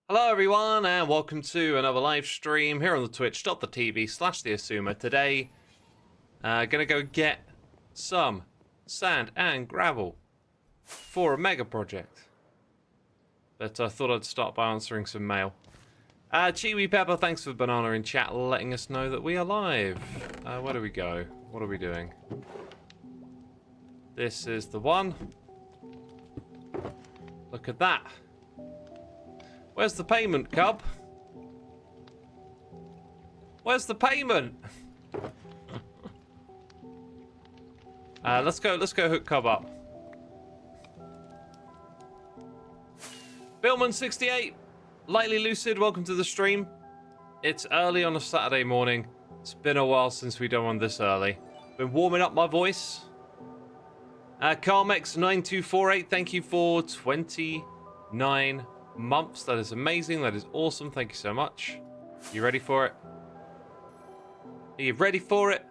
Hello everyone and welcome to another live stream here on the twitch.tv/the Xisuma. Today, gonna go get some sand and gravel for a mega project. But I thought I'd start by answering some mail. Chiwi Pepper, thanks for the banana in chat letting us know that we are live. Where do we go? What are we doing? This is the one. Look at that. Where's the payment, Cub? Where's the payment? Let's go hook Cub up. Billman68, Lightly Lucid, welcome to the stream. It's early on a Saturday morning. It's been a while since we've done one this early. Been warming up my voice. Carmex9248, thank you for 29 months. That is amazing. That is awesome. Thank you so much. You ready for it? Are you ready for it?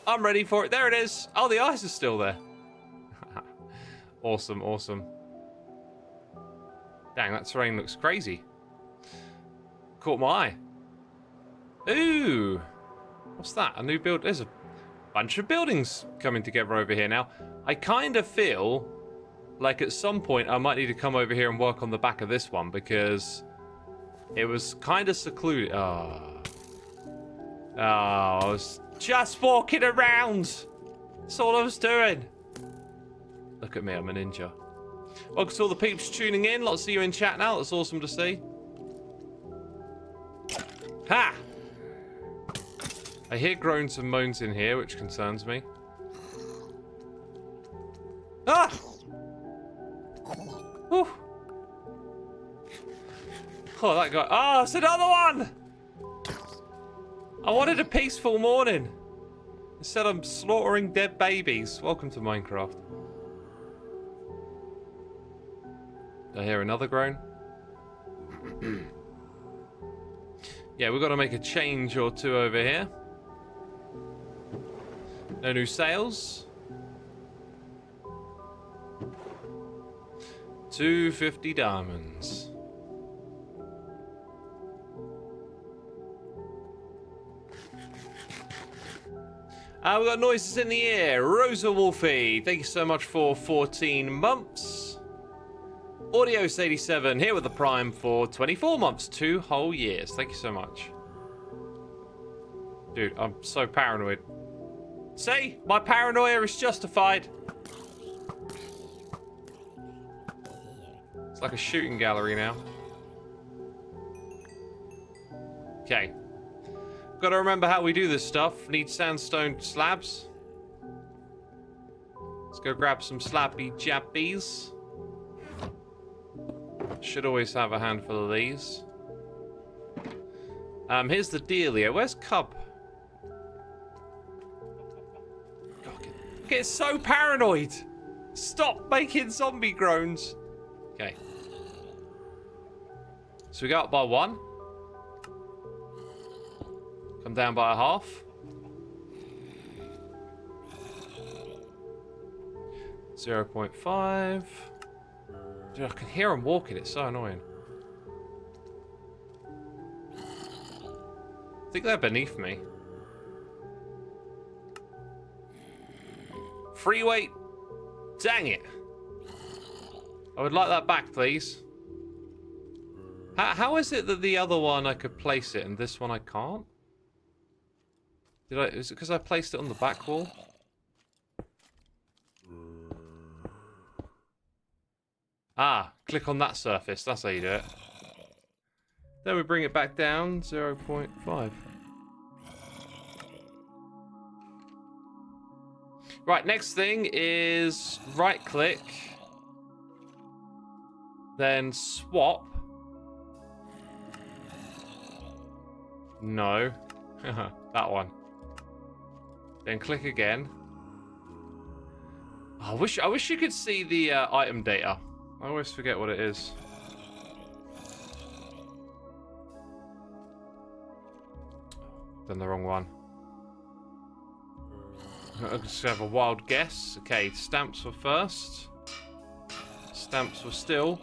I'm ready for it. There it is. Oh, the ice is still there. Awesome, awesome. Dang, that terrain looks crazy. Caught my eye. Ooh. What's that? A new build? There's a bunch of buildings coming together over here now. I kind of feel like at some point I might need to come over here and work on the back of this one because it was kind of secluded. Oh, I was just walking around. That's all I was doing. Look at me, I'm a ninja. Welcome to all the peeps tuning in. Lots of you in chat now. That's awesome to see. Ha! I hear groans and moans in here, which concerns me. Ah! Whew. Oh, that guy. Oh, it's another one! I wanted a peaceful morning. Instead, I'm slaughtering dead babies. Welcome to Minecraft. Did I hear another groan? Yeah, we've got to make a change or two over here. No new sales. 250 diamonds. We've got noises in the air. Rosa Wolfie, thank you so much for 14 months. Audios87 here with the Prime for 24 months, 2 whole years. Thank you so much. Dude, I'm so paranoid. See? My paranoia is justified. It's like a shooting gallery now. Okay. Got to remember how we do this stuff. Need sandstone slabs. Let's go grab some slabby jabbies. Should always have a handful of these. Here's the dealio. Where's Cub? God, get so paranoid. Stop making zombie groans. Okay. So we go up by 1. Come down by a half. .5. Dude, I can hear him walking. It's so annoying. I think they're beneath me. Free weight. Dang it. I would like that back, please. How is it that the other one I could place it and this one I can't? Is it because I placed it on the back wall? Ah, click on that surface. That's how you do it. Then we bring it back down 0.5. Right, next thing is right click. Then swap. No. That one. Then click again. I wish you could see the item data. I always forget what it is. Done the wrong one. I just have a wild guess. Okay, stamps were first. Stamps were still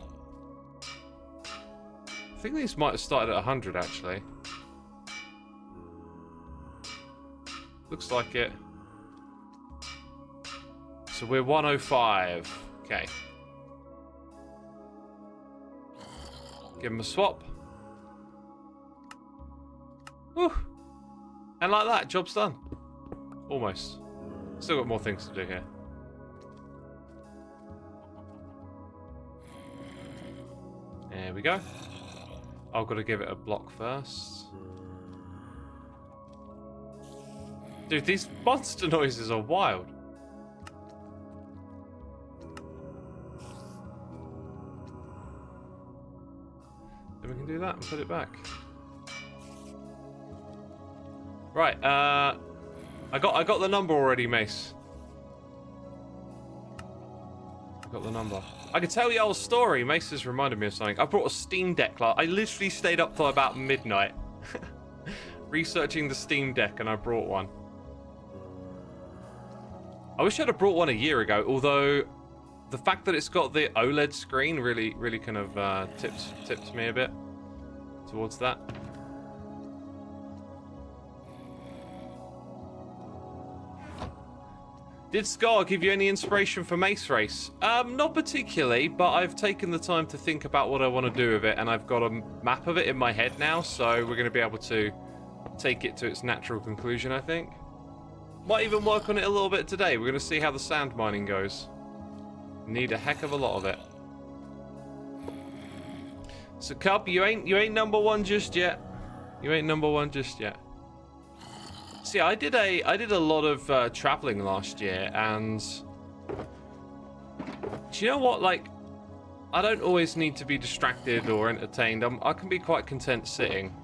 think these might have started at 100, actually. Looks like it. So we're 105. Okay. Give him a swap. Whew. And like that, job's done. Almost. Still got more things to do here. There we go. I've got to give it a block first. Dude, these monster noises are wild. Then we can do that and put it back. Right, I got the number already, Mace. I got the number. I could tell you a whole story. Mace has reminded me of something. I brought a Steam Deck. I literally stayed up till about midnight researching the Steam Deck, and I brought one. I wish I'd have brought one a year ago, although the fact that it's got the OLED screen really kind of tips me a bit towards that. Did Scar give you any inspiration for Mace Race? Not particularly, but I've taken the time to think about what I want to do with it, and I've got a map of it in my head now, so we're going to be able to take it to its natural conclusion, I think. Might even work on it a little bit today. We're going to see how the sand mining goes. Need a heck of a lot of it. So, Cub, you ain't number one just yet. You ain't number one just yet. See, I did a lot of traveling last year, and do you know what? Like, I don't always need to be distracted or entertained. I can be quite content sitting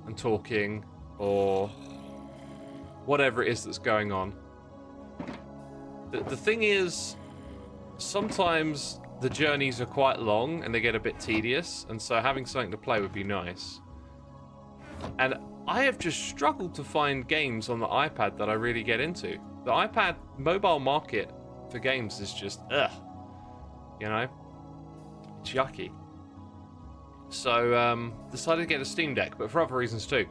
and talking, or whatever it is that's going on. The thing is, sometimes the journeys are quite long and they get a bit tedious, and so having something to play would be nice. And I have just struggled to find games on the iPad that I really get into. The iPad mobile market for games is just, ugh. You know? It's yucky. So, decided to get a Steam Deck, but for other reasons too.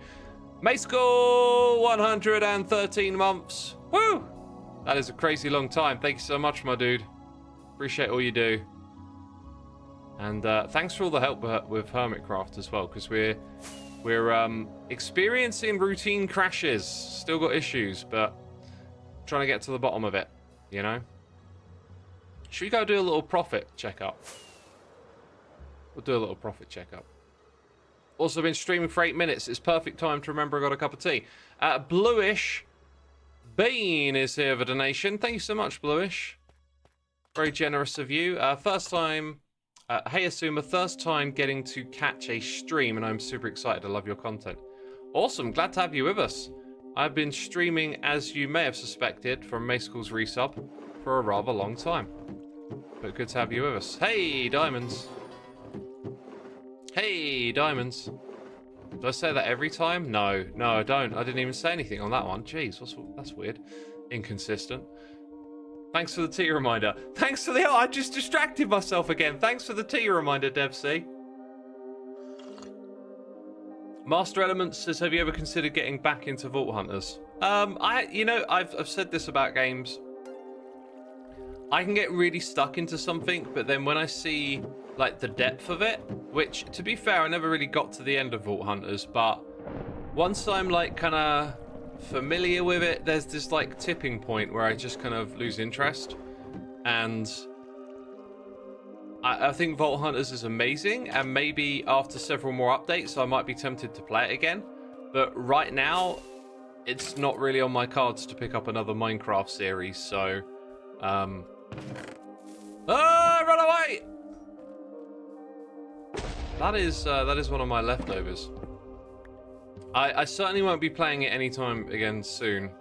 Mayschool, 113 months. Woo! That is a crazy long time. Thank you so much, my dude. Appreciate all you do. And thanks for all the help with Hermitcraft as well, because we're experiencing routine crashes. Still got issues, but trying to get to the bottom of it, you know? Should we go do a little profit checkup? We'll do a little profit checkup. Also been streaming for 8 minutes. It's perfect time to remember I got a cup of tea. Bluish Bean is here with a donation. Thank you so much, Bluish. Very generous of you. First time... hey Xisuma, first time getting to catch a stream, and I'm super excited. I love your content. Awesome, glad to have you with us. I've been streaming, as you may have suspected, from Mayschool's resub for a rather long time. But good to have you with us. Hey, Diamonds. Hey, Diamonds. Do I say that every time? No, I don't. I didn't even say anything on that one. Jeez, that's weird. Inconsistent. Thanks for the tea reminder. Thanks for the... Oh, I just distracted myself again. Thanks for the tea reminder, DevC. Master Elements says, have you ever considered getting back into Vault Hunters? I've said this about games. I can get really stuck into something, but then when I see, like, the depth of it, which, to be fair, I never really got to the end of Vault Hunters, but once I'm, like, kind of familiar with it, there's this like tipping point where I just kind of lose interest, and I think Vault Hunters is amazing, and maybe after several more updates I might be tempted to play it again, but right now it's not really on my cards to pick up another Minecraft series. So run away! That is one of my leftovers. I certainly won't be playing it anytime again soon,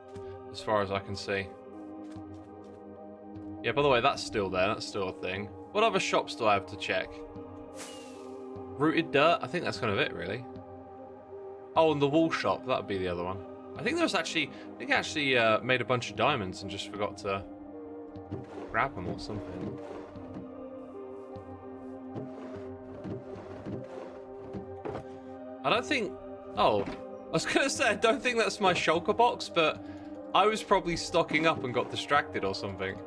as far as I can see. Yeah, by the way, that's still there. That's still a thing. What other shops do I have to check? Rooted Dirt? I think that's kind of it, really. Oh, and the wool shop. That would be the other one. I think there was actually... I think I actually made a bunch of diamonds and just forgot to grab them or something. I don't think... Oh, I was going to say, I don't think that's my shulker box, but I was probably stocking up and got distracted or something.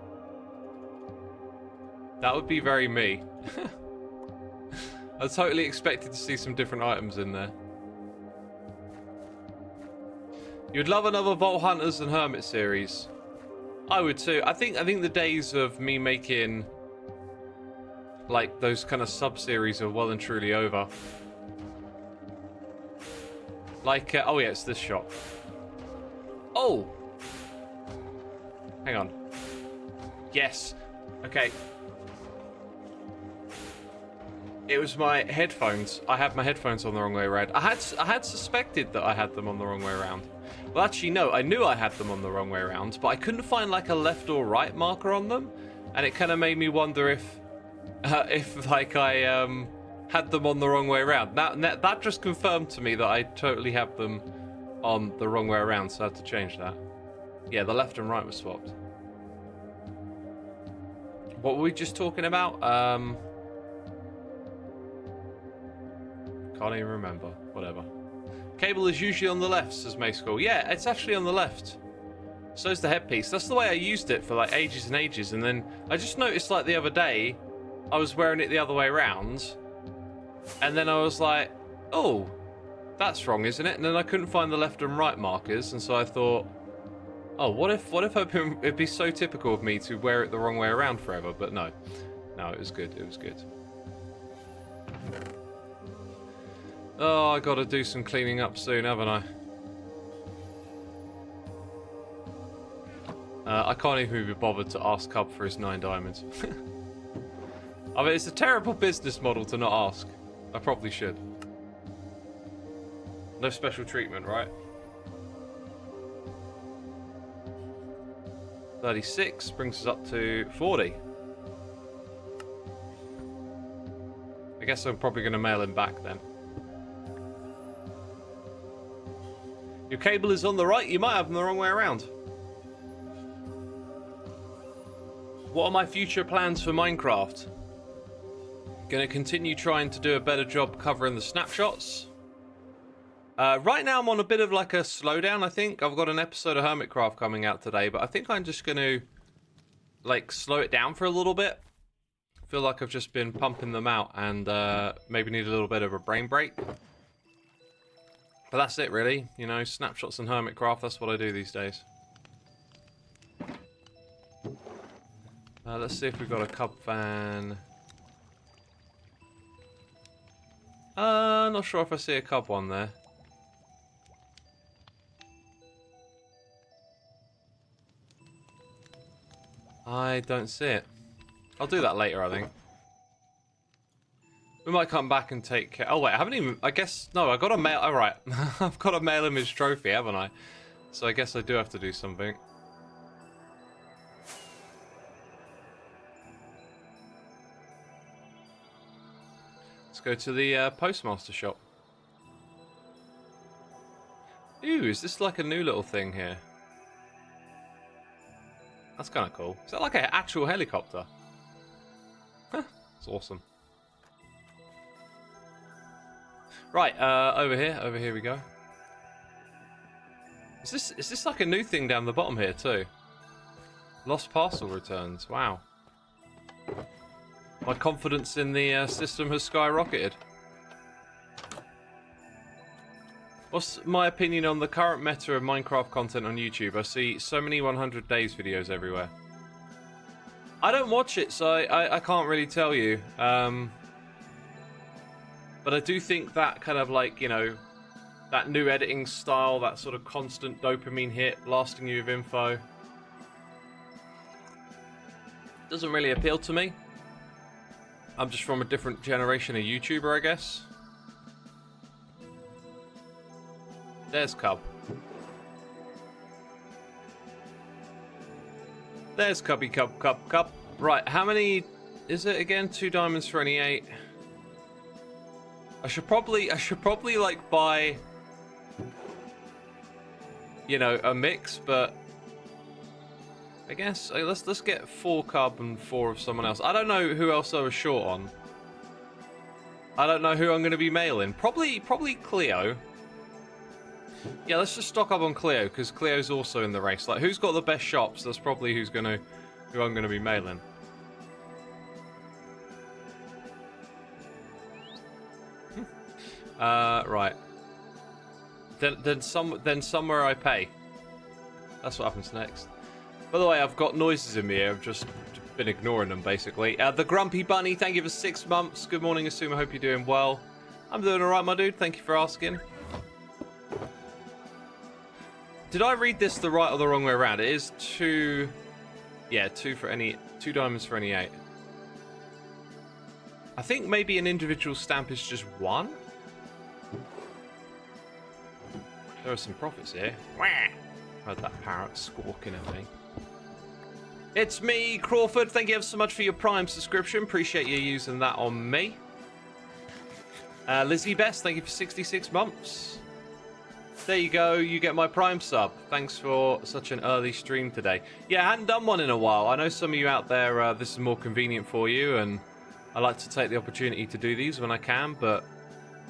That would be very me. I totally expected to see some different items in there. You'd love another Vault Hunters and Hermit series. I would too. I think the days of me making like those kind of sub-series are well and truly over. Like, oh yeah, it's this shop. Oh! Hang on. Yes. Okay. It was my headphones. I had my headphones on the wrong way around. I had suspected that I had them on the wrong way around. Well, actually, no. I knew I had them on the wrong way around, but I couldn't find like a left or right marker on them, and it kind of made me wonder if like I had them on the wrong way around. That just confirmed to me that I totally have them on the wrong way around, so I had to change that. Yeah, the left and right were swapped. What were we just talking about? Can't even remember. Whatever. Cable is usually on the left, says Mayskull. Yeah, it's actually on the left. So's the headpiece. That's the way I used it for like ages and ages, and then I just noticed like the other day I was wearing it the other way around, and then I was like, oh, that's wrong, isn't it? And then I couldn't find the left and right markers, and so I thought, oh, what if it'd be so typical of me to wear it the wrong way around forever? But no, it was good. It was good. Oh, I gotta do some cleaning up soon, haven't I? I can't even be bothered to ask Cub for his 9 diamonds. I mean, it's a terrible business model to not ask. I probably should. No special treatment, right? 36 brings us up to 40. I guess I'm probably going to mail him back then. Your cable is on the right. You might have them the wrong way around. What are my future plans for Minecraft? Gonna continue trying to do a better job covering the snapshots. Right now I'm on a bit of like a slowdown, I think. I've got an episode of Hermitcraft coming out today, but I think I'm just gonna like slow it down for a little bit. I feel like I've just been pumping them out and maybe need a little bit of a brain break. But that's it really, you know, snapshots and Hermitcraft, that's what I do these days. Let's see if we've got a Cub fan. Not sure if I see a Cub one there. I don't see it. I'll do that later, I think. We might come back and take care. Oh, wait, I haven't even... I guess... No, I got a mail... Alright. I've got to mail him his trophy, haven't I? So I guess I do have to do something. Let's go to the postmaster shop. Ooh, is this like a new little thing here? That's kind of cool. Is that like an actual helicopter? Huh, it's awesome. Right, over here we go. Is this like a new thing down the bottom here too? Lost parcel returns, wow. My confidence in the system has skyrocketed. What's my opinion on the current meta of Minecraft content on YouTube? I see so many 100 days videos everywhere. I don't watch it, so I can't really tell you. But I do think that kind of like, you know, that new editing style, that sort of constant dopamine hit, blasting you with info, doesn't really appeal to me. I'm just from a different generation of YouTuber, I guess. There's Cub. There's Cubby Cub. Right, how many is it again? 2 diamonds for any 8. I should probably like buy, you know, a mix, but I guess let's get 4 Cub and 4 of someone else. I don't know who else I was short on. I don't know who I'm going to be mailing. Probably Cleo. Yeah, let's just stock up on Cleo, because Cleo's also in the race. Like, who's got the best shops? That's probably who I'm going to be mailing. Right. Then somewhere I pay. That's what happens next. By the way, I've got noises in my ear. I've just been ignoring them, basically. The Grumpy Bunny, thank you for 6 months. Good morning, Xisuma. Hope you're doing well. I'm doing all right, my dude. Thank you for asking. Did I read this the right or the wrong way around? It is 2... Yeah, 2 diamonds for any 8. I think maybe an individual stamp is just 1. There are some profits here. Heard that parrot squawking at me. It's me, Crawford. Thank you ever so much for your Prime subscription. Appreciate you using that on me. Lizzie Best, thank you for 66 months. There you go. You get my Prime sub. Thanks for such an early stream today. Yeah, I hadn't done one in a while. I know some of you out there, this is more convenient for you, and I like to take the opportunity to do these when I can, but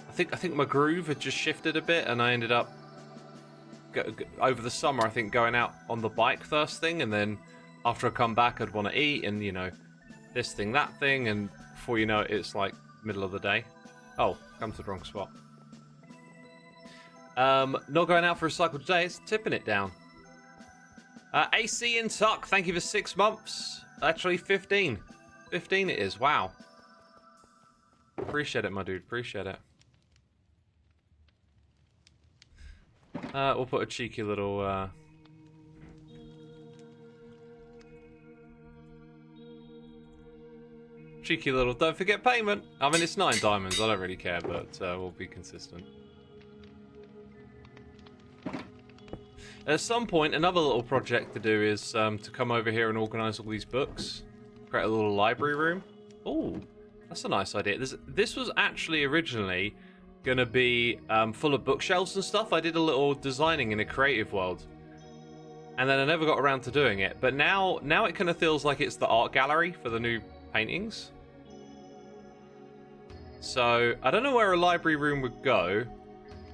I think my groove had just shifted a bit, and I ended up over the summer, I think, going out on the bike first thing, and then after I come back, I'd want to eat, and, you know, this thing, that thing, and before you know it, it's like middle of the day. Oh, come to the wrong spot. Not going out for a cycle today, it's tipping it down. AC and Tuck, thank you for 6 months. Actually, 15. 15 it is, wow. Appreciate it, my dude, appreciate it. We'll put a cheeky little... Cheeky little, don't forget payment. I mean, it's 9 diamonds, I don't really care, but we'll be consistent. At some point, another little project to do is to come over here and organise all these books. Create a little library room. Oh, that's a nice idea. This was actually originally going to be full of bookshelves and stuff. I did a little designing in a creative world. And then I never got around to doing it. But now it kind of feels like it's the art gallery for the new paintings. So, I don't know where a library room would go.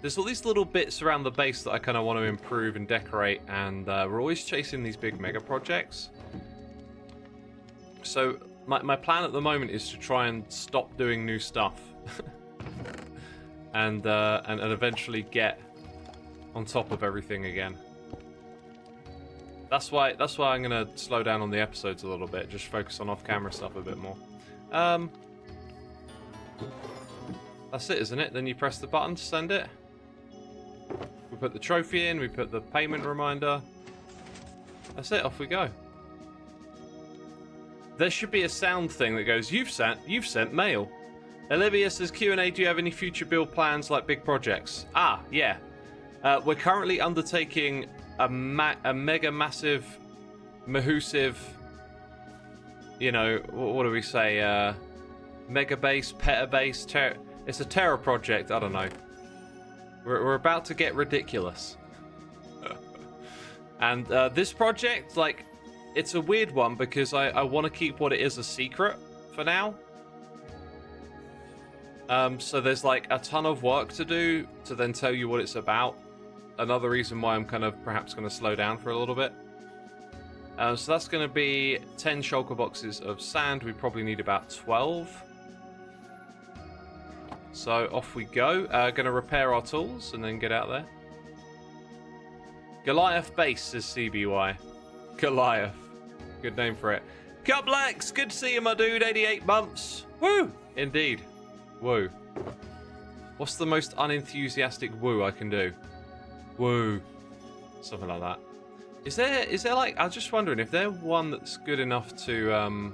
There's all these little bits around the base that I kind of want to improve and decorate, and we're always chasing these big mega projects. So, my plan at the moment is to try and stop doing new stuff. and eventually get on top of everything again. That's why I'm going to slow down on the episodes a little bit, just focus on off-camera stuff a bit more. That's it, isn't it? Then you press the button to send it. We put the trophy in, we put the payment reminder. That's it, off we go. There should be a sound thing that goes, you've sent mail. Olivia says, Q&A, do you have any future build plans like big projects? Ah, yeah. We're currently undertaking a mega massive, mahoosive, you know, what do we say? Mega base, petabase, it's a terror project, I don't know. We're about to get ridiculous. And this project, like, it's a weird one because I want to keep what it is a secret for now. So there's like a ton of work to do to then tell you what it's about. Another reason why I'm kind of perhaps going to slow down for a little bit. So that's going to be 10 shulker boxes of sand. We probably need about 12. So off we go. Going to repair our tools and then get out there. Goliath Base, says CBY. Goliath. Good name for it. Cuplex, good to see you, my dude. 88 months. Woo! Indeed. Woo. What's the most unenthusiastic woo I can do? Woo. Something like that. Is there like, I was just wondering if there's one that's good enough to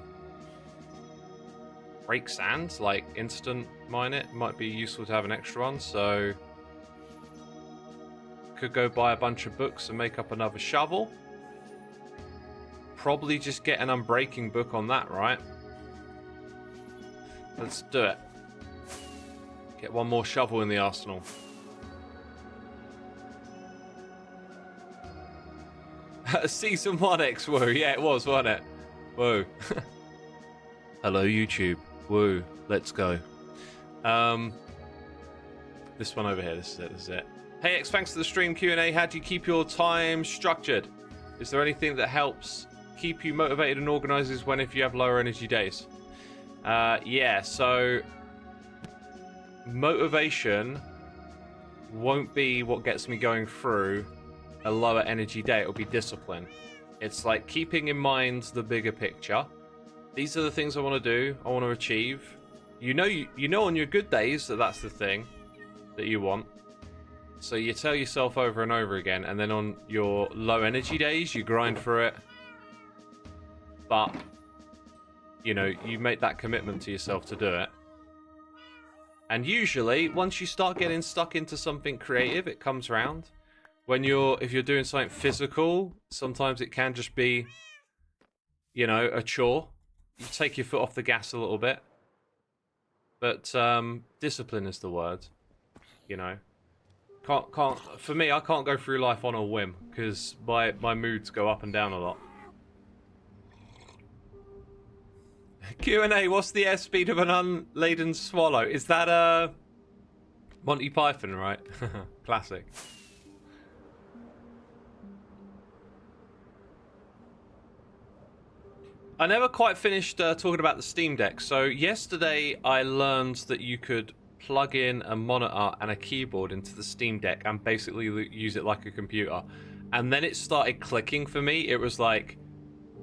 break sand, like instant mine it. Might be useful to have an extra one, so could go buy a bunch of books and make up another shovel. Probably just get an unbreaking book on that, right? Let's do it. Get one more shovel in the arsenal. Season 1X, woo. Yeah, it was, wasn't it? Woo. Hello, YouTube. Woo. Let's go. This one over here. This is it. Hey X, thanks for the stream Q&A. How do you keep your time structured? Is there anything that helps keep you motivated and organizes when if you have lower energy days? Yeah, so motivation won't be what gets me going through a lower energy day. It'll be discipline. It's like keeping in mind the bigger picture. These are the things I want to do, I want to achieve. You know on your good days that that's the thing that you want. So you tell yourself over and over again, and then on your low energy days, you grind for it. But, you know, you make that commitment to yourself to do it. And usually, once you start getting stuck into something creative, it comes around. If you're doing something physical, sometimes it can just be, you know, a chore. You take your foot off the gas a little bit. But discipline is the word, you know. For me, I can't go through life on a whim because my moods go up and down a lot. Q&A, what's the airspeed of an unladen swallow? Is that Monty Python, right? Classic. I never quite finished talking about the Steam Deck. So yesterday I learned that you could plug in a monitor and a keyboard into the Steam Deck and basically use it like a computer. And then it started clicking for me. It was like,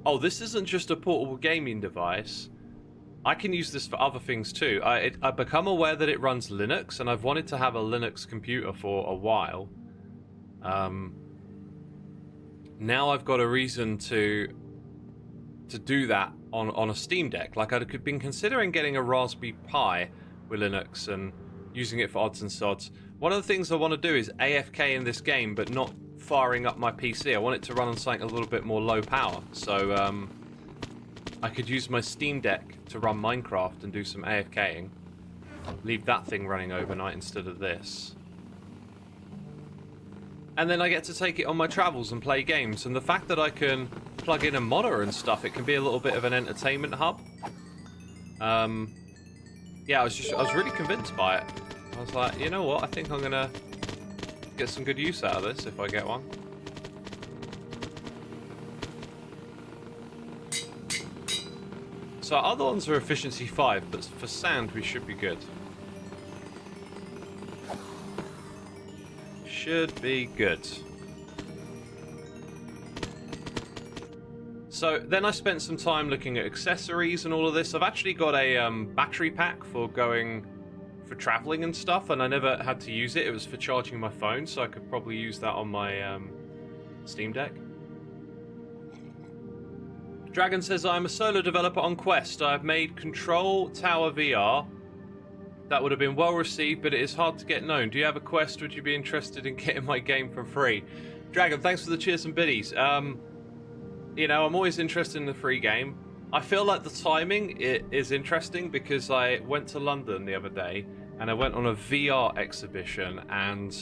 oh, this isn't just a portable gaming device. I can use this for other things too. I've become aware that it runs Linux, and I've wanted to have a Linux computer for a while. Now I've got a reason to do that on a Steam Deck. Like, I'd been considering getting a Raspberry Pi with Linux and using it for odds and sods. One of the things I want to do is AFK in this game, but not firing up my PC. I want it to run on something a little bit more low power. So I could use my Steam Deck to run Minecraft and do some AFKing. Leave that thing running overnight instead of this. And then I get to take it on my travels and play games. And the fact that I can plug in a monitor and stuff, it can be a little bit of an entertainment hub. Yeah, I was really convinced by it. I was like, you know what? I think I'm gonna get some good use out of this if I get one. So our other ones are efficiency 5, but for sand we should be good. Should be good. So then I spent some time looking at accessories and all of this. I've actually got a battery pack for traveling and stuff, and I never had to use it. It was for charging my phone, so I could probably use that on my Steam Deck. Dragon says, I'm a solo developer on Quest. I've made Control Tower VR. That would have been well received, but it is hard to get known. Do you have a Quest? Would you be interested in getting my game for free? Dragon, thanks for the cheers and biddies. You know, I'm always interested in the free game. I feel like the timing is interesting because I went to London the other day and I went on a VR exhibition, and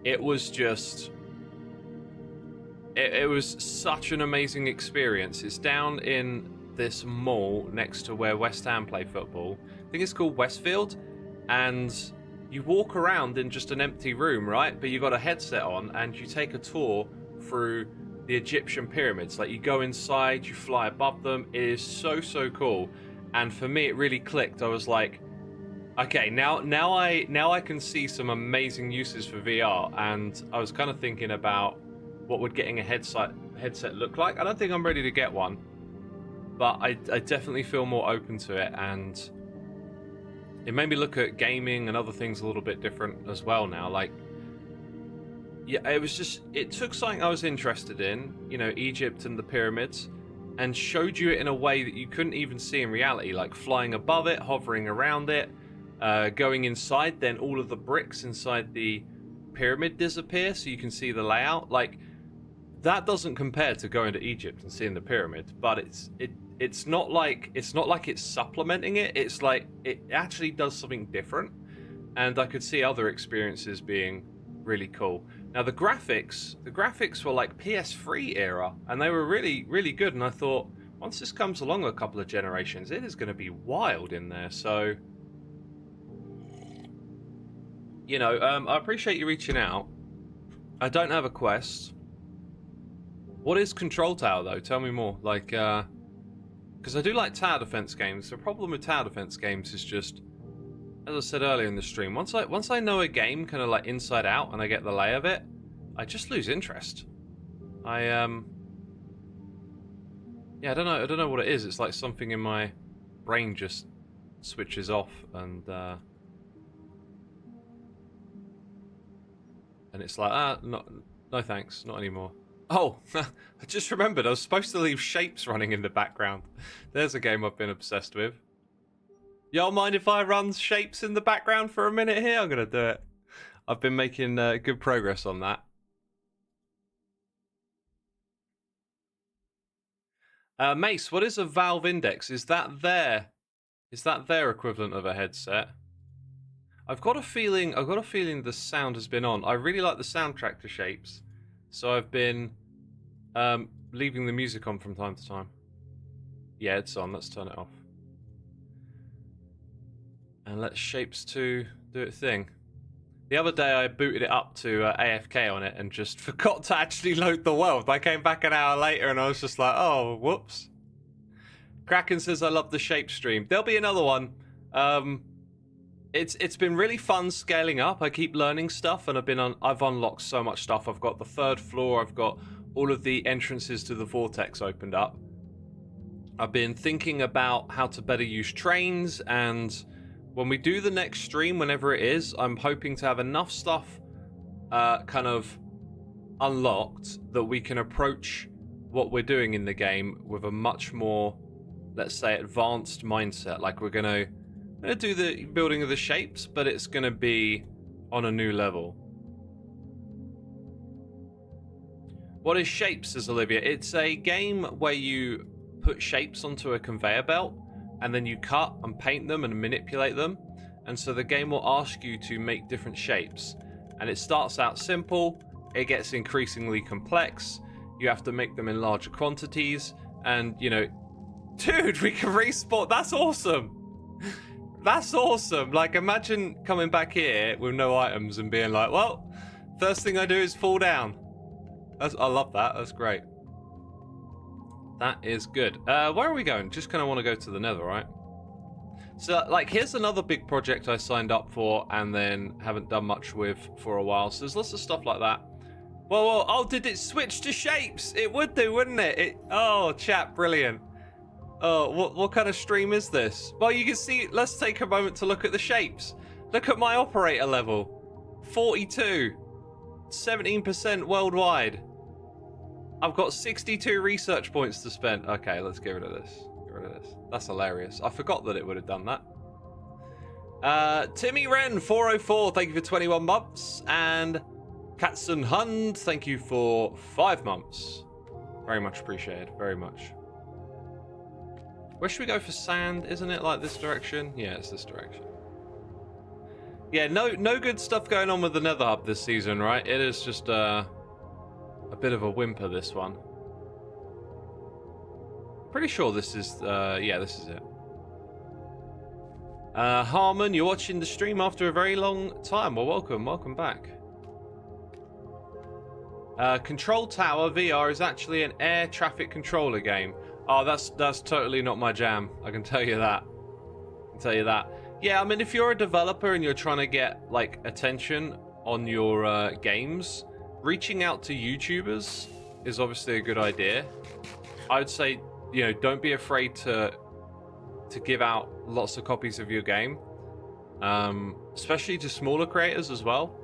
it was just... It was such an amazing experience. It's down in this mall next to where West Ham play football. I think it's called Westfield. And you walk around in just an empty room, right? But you got a headset on and you take a tour through the Egyptian pyramids. Like, you go inside, you fly above them. It is so cool. And for me, it really clicked. I was like, okay, now I can see some amazing uses for VR. And I was kind of thinking about what would getting a headset look like. I don't think I'm ready to get one, but I definitely feel more open to it, and it made me look at gaming and other things a little bit different as well now. Like, yeah, it took something I was interested in, you know, Egypt and the pyramids, and showed you it in a way that you couldn't even see in reality, like flying above it, hovering around it, going inside, then all of the bricks inside the pyramid disappear so you can see the layout. Like, that doesn't compare to going to Egypt and seeing the pyramid, but it's not like it's supplementing it. It's like it actually does something different, and I could see other experiences being really cool. Now the graphics were like PS3 era, and they were really good. And I thought, once this comes along a couple of generations, it is going to be wild in there. So You know, I appreciate you reaching out. I don't have a quest. What is Control Tower, though? Tell me more. Like, because I do like tower defense games. The problem with tower defense games is just, as I said earlier in the stream, once I know a game kind of like inside out and I get the lay of it, I just lose interest. Yeah, I don't know what it is. It's like something in my brain just switches off, and it's like, no thanks, not anymore. Oh, I just remembered I was supposed to leave shapes running in the background. There's a game I've been obsessed with. Y'all mind if I run shapes in the background for a minute here? I'm gonna do it. I've been making good progress on that. Mace, what is a Valve Index? Is that their equivalent of a headset? I've got a feeling the sound has been on. I really like the soundtrack to Shapes, so I've been leaving the music on from time to time. Yeah, it's on. Let's turn it off. And let Shapes 2 do its thing. The other day I booted it up to AFK on it and just forgot to actually load the world. I came back an hour later and I was just like, oh, whoops. Kraken says I love the Shape stream. There'll be another one. It's been really fun scaling up. I keep learning stuff, and I've unlocked so much stuff. I've got the 3rd floor. I've got all of the entrances to the vortex opened up. I've been thinking about how to better use trains, and when we do the next stream, whenever it is, I'm hoping to have enough stuff kind of unlocked that we can approach what we're doing in the game with a much more, let's say, advanced mindset. Like, we're going to do the building of the shapes, but it's going to be on a new level. What is Shapes, says Olivia? It's a game where you put shapes onto a conveyor belt, and then you cut and paint them and manipulate them. And so the game will ask you to make different shapes. And it starts out simple, it gets increasingly complex, you have to make them in larger quantities, and, you know, dude, we can respawn. That's awesome. That's awesome. Like, imagine coming back here with no items and being like, well, first thing I do is fall down. I love that. That's great. That is good. Where are we going? Just kind of want to go to the Nether, right? So, like, here's another big project I signed up for and then haven't done much with for a while. So there's lots of stuff like that. Whoa, oh, did it switch to shapes? It would do, wouldn't it? Oh, chat, brilliant. Oh, what kind of stream is this? Well, you can see, let's take a moment to look at the shapes. Look at my operator level. 42. 17% worldwide. I've got 62 research points to spend. Okay, let's get rid of this. Get rid of this. That's hilarious. I forgot that it would have done that. Timmy Wren, 404, thank you for 21 months. And Katsun Hund, thank you for 5 months. Very much appreciated. Very much. Where should we go for sand? Isn't it like this direction? Yeah, it's this direction. Yeah, no good stuff going on with the Nether Hub this season, right? It is just a bit of a whimper, this one. Pretty sure this is, yeah, this is it. Harmon, you're watching the stream after a very long time. Well, welcome back. Control Tower VR is actually an air traffic controller game. Oh, that's totally not my jam. I can tell you that. Yeah, I mean, if you're a developer and you're trying to get, like, attention on your games, reaching out to YouTubers is obviously a good idea. I would say, you know, don't be afraid to give out lots of copies of your game, especially to smaller creators as well.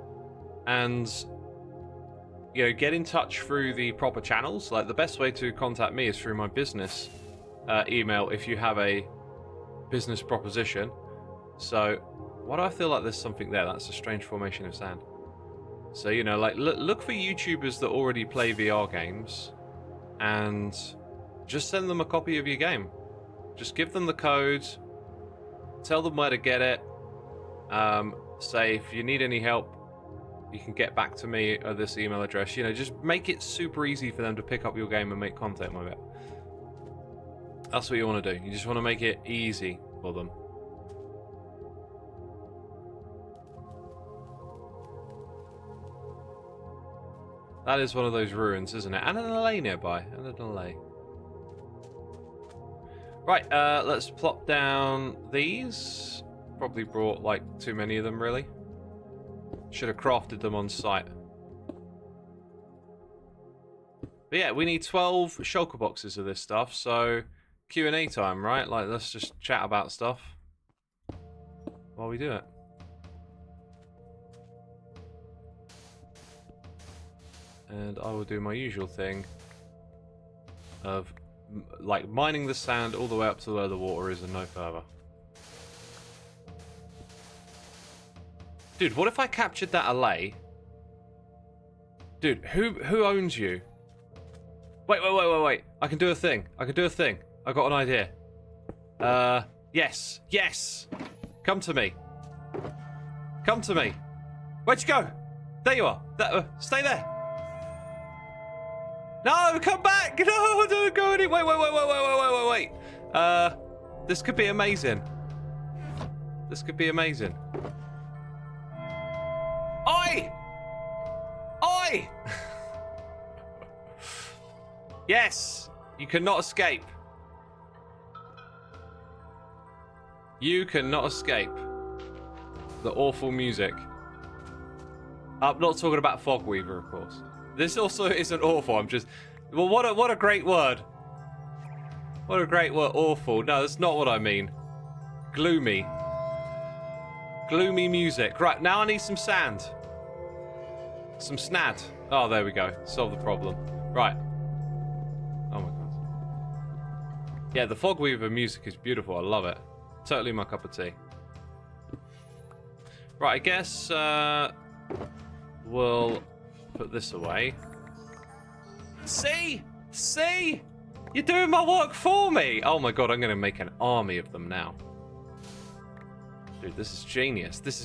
And, you know, get in touch through the proper channels. Like, the best way to contact me is through my business email if you have a business proposition. So, why do I feel like there's something there? That's a strange formation of sand. So, you know, like, look for YouTubers that already play VR games and just send them a copy of your game. Just give them the code, tell them where to get it, say if you need any help, you can get back to me at this email address. You know, just make it super easy for them to pick up your game and make content with it. That's what you want to do. You just want to make it easy for them. That is one of those ruins, isn't it? And an alley nearby. And an alley. Right, let's plop down these. Probably brought, like, too many of them, really. Should have crafted them on site. But yeah, we need 12 shulker boxes of this stuff, so Q&A time, right? Like, let's just chat about stuff while we do it. And I will do my usual thing of, like, mining the sand all the way up to where the water is and no further. Dude, what if I captured that allay? Dude, who owns you? Wait. I can do a thing. I got an idea. Yes. Come to me. Where'd you go? There you are. Stay there. No, come back! No, don't go anywhere. Wait. This could be amazing. Oi! Yes! You cannot escape. You cannot escape the awful music. I'm not talking about Fogweaver, of course. This also isn't awful. I'm just... Well, what a great word. What a great word. Awful. No, that's not what I mean. Gloomy. Gloomy music. Right, now I need some sand. Some snad. Oh, there we go. Solve the problem. Right. Oh my god. Yeah, the Fogweaver music is beautiful. I love it. Totally my cup of tea. Right, I guess we'll put this away. See? You're doing my work for me! Oh my god, I'm going to make an army of them now. Dude, this is genius. This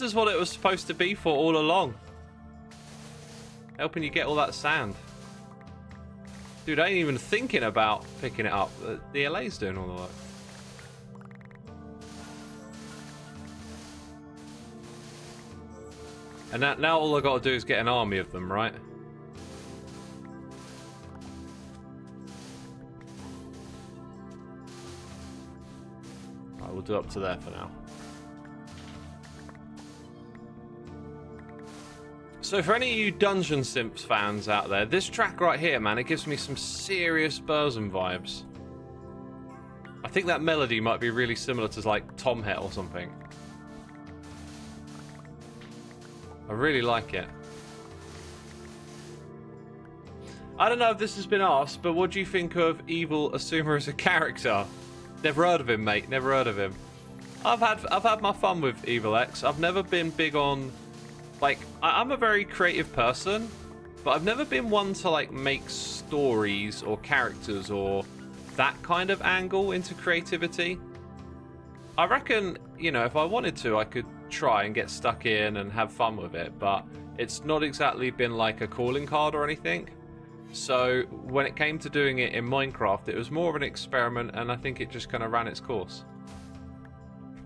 is what it was supposed to be for all along. Helping you get all that sand. Dude, I ain't even thinking about picking it up. The LA's doing all the work. And now all I gotta do is get an army of them, right? Right, we'll do up to there for now. So for any of you Dungeon Simps fans out there, this track right here, man, it gives me some serious Burzum vibes. I think that melody might be really similar to, like, Tom Hit or something. I really like it. I don't know if this has been asked, but what do you think of Evil Xisuma as a character? Never heard of him, mate. Never heard of him. I've had my fun with Evil X. I've never been big on... Like, I'm a very creative person, but I've never been one to, like, make stories or characters or that kind of angle into creativity. I reckon, you know, if I wanted to, I could try and get stuck in and have fun with it, but it's not exactly been like a calling card or anything. So when it came to doing it in Minecraft, it was more of an experiment, and I think it just kind of ran its course.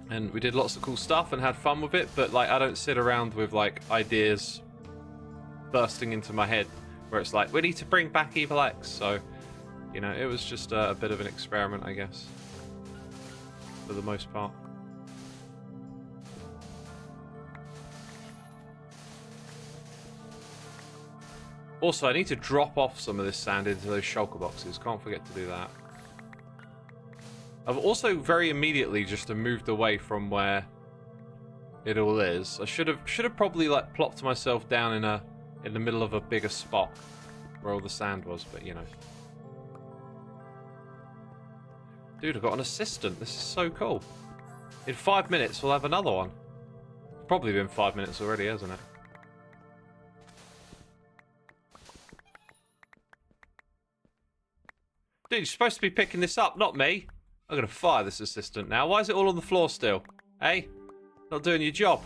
And we did lots of cool stuff and had fun with it, but, like, I don't sit around with, like, ideas bursting into my head where it's like, we need to bring back Evil X. So, you know, it was just a bit of an experiment, I guess, for the most part. Also, I need to drop off some of this sand into those shulker boxes. Can't forget to do that. I've also very immediately just moved away from where it all is. I should have probably, like, plopped myself down in the middle of a bigger spot where all the sand was, but you know. Dude, I've got an assistant. This is so cool. In 5 minutes, we'll have another one. It's probably been 5 minutes already, hasn't it? Dude, you're supposed to be picking this up, not me. I'm going to fire this assistant now. Why is it all on the floor still? Hey? Not doing your job.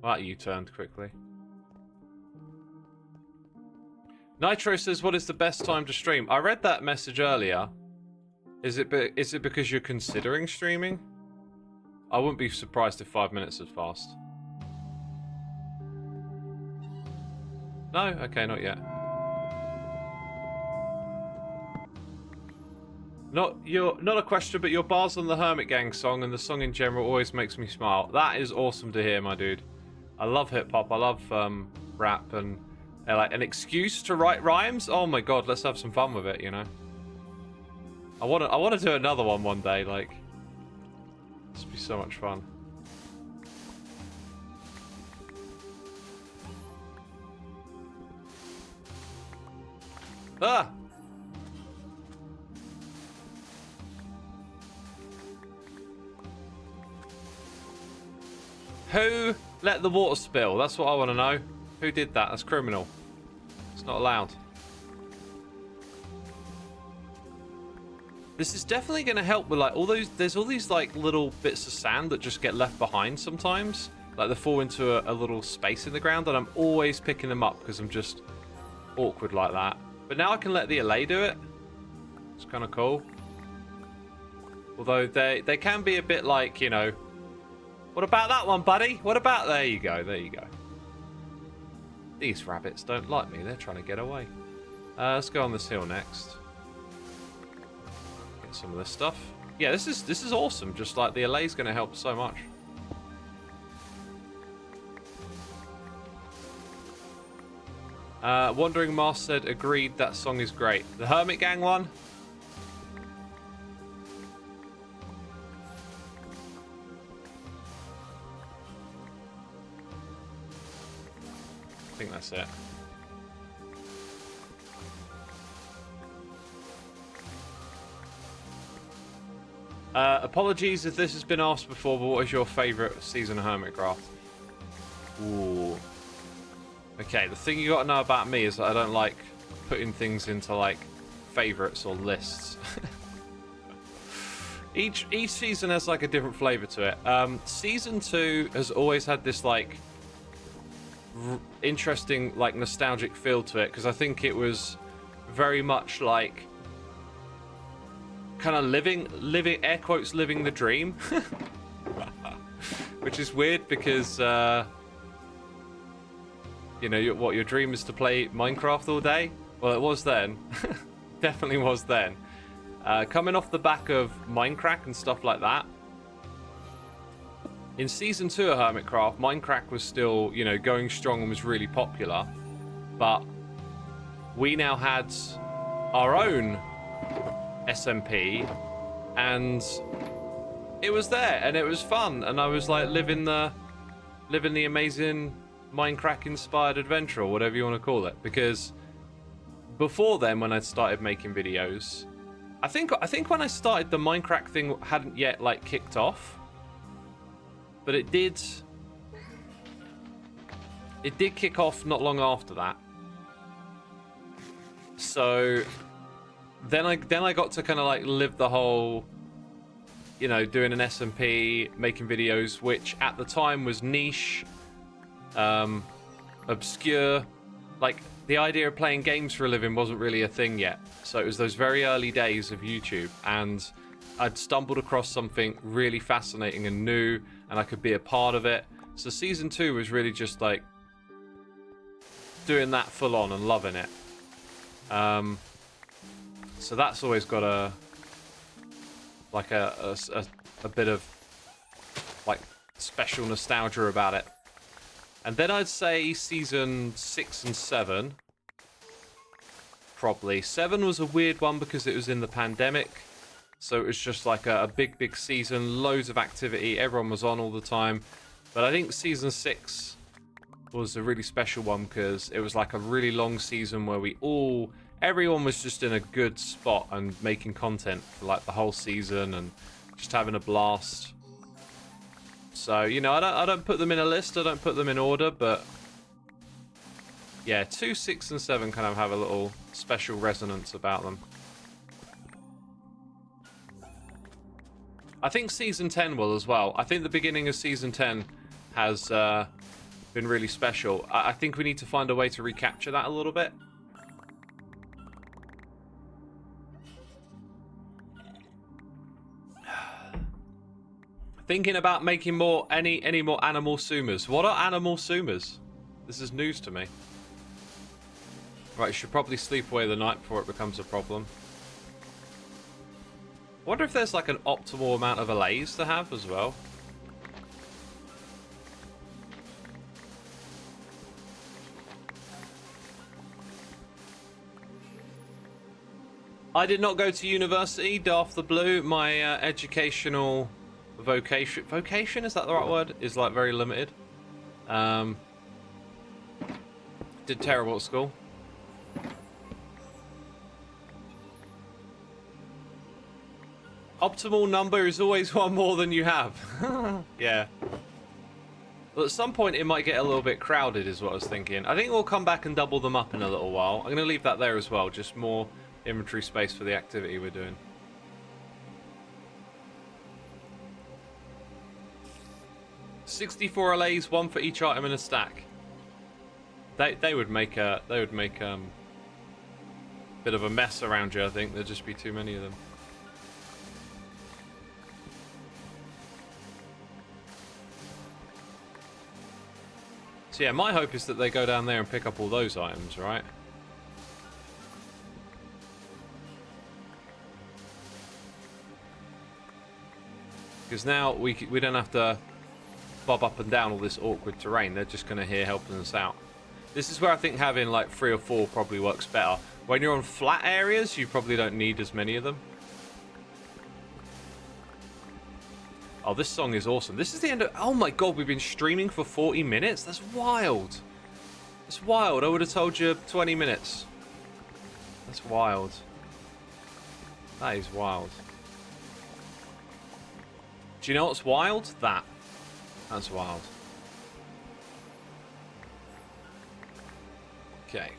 Well, you turned quickly. Nitro says, what is the best time to stream? I read that message earlier. Is it because you're considering streaming? I wouldn't be surprised if 5 minutes had passed. No? Okay, not yet. Not a question, but your bars on the Hermit Gang song and the song in general always makes me smile. That is awesome to hear, my dude. I love hip hop. I love rap and like an excuse to write rhymes. Oh my god, let's have some fun with it. You know. I want to do another one day. Like, this would be so much fun. Ah. Who let the water spill? That's what I want to know. Who did that? That's criminal. It's not allowed. This is definitely going to help with like all those. There's all these like little bits of sand that just get left behind sometimes. Like they fall into a little space in the ground, and I'm always picking them up because I'm just awkward like that. But now I can let the allay do it. It's kind of cool. Although they can be a bit like, you know. What about that one, buddy? What about... There you go, there you go. These rabbits don't like me. They're trying to get away. Let's go on this hill next. Get some of this stuff. Yeah, this is awesome. Just like the allay's going to help so much. Wandering Mars said, agreed, that song is great. The Hermit Gang one? I think that's it. Apologies if this has been asked before, but what is your favourite season of Hermitcraft? Ooh. Okay, the thing you got to know about me is that I don't like putting things into like favourites or lists. Each season has like a different flavour to it. Season 2 has always had this like interesting like nostalgic feel to it because I think it was very much like kind of living air quotes living the dream. Which is weird because you know what your dream is to play Minecraft all day. Well, it was then. Definitely was then. Coming off the back of Minecraft and stuff like that. In Season 2 of Hermitcraft, Minecraft was still, you know, going strong and was really popular. But we now had our own SMP, and it was there, and it was fun, and I was like living the amazing Minecraft-inspired adventure, or whatever you want to call it. Because before then, when I started making videos, I think when I started, the Minecraft thing hadn't yet like kicked off. But it did kick off not long after that. So then I got to kind of like live the whole, you know, doing an SMP, making videos, which at the time was niche, obscure. Like the idea of playing games for a living wasn't really a thing yet. So it was those very early days of YouTube, and I'd stumbled across something really fascinating and new, and I could be a part of it. So Season 2 was really just like doing that full on and loving it. So that's always got a bit of like special nostalgia about it. And then I'd say Season 6 and 7. Probably. 7 was a weird one because it was in the pandemic. So it was just like a big season, loads of activity, everyone was on all the time. But I think Season 6 was a really special one because it was like a really long season where everyone was just in a good spot and making content for like the whole season and just having a blast. So, you know, I don't put them in a list, I don't put them in order, but yeah, 2, 6, and 7 kind of have a little special resonance about them. I think Season 10 will as well. I think the beginning of Season 10 has been really special. I think we need to find a way to recapture that a little bit. I Thinking about making any more animal sumas. What are animal sumas? This is news to me. Right, should probably sleep away the night before it becomes a problem. I wonder if there's like an optimal amount of allays to have as well. I did not go to university, Daft the Blue. My educational vocation, is that the right word? Is like very limited. Did terrible at school. Optimal number is always one more than you have. Yeah. Well, at some point it might get a little bit crowded is what I was thinking. I think we'll come back and double them up in a little while. I'm going to leave that there as well, just more inventory space for the activity we're doing. $64 allays, one for each item in a stack. They would make a bit of a mess around you. I think there'd just be too many of them. So yeah, my hope is that they go down there and pick up all those items, right? Because now we don't have to bob up and down all this awkward terrain. They're just going to here helping us out. This is where I think having like 3 or 4 probably works better. When you're on flat areas, you probably don't need as many of them. Oh, this song is awesome. This is the end of... Oh my god, we've been streaming for 40 minutes? That's wild. That's wild. I would have told you 20 minutes. That's wild. That is wild. Do you know what's wild? That's wild. Okay.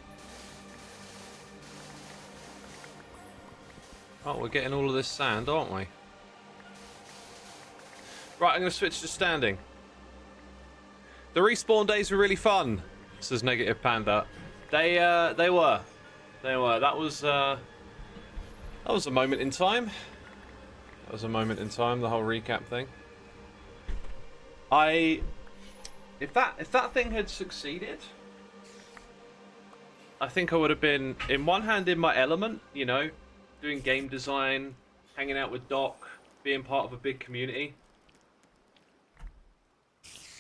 Oh, we're getting all of this sand, aren't we? Right, I'm going to switch to standing. The respawn days were really fun, says Negative Panda. They were. That was a moment in time. That was a moment in time, the whole recap thing. If that thing had succeeded, I think I would have been, in one hand, in my element, you know, doing game design, hanging out with Doc, being part of a big community.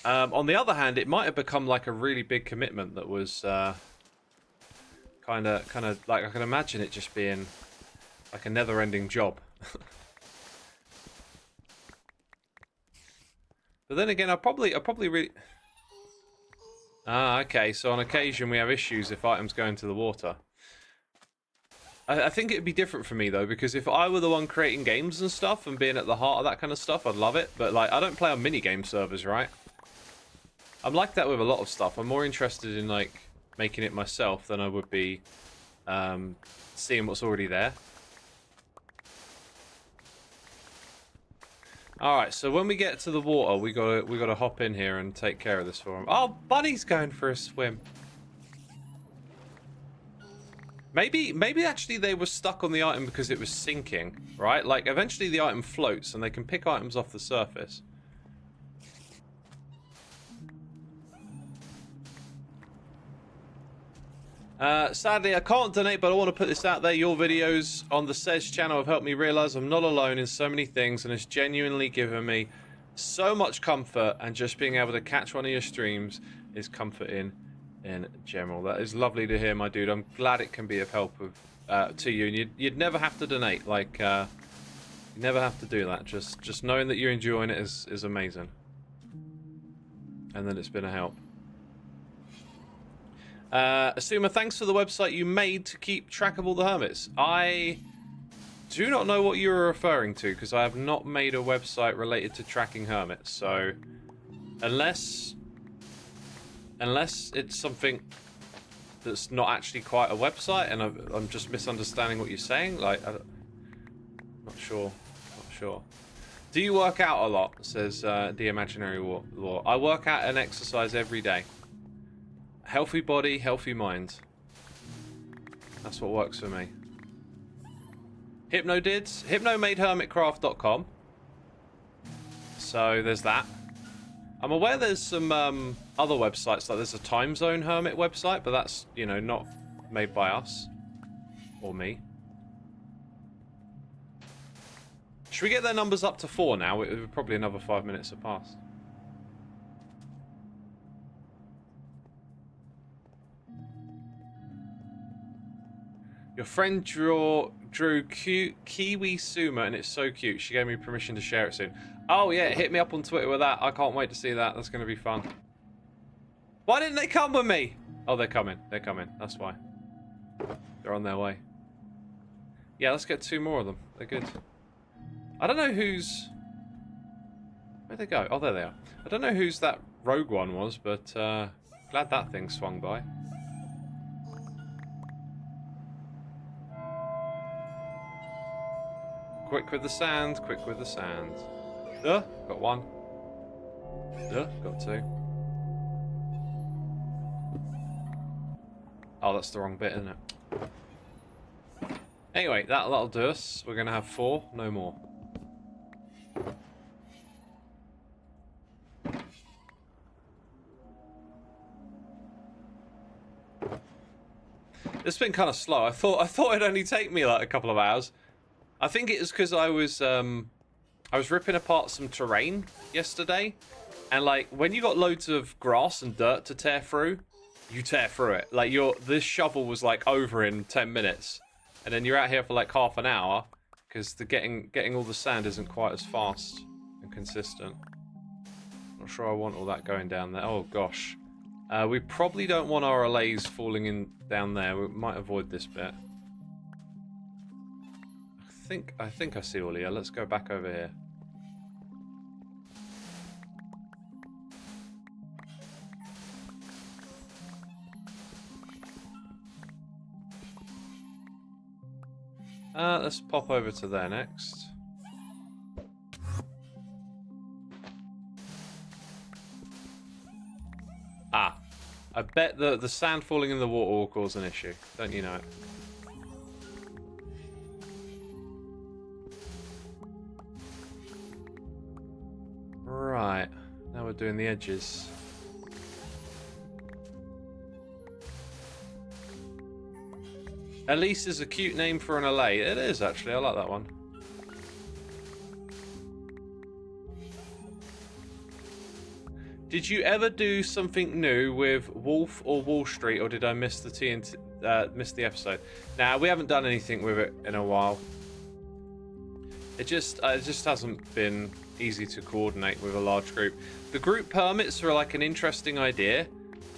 On the other hand, it might have become like a really big commitment that was kind of like, I can imagine it just being like a never-ending job. But then again, I probably really... Ah, okay, so on occasion we have issues if items go into the water. I think it'd be different for me though, because if I were the one creating games and stuff and being at the heart of that kind of stuff, I'd love it. But like, I don't play on minigame servers, right? I'm like that with a lot of stuff. I'm more interested in like making it myself than I would be seeing what's already there. Alright, so when we get to the water, we gotta hop in here and take care of this for him. Oh, Bunny's going for a swim. Maybe actually they were stuck on the item because it was sinking, right? Like, eventually the item floats and they can pick items off the surface. Sadly, I can't donate, but I want to put this out there. Your videos on the Sez channel have helped me realize I'm not alone in so many things, and it's genuinely given me so much comfort, and just being able to catch one of your streams is comforting in general. That is lovely to hear, my dude. I'm glad it can be of help to you, and you'd never have to donate. Like, you never have to do that. Just knowing that you're enjoying it is amazing, and that it's been a help. Xisuma, thanks for the website you made to keep track of all the hermits. I do not know what you were referring to, because I have not made a website related to tracking hermits. So, unless it's something that's not actually quite a website, and I'm just misunderstanding what you're saying, like, I'm not sure. Do you work out a lot? Says the Imaginary Law. I work out and exercise every day. Healthy body, healthy mind. That's what works for me. Hypno made Hermitcraft.com. So there's that. I'm aware there's some other websites, like there's a Time Zone Hermit website, but that's, you know, not made by us. Or me. Should we get their numbers up to 4 now? Probably another 5 minutes have passed. Your friend drew Kiwi Suma, and it's so cute. She gave me permission to share it soon. Oh yeah, hit me up on Twitter with that. I can't wait to see that. That's going to be fun. Why didn't they come with me? Oh, they're coming. They're coming. That's why. They're on their way. Yeah, let's get 2 more of them. They're good. I don't know who's... Where'd they go? Oh, there they are. I don't know whose that rogue one was, but glad that thing swung by. Quick with the sand, quick with the sand. Got 1. Got 2. Oh, that's the wrong bit, isn't it? Anyway, that'll do us. We're going to have 4, no more. It's been kind of slow. I thought it'd only take me like a couple of hours. I think it was because I was ripping apart some terrain yesterday, and like when you got loads of grass and dirt to tear through, you tear through it. Like this shovel was like over in 10 minutes, and then you're out here for like half an hour because the getting all the sand isn't quite as fast and consistent. Not sure I want all that going down there. Oh gosh, we probably don't want our allays falling in down there. We might avoid this bit. I think I see all here. Let's go back over here. Let's pop over to there next. Ah, I bet the sand falling in the water will cause an issue. Don't you know it? Right, now we're doing the edges. Elise is a cute name for an allay. It is, actually. I like that one. Did you ever do something new with Wolf or Wall Street, or did I miss the miss the episode? Nah, we haven't done anything with it in a while. It just hasn't been easy to coordinate with a large group. The group permits are like an interesting idea,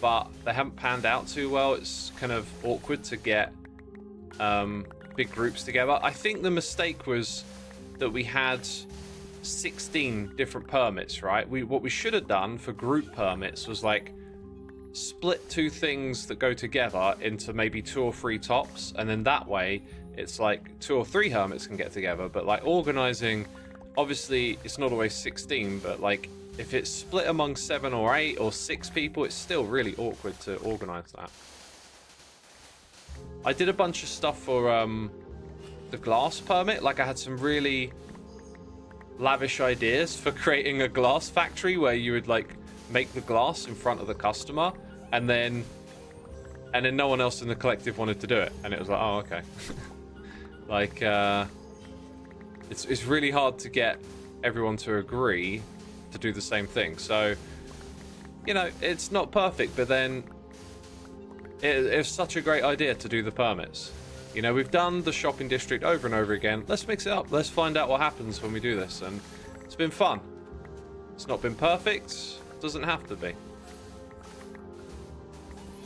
but they haven't panned out too well. It's kind of awkward to get big groups together. I think the mistake was that we had 16 different permits, right? What we should have done for group permits was like split 2 things that go together into maybe 2 or 3 tops, and then that way it's like 2 or 3 hermits can get together. But like organizing, obviously it's not always 16, but like if it's split among 7 or 8 or 6 people, it's still really awkward to organize that. I did a bunch of stuff for the glass permit. Like I had some really lavish ideas for creating a glass factory where you would like make the glass in front of the customer, and then no one else in the collective wanted to do it, and it was like, oh, okay. Like it's really hard to get everyone to agree to do the same thing. So, you know, it's not perfect, but then it's such a great idea to do the permits. You know, we've done the shopping district over and over again. Let's mix it up. Let's find out what happens when we do this. And it's been fun. It's not been perfect. It doesn't have to be.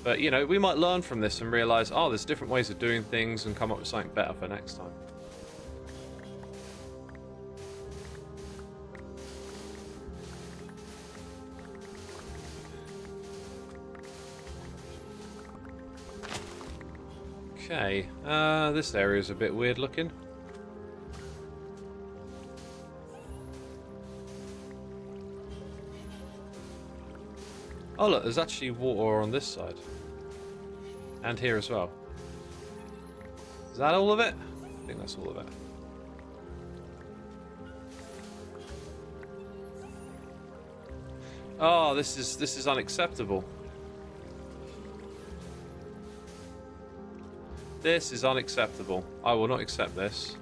But, you know, we might learn from this and realize, oh, there's different ways of doing things, and come up with something better for next time. Okay, this area is a bit weird looking. Oh look, there's actually water on this side. And here as well. Is that all of it? I think that's all of it. Oh, this is unacceptable. This is unacceptable. I will not accept this.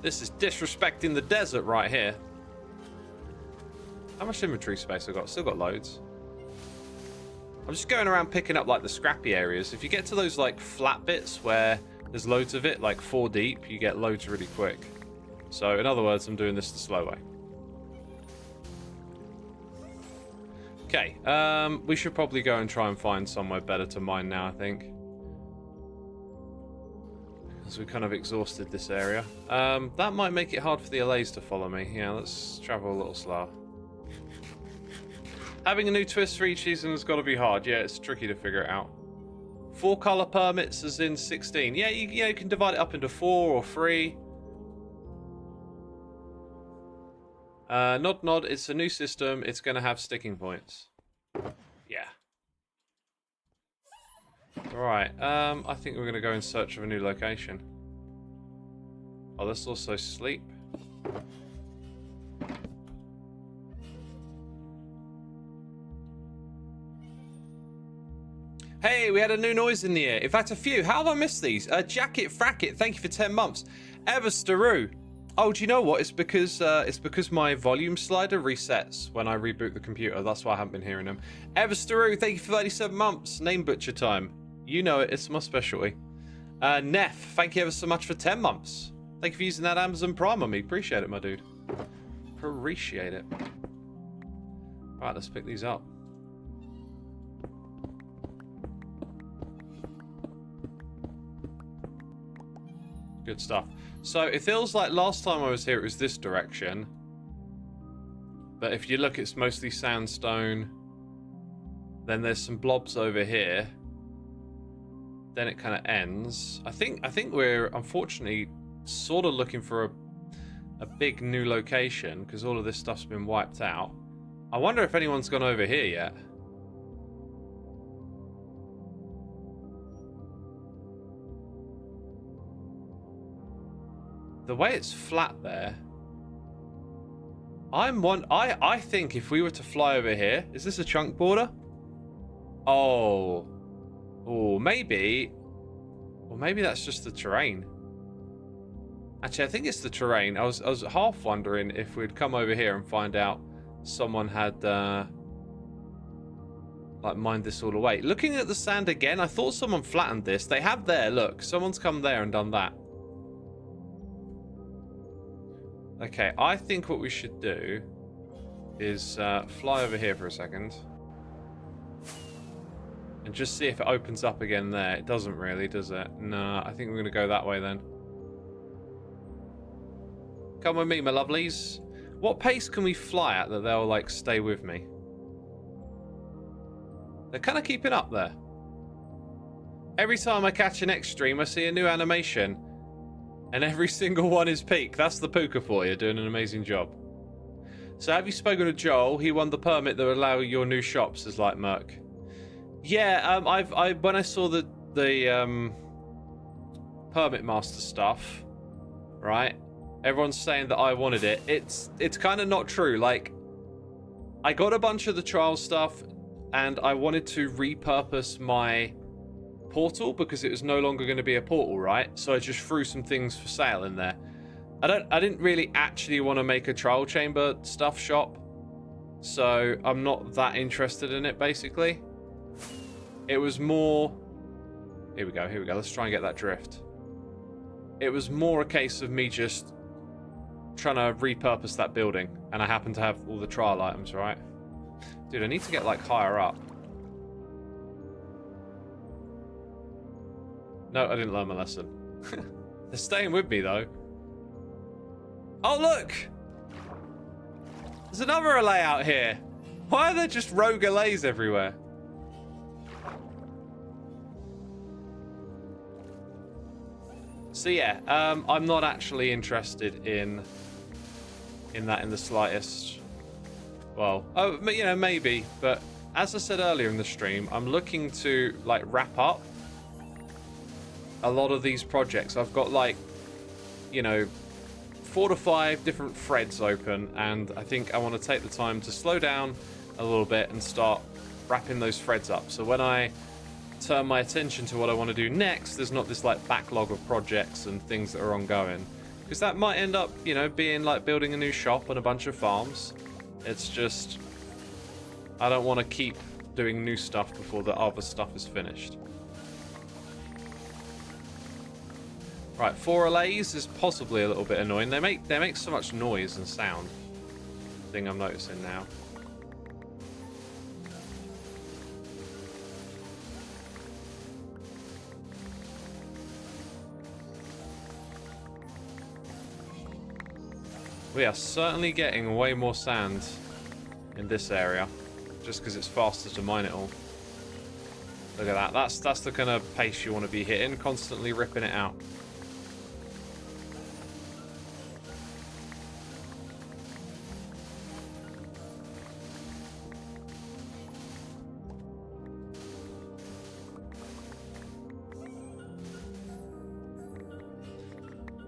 This is disrespecting the desert right here. How much inventory space I got? Still got loads. I'm just going around picking up like the scrappy areas. If you get to those like flat bits where there's loads of it, like 4 deep, you get loads really quick. So in other words, I'm doing this the slow way. Okay, we should probably go and try and find somewhere better to mine now, I think. Because we kind of exhausted this area. That might make it hard for the LAs to follow me. Yeah, let's travel a little slower. Having a new twist for each season has got to be hard. Yeah, it's tricky to figure it out. 4 color permits as in 16. Yeah, you can divide it up into 4 or 3. Nod, it's a new system. It's going to have sticking points. Yeah. Alright, I think we're going to go in search of a new location. Oh, let's also sleep. Hey, we had a new noise in the air. In fact, a few. How have I missed these? Jacket Fracket, thank you for 10 months. Everstaroo. Oh, do you know what? It's because my volume slider resets when I reboot the computer. That's why I haven't been hearing them. Everstaroo, thank you for 37 months. Name butcher time. You know it. It's my specialty. Neff, thank you ever so much for 10 months. Thank you for using that Amazon Prime on me. Appreciate it, my dude. Appreciate it. All right, let's pick these up. Good stuff. So it feels like last time I was here it was this direction. But if you look, it's mostly sandstone. Then there's some blobs over here. Then it kind of ends. I think we're unfortunately sort of looking for a big new location because all of this stuff's been wiped out. I wonder if anyone's gone over here yet. The way it's flat there, I think if we were to fly over here, is this a chunk border? Oh, maybe, or maybe that's just the terrain. Actually, I think it's the terrain. I was half wondering if we'd come over here and find out someone had like mined this all away. Looking at the sand again, I thought someone flattened this. They have there. Look, someone's come there and done that. Okay, I think what we should do is fly over here for a second. And just see if it opens up again there. It doesn't really, does it? No, I think we're going to go that way then. Come with me, my lovelies. What pace can we fly at that they'll, like, stay with me? They're kind of keeping up there. Every time I catch an X stream, I see a new animation. And every single one is peak. That's the Puka for you, doing an amazing job. So have you spoken to Joel? He won the permit that would allow your new shops, as like Merc. Yeah, when I saw the permit master stuff, right? Everyone's saying that I wanted it. It's kind of not true. Like, I got a bunch of the trial stuff, and I wanted to repurpose my portal because it was no longer going to be a portal, right? So I just threw some things for sale in there. I didn't really actually want to make a trial chamber stuff shop, so I'm not that interested in it, basically. It was more... Here we go. Let's try and get that drift. It was more a case of me just trying to repurpose that building, and I happen to have all the trial items, right? Dude, I need to get, like, higher up. No, I didn't learn my lesson. They're staying with me, though. Oh, look! There's another allay out here. Why are there just rogue allays everywhere? So yeah, I'm not actually interested in that in the slightest. Well, oh, you know, maybe, but as I said earlier in the stream, I'm looking to like wrap up a lot of these projects. I've got like, you know, 4 to 5 different threads open, and I think I want to take the time to slow down a little bit and start wrapping those threads up. So when I turn my attention to what I want to do next, there's not this like backlog of projects and things that are ongoing. Because that might end up, you know, being like building a new shop and a bunch of farms. It's just, I don't want to keep doing new stuff before the other stuff is finished. Right, 4 allays is possibly a little bit annoying. They make so much noise and sound. Thing I'm noticing now. We are certainly getting way more sand in this area, just because it's faster to mine it all. Look at that. That's the kind of pace you want to be hitting, constantly ripping it out.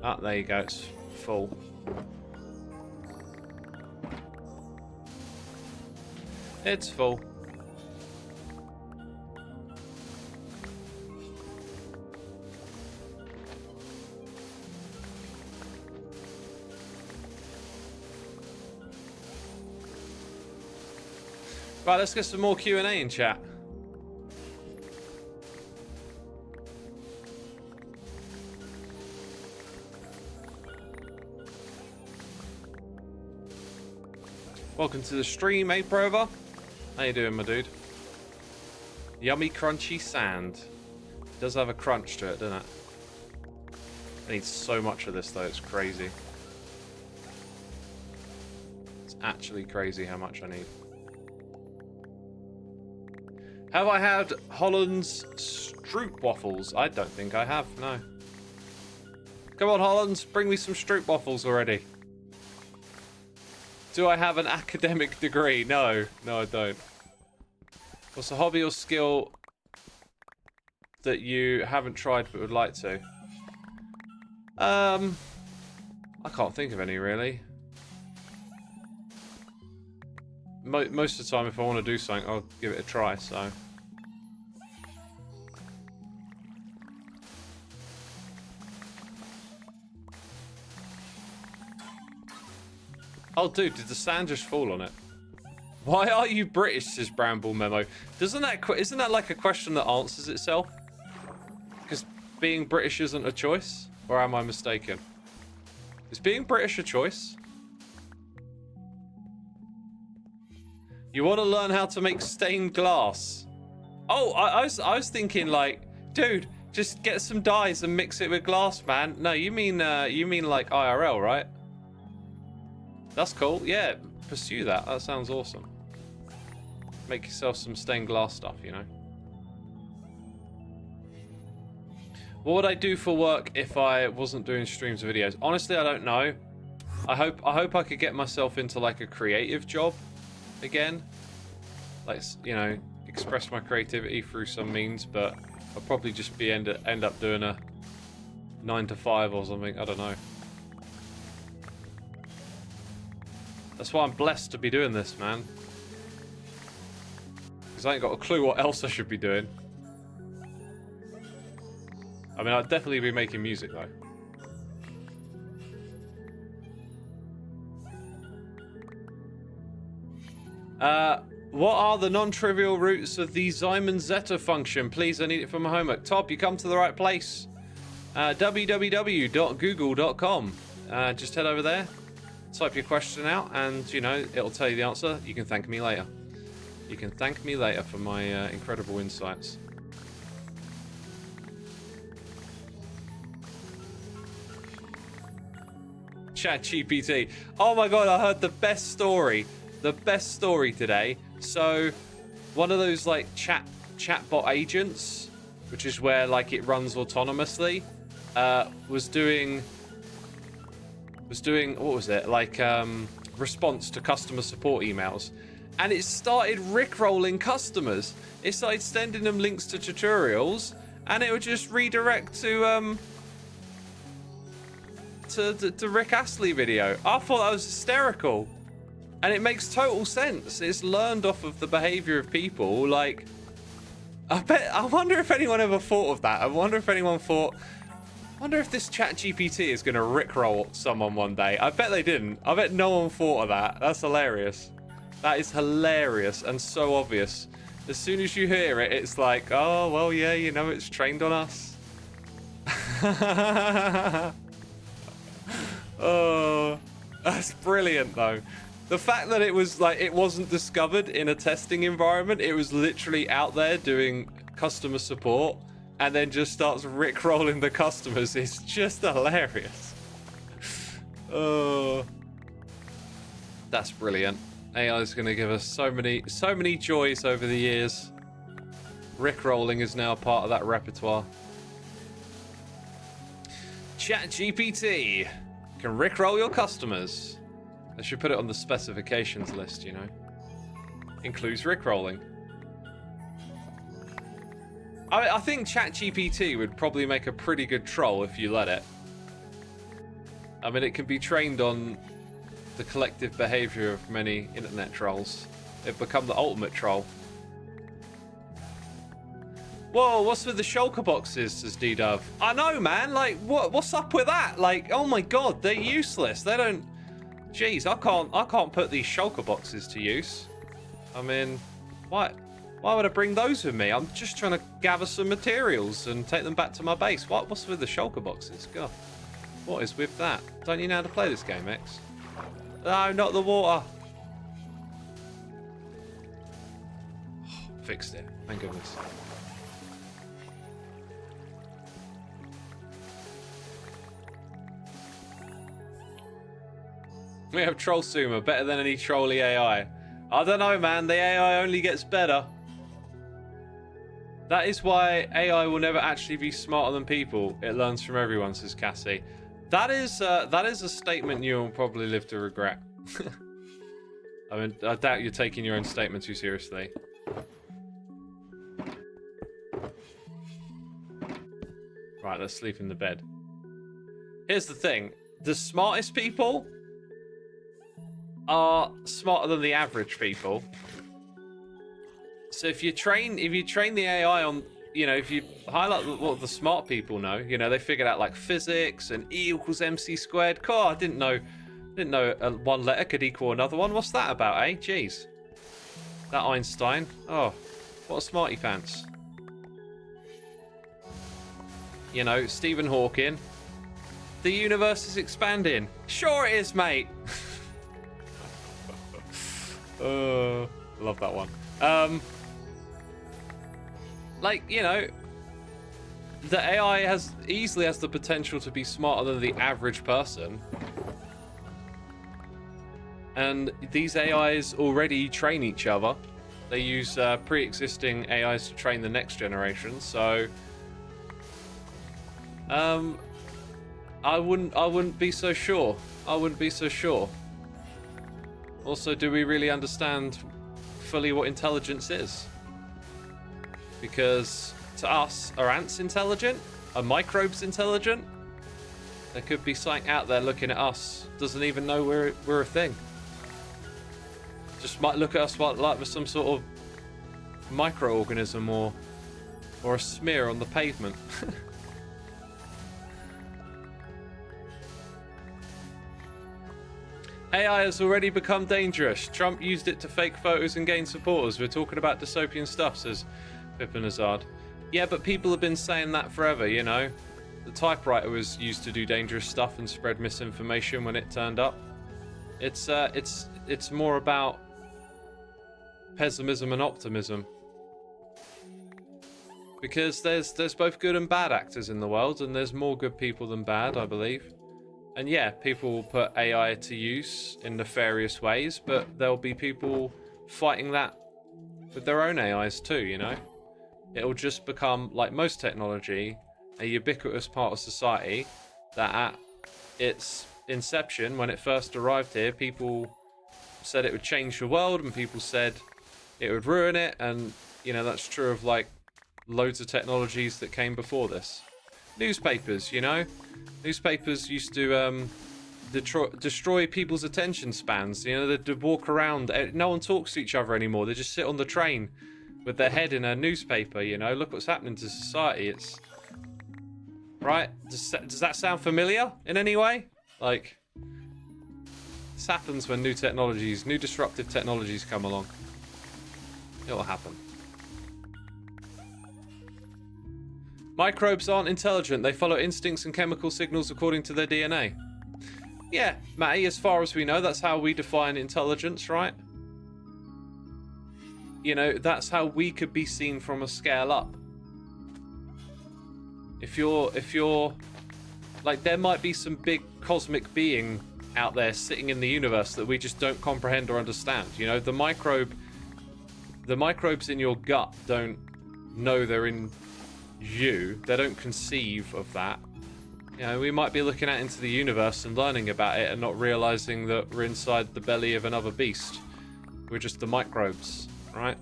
Ah, there you go. It's full. It's full. Right, let's get some more Q&A in chat. Welcome to the stream, Prover. How you doing, my dude? Yummy, crunchy sand. It does have a crunch to it, doesn't it? I need so much of this, though. It's crazy. It's actually crazy how much I need. Have I had Holland's Stroop waffles? I don't think I have, no. Come on, Hollands, bring me some Stroop waffles already. Do I have an academic degree? No, no, I don't. What's a hobby or skill that you haven't tried but would like to? I can't think of any, really. Most of the time, if I want to do something, I'll give it a try, so. Oh, dude, did the sand just fall on it? Why are you British, says Bramble Memo. Isn't that like a question that answers itself? Because being British isn't a choice? Or am I mistaken? Is being British a choice? You want to learn how to make stained glass? Oh, I was thinking like, dude, just get some dyes and mix it with glass, man. No, you mean like IRL, right? That's cool. Yeah, pursue that. That sounds awesome. Make yourself some stained glass stuff, you know. What would I do for work if I wasn't doing streams or videos? Honestly, I don't know. I hope I could get myself into like a creative job again. Like, you know, express my creativity through some means, but I'll probably just be end up doing a 9 to 5 or something. I don't know. That's why I'm blessed to be doing this, man. Because I ain't got a clue what else I should be doing. I mean, I'd definitely be making music, though. What are the non-trivial roots of the Simon Zeta function? Please, I need it for my homework. Top, you come to the right place. www.google.com. Just head over there. Type your question out, and you know it'll tell you the answer. You can thank me later. You can thank me later for my incredible insights. ChatGPT. Oh my god, I heard the best story. The best story today. So, one of those like chatbot agents, which is where like it runs autonomously, was doing what was it, like response to customer support emails, and it started rickrolling customers. It started sending them links to tutorials, and it would just redirect to to Rick Astley video. I thought that was hysterical. And it makes total sense. It's learned off of the behavior of people. Like, I wonder if anyone ever thought of that. I wonder if anyone thought, I wonder if this chat GPT is going to rickroll someone one day. I bet they didn't. I bet no one thought of that. That's hilarious. That is hilarious and so obvious. As soon as you hear it, it's like, oh, well, yeah, you know, it's trained on us. Oh, that's brilliant, though. The fact that it was like, it wasn't discovered in a testing environment, it was literally out there doing customer support and then just starts rickrolling the customers is just hilarious. Oh, that's brilliant. AI is going to give us so many joys over the years. Rickrolling is now part of that repertoire. ChatGPT can rickroll your customers. I should put it on the specifications list, you know. Includes rickrolling. I think ChatGPT would probably make a pretty good troll if you let it. I mean, it can be trained on the collective behavior of many internet trolls. It'd become the ultimate troll. Whoa, what's with the shulker boxes, says D-Dove. I know, man. Like, what's up with that? Like, oh my god, they're useless. They don't... Jeez, I can't put these shulker boxes to use. I mean, why would I bring those with me? I'm just trying to gather some materials and take them back to my base. What's with the shulker boxes? God, what is with that? Don't you know how to play this game, X? No, not the water. Fixed it. Thank goodness. We have Xisuma, better than any trolly AI. I don't know, man. The AI only gets better. That is why AI will never actually be smarter than people. It learns from everyone, says Cassie. That is a statement you will probably live to regret. I mean, I doubt you're taking your own statement too seriously. Right, let's sleep in the bed. Here's the thing. The smartest people are smarter than the average people. So if you train the AI on, you know, if you highlight what the smart people know, you know, they figured out like physics and E equals MC squared. God, I didn't know one letter could equal another one. What's that about, eh? Jeez. That Einstein. Oh, what a smarty pants. You know, Stephen Hawking. The universe is expanding. Sure it is, mate. Love that one. Like, you know, the AI easily has the potential to be smarter than the average person. And these AIs already train each other. They use pre-existing AIs to train the next generation. So, I wouldn't be so sure. I wouldn't be so sure. Also, do we really understand fully what intelligence is? Because to us, are ants intelligent? Are microbes intelligent? There could be something out there looking at us, doesn't even know we're a thing. Just might look at us like we're some sort of microorganism or a smear on the pavement. AI has already become dangerous. Trump used it to fake photos and gain supporters. We're talking about dystopian stuff, says Pippin Hazard. Yeah, but people have been saying that forever, you know. The typewriter was used to do dangerous stuff and spread misinformation when it turned up. It's more about pessimism and optimism. Because there's both good and bad actors in the world, and there's more good people than bad, I believe. And yeah, people will put AI to use in nefarious ways, but there'll be people fighting that with their own AIs too, you know? It'll just become, like most technology, a ubiquitous part of society that at its inception, when it first arrived here, people said it would change the world and people said it would ruin it. And, you know, that's true of like loads of technologies that came before this. newspapers, you know? Newspapers used to destroy people's attention spans. You know, they'd walk around. No one talks to each other anymore. They just sit on the train with their head in a newspaper, you know? Look what's happening to society. It's... Right? Does that sound familiar in any way? Like, this happens when new disruptive technologies come along. It'll happen. Microbes aren't intelligent. They follow instincts and chemical signals according to their DNA. Yeah, Matty, as far as we know, that's how we define intelligence, right? You know, that's how we could be seen from a scale up. If you're like, there might be some big cosmic being out there sitting in the universe that we just don't comprehend or understand. You know, the microbes in your gut don't know they're in you. They don't conceive of that. You know, we might be looking out into the universe and learning about it and not realizing that we're inside the belly of another beast. We're just the microbes, right?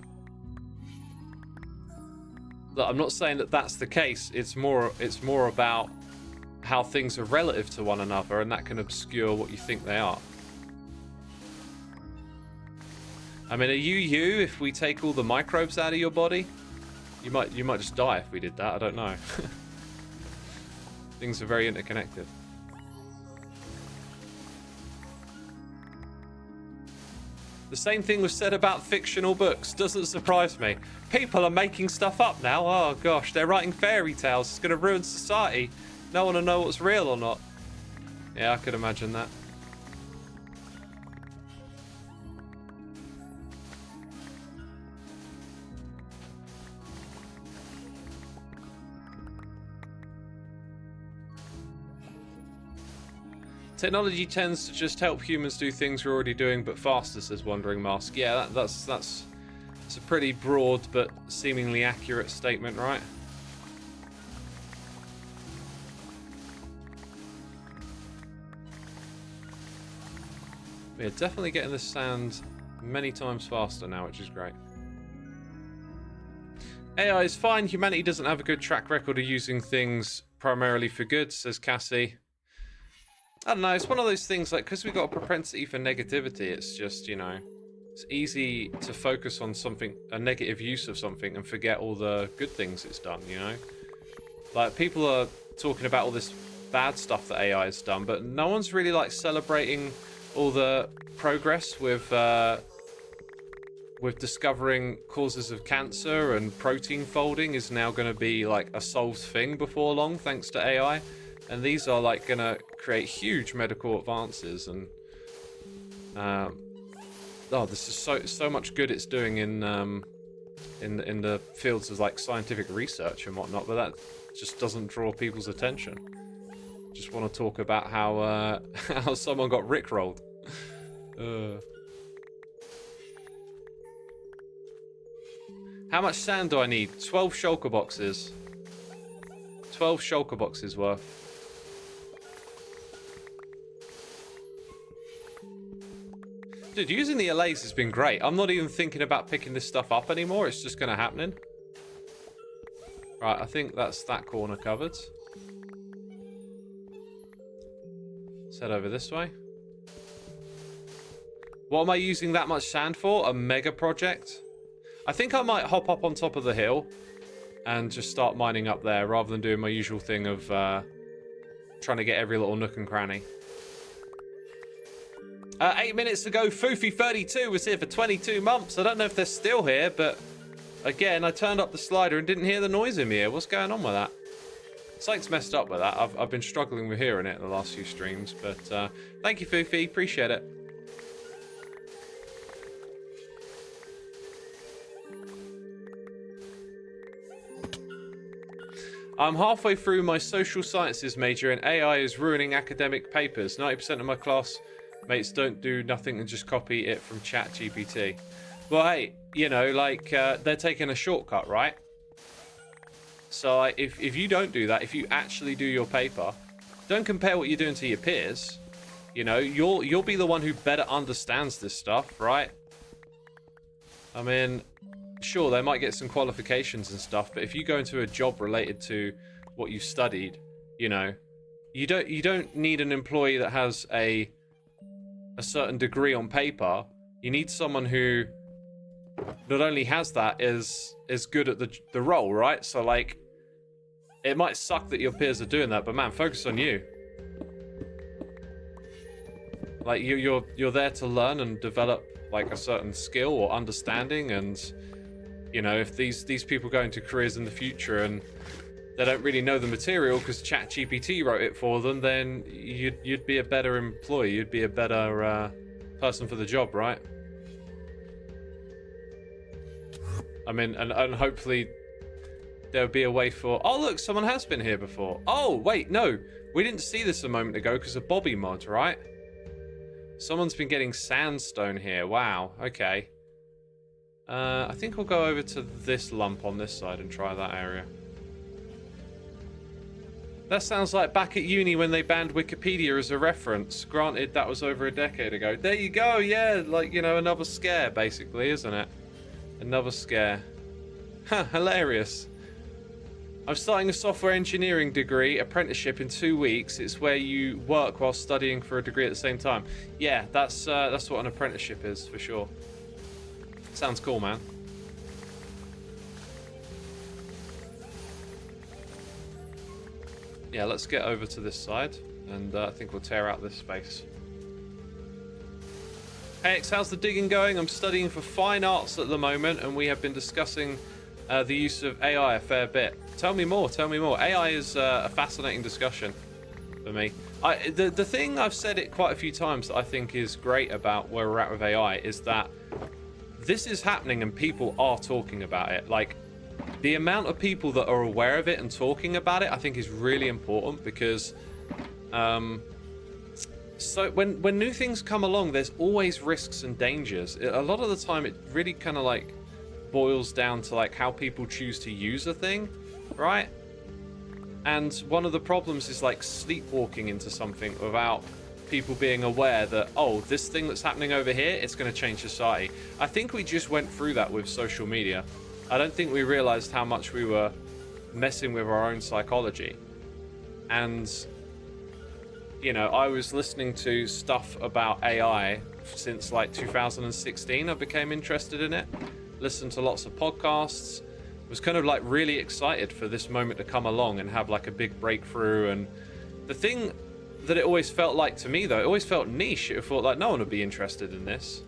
Look, I'm not saying that that's the case. It's more about how things are relative to one another, and that can obscure what you think they are. I mean, are you if we take all the microbes out of your body? You might just die if we did that. I don't know. Things are very interconnected. The same thing was said about fictional books. Doesn't surprise me. People are making stuff up now. Oh gosh, they're writing fairy tales. It's going to ruin society. No one will know what's real or not. Yeah, I could imagine that. Technology tends to just help humans do things we're already doing, but faster, says Wandering Mask. Yeah, that's a pretty broad but seemingly accurate statement, right? We're definitely getting this sand many times faster now, which is great. AI is fine. Humanity doesn't have a good track record of using things primarily for good, says Cassie. I don't know, it's one of those things, like, because we've got a propensity for negativity, it's just, you know, it's easy to focus on something, a negative use of something, and forget all the good things it's done, you know? Like, people are talking about all this bad stuff that AI has done, but no one's really, like, celebrating all the progress with discovering causes of cancer, and protein folding is now going to be, like, a solved thing before long, thanks to AI. And these are, like, gonna create huge medical advances, and oh, this is so much good it's doing in the fields of, like, scientific research and whatnot. But that just doesn't draw people's attention. Just want to talk about how how someone got rickrolled. How much sand do I need? 12 shulker boxes. 12 shulker boxes worth. Dude, using the allays has been great. I'm not even thinking about picking this stuff up anymore. It's just going to happen. Right, I think that's that corner covered. Let's head over this way. What am I using that much sand for? A mega project? I think I might hop up on top of the hill and just start mining up there, rather than doing my usual thing of trying to get every little nook and cranny. 8 minutes ago, Foofy32 was here for 22 months. I don't know if they're still here, but again, I turned up the slider and didn't hear the noise in here. What's going on with that? Something's messed up with that. I've been struggling with hearing it the last few streams, but thank you, Foofy. Appreciate it. I'm halfway through my social sciences major, and AI is ruining academic papers. 90% of my class mates don't do nothing and just copy it from ChatGPT. Well, hey, you know, like, they're taking a shortcut, right? So if you don't do that, if you actually do your paper, don't compare what you're doing to your peers. You know, you'll be the one who better understands this stuff, right? I mean, sure, they might get some qualifications and stuff, but if you go into a job related to what you've studied, You know, you don't need an employee that has a certain degree on paper. You need someone who not only has that, is good at the role, right? So like, it might suck that your peers are doing that, but man, focus on you. Like you're there to learn and develop like a certain skill or understanding, and you know, if these people go into careers in the future and they don't really know the material because ChatGPT wrote it for them, then you'd be a better employee. You'd be a better person for the job, right? I mean, and hopefully there'll be a way for... Oh, look, someone has been here before. Oh, wait, no. We didn't see this a moment ago because of Bobby mod, right? Someone's been getting sandstone here. Wow, okay. I think I'll go over to this lump on this side and try that area. That sounds like back at uni when they banned Wikipedia as a reference. Granted, that was over a decade ago. There you go, yeah, like, you know, another scare, basically, isn't it? Another scare. Huh, hilarious. I'm starting a software engineering degree apprenticeship in 2 weeks. It's where you work while studying for a degree at the same time. Yeah, that's what an apprenticeship is, for sure. Sounds cool, man. Yeah, let's get over to this side, and I think we'll tear out this space. Hey X, how's the digging going? I'm studying for fine arts at the moment, and we have been discussing the use of AI a fair bit. Tell me more, tell me more. AI is a fascinating discussion for me. The thing, I've said it quite a few times, that I think is great about where we're at with AI is that this is happening and people are talking about it. Like, the amount of people that are aware of it and talking about it, I think is really important, because so when new things come along, there's always risks and dangers. A lot of the time, it really kind of like boils down to like how people choose to use a thing, right? And one of the problems is like sleepwalking into something without people being aware that, oh, this thing that's happening over here, it's going to change society. I think we just went through that with social media. I don't think we realized how much we were messing with our own psychology. And you know, I was listening to stuff about AI since like 2016. I became interested in it, listened to lots of podcasts, was kind of like really excited for this moment to come along and have like a big breakthrough. And the thing that it always felt like to me, though, it always felt niche. It felt like no one would be interested in this.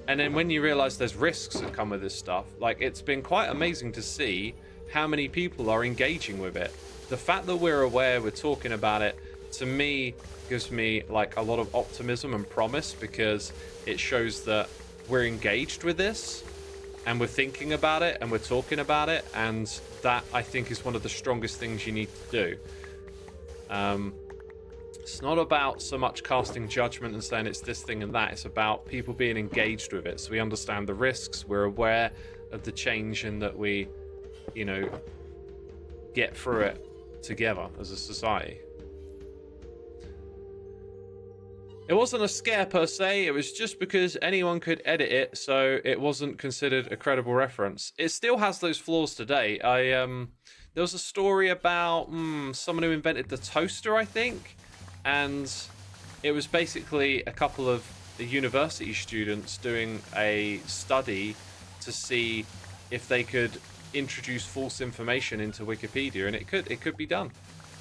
And then when you realize there's risks that come with this stuff, like, it's been quite amazing to see how many people are engaging with it. The fact that we're aware, we're talking about it, to me, gives me like a lot of optimism and promise, because it shows that we're engaged with this and we're thinking about it and we're talking about it, and that, I think, is one of the strongest things you need to do. It's not about so much casting judgment and saying it's this thing and that. It's about people being engaged with it, so we understand the risks, we're aware of the change, and that we, you know, get through it together as a society. It wasn't a scare per se, it was just because anyone could edit it, so it wasn't considered a credible reference. It still has those flaws today. There was a story about someone who invented the toaster, I think, and it was basically a couple of the university students doing a study to see if they could introduce false information into Wikipedia, and it could be done.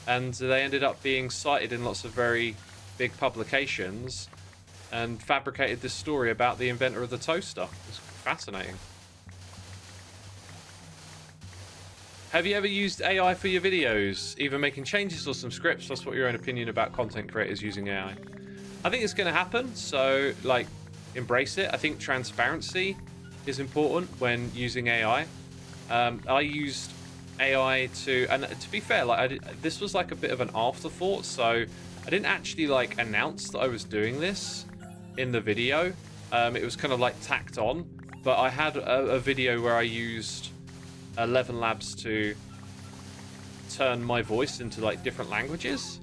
And they ended up being cited in lots of very big publications and fabricated this story about the inventor of the toaster. It's fascinating. Have you ever used AI for your videos, either making changes or some scripts? Plus, what your own opinion about content creators using AI? I think it's going to happen, so like, embrace it. I think transparency is important when using AI. I used AI and to be fair, like, this was like a bit of an afterthought, so I didn't actually like announce that I was doing this in the video. It was kind of like tacked on, but I had a video where I used 11 Labs to turn my voice into like different languages,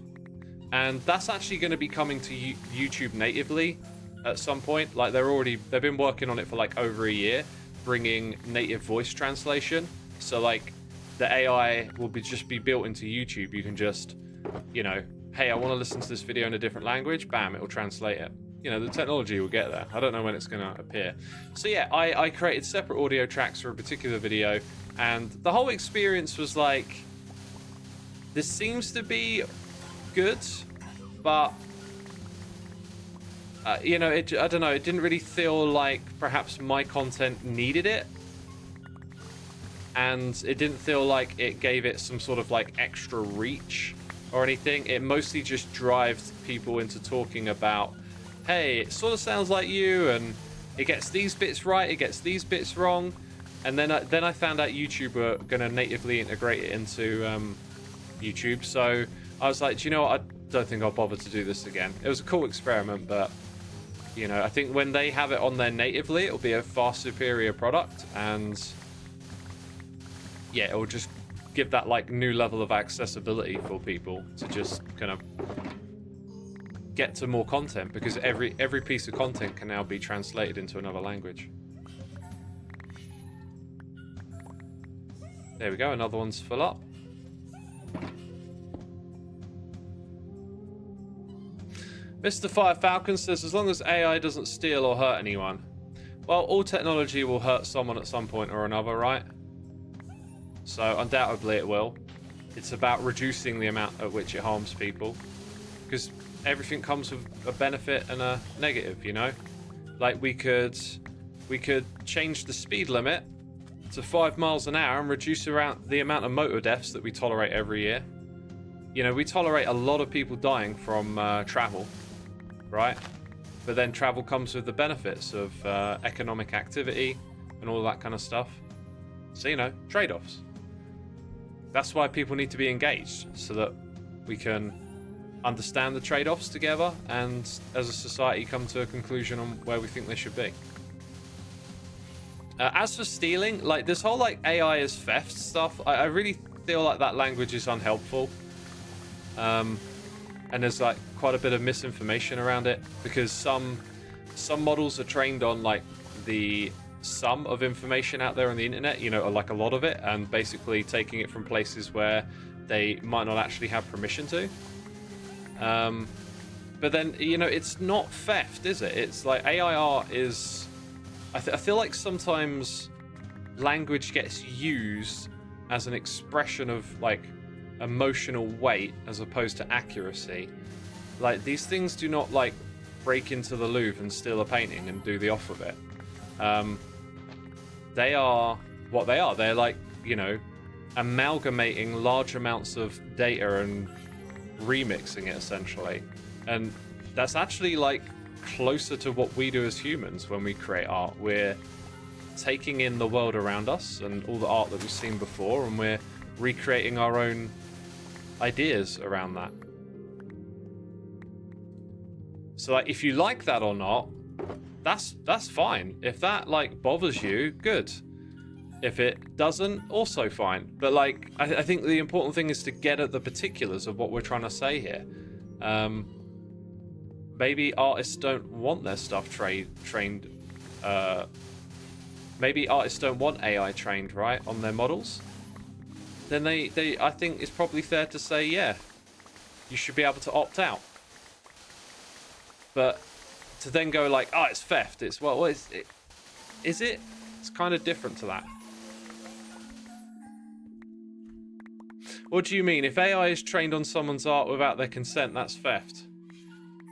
and that's actually going to be coming to YouTube natively at some point. Like, they've been working on it for like over a year, bringing native voice translation. So like, the AI will just be built into YouTube. You can just, you know, hey, I want to listen to this video in a different language. Bam, it will translate it. You know, the technology will get there. I don't know when it's going to appear. So yeah, I created separate audio tracks for a particular video, and the whole experience was like, this seems to be good, but you know, I don't know, it didn't really feel like perhaps my content needed it, and it didn't feel like it gave it some sort of like extra reach or anything. It mostly just drives people into talking about, hey, it sort of sounds like you, and it gets these bits right, it gets these bits wrong. And then I found out YouTube were going to natively integrate it into YouTube, so I was like, do you know what, I don't think I'll bother to do this again. It was a cool experiment, but you know, I think when they have it on there natively, it'll be a far superior product, and yeah, it will just give that like new level of accessibility for people to just kind of get to more content, because every piece of content can now be translated into another language. There we go, another one's full up. Mr. Fire Falcon says, as long as AI doesn't steal or hurt anyone. Well, all technology will hurt someone at some point or another, right? So undoubtedly it will. It's about reducing the amount at which it harms people, because everything comes with a benefit and a negative, you know? Like we could change the speed limit to 5 miles an hour and reduce around the amount of motor deaths that we tolerate every year. You know, we tolerate a lot of people dying from travel, right? But then travel comes with the benefits of economic activity and all that kind of stuff. So, you know, trade-offs. That's why people need to be engaged, so that we can understand the trade-offs together and as a society come to a conclusion on where we think they should be. As for stealing, like this whole like AI is theft stuff, I really feel like that language is unhelpful. And there's like quite a bit of misinformation around it, because some models are trained on like the sum of information out there on the internet, you know, like a lot of it, and basically taking it from places where they might not actually have permission to. But then, you know, it's not theft, is it? It's like AIR is... I feel like sometimes language gets used as an expression of like emotional weight as opposed to accuracy. Like these things do not like break into the Louvre and steal a painting and do the off of it. They are what they are. They're like, you know, amalgamating large amounts of data and remixing it essentially. And that's actually like closer to what we do as humans when we create art. We're taking in the world around us and all the art that we've seen before, and we're recreating our own ideas around that. So like, if you like that or not, that's fine. If that like bothers you, good. If it doesn't, also fine. But like, I think the important thing is to get at the particulars of what we're trying to say here. Maybe artists don't want their stuff trained. Maybe artists don't want AI trained, right, on their models. Then they I think it's probably fair to say, yeah, you should be able to opt out. But to then go like, oh, it's theft. It's well, is it? Is it? It's kind of different to that. What do you mean? If AI is trained on someone's art without their consent, that's theft.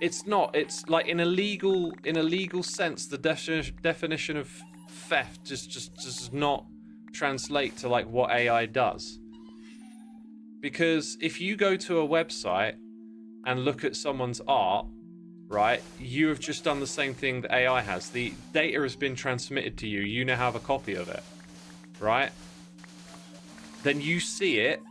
It's not. It's like in a legal sense, the definition of theft just does not translate to like what AI does. Because if you go to a website and look at someone's art, right, you have just done the same thing that AI has. The data has been transmitted to you. You now have a copy of it, right? Then you see it.